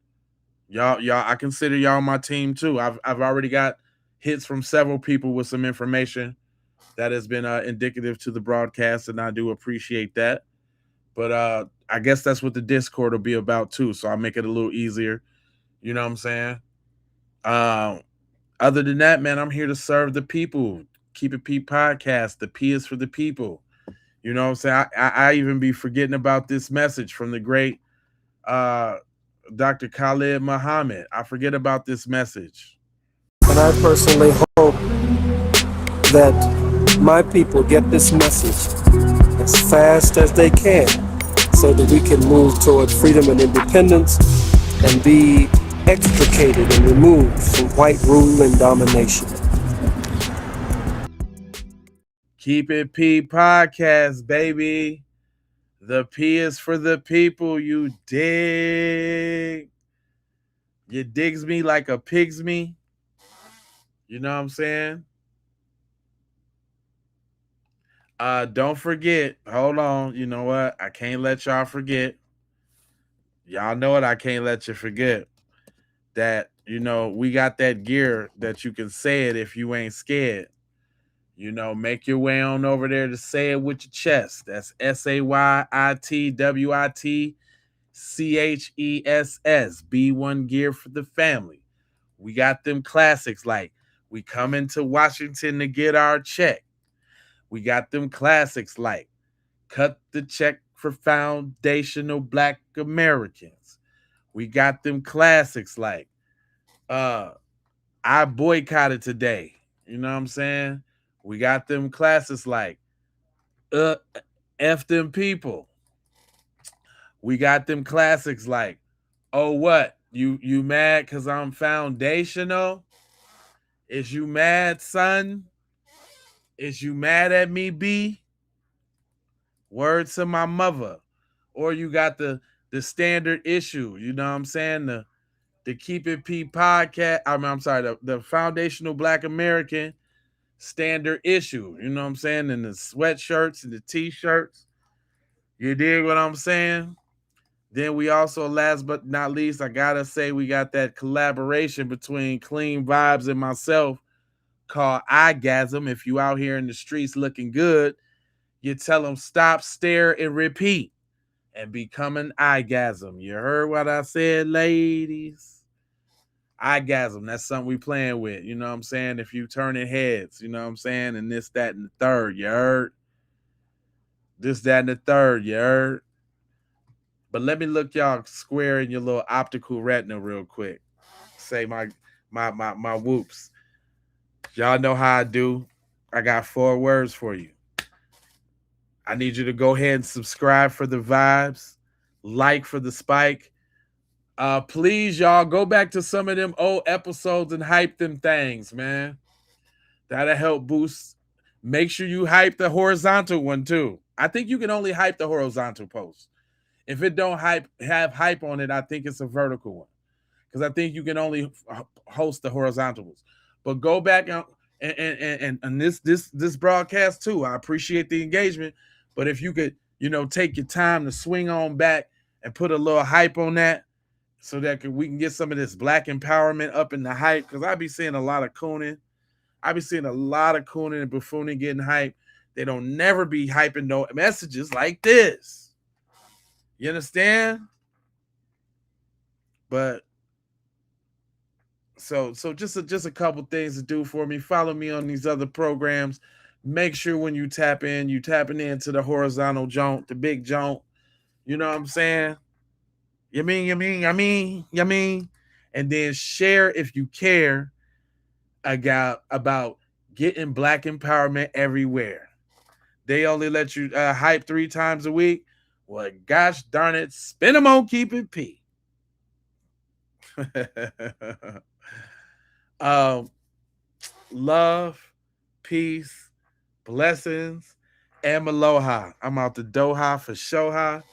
Y'all, I consider y'all my team too. I've already got hits from several people with some information that has been indicative to the broadcast, and I do appreciate that. But I guess that's what the Discord will be about too. So I'll make it a little easier. You know what I'm saying? Other than that, man, I'm here to serve the people. Keep It Pete podcast. The P is for the people. You know what I'm saying? I even be forgetting about this message from the great Dr. Khalid Muhammad. I forget about this message. And I personally hope that my people get this message as fast as they can so that we can move toward freedom and independence and be extricated and removed from white rule and domination. Keep It Pete podcast, baby. The P is for the people, you dig? You digs me like a pigs me? You know what I'm saying? Don't forget. Hold on. You know what? I can't let y'all forget. Y'all know it. I can't let you forget that, we got that gear that you can say it if you ain't scared. Make your way on over there to say it with your chest. That's SAYITWITCHESS. B1 gear for the family. We got them classics like we coming to Washington to get our check. We got them classics like cut the check for foundational Black Americans. We got them classics like I boycotted today. You know what I'm saying? We got them classics like F them people. We got them classics like, oh what? You mad cause I'm foundational? Is you mad, son? Is you mad at me, B? Words to my mother. Or you got the standard issue, you know what I'm saying? The Keep It P podcast. I'm sorry, the Foundational Black American standard issue. You know what I'm saying? And the sweatshirts and the t-shirts. You dig what I'm saying? Then we also, last but not least, I gotta say we got that collaboration between Clean Vibes and myself called Eyegasm. If you out here in the streets looking good, you tell them stop, stare, and repeat and become an eyegasm. You heard what I said, ladies? Eyegasm, that's something we playing with. You know what I'm saying? If you turning heads, you know what I'm saying? And this, that, and the third, you heard? This, that, and the third, you heard? But let me look y'all square in your little optical retina real quick. Say my whoops. Y'all know how I do. I got 4 words for you. I need you to go ahead and subscribe for the vibes, like for the spike. Please, y'all, go back to some of them old episodes and hype them things, man. That'll help boost. Make sure you hype the horizontal one too. I think you can only hype the horizontal post. If it don't have hype on it, I think it's a vertical one. Because I think you can only host the horizontal ones. But go back and this broadcast too. I appreciate the engagement. But if you could, take your time to swing on back and put a little hype on that, so that we can get some of this black empowerment up in the hype. Because I be seeing a lot of cooning. I be seeing a lot of cooning and buffooning getting hype. They don't never be hyping no messages like this. You understand? But so just a couple things to do for me. Follow me on these other programs. Make sure when you tap in, you tapping into the horizontal joint, the big joint. You know what I'm saying? You mean? And then share if you care about getting black empowerment everywhere. They only let you hype 3 times a week. Well, gosh darn it, spin them on Keep It P. Love, peace, blessings, and aloha. I'm out the Doha for Shoha.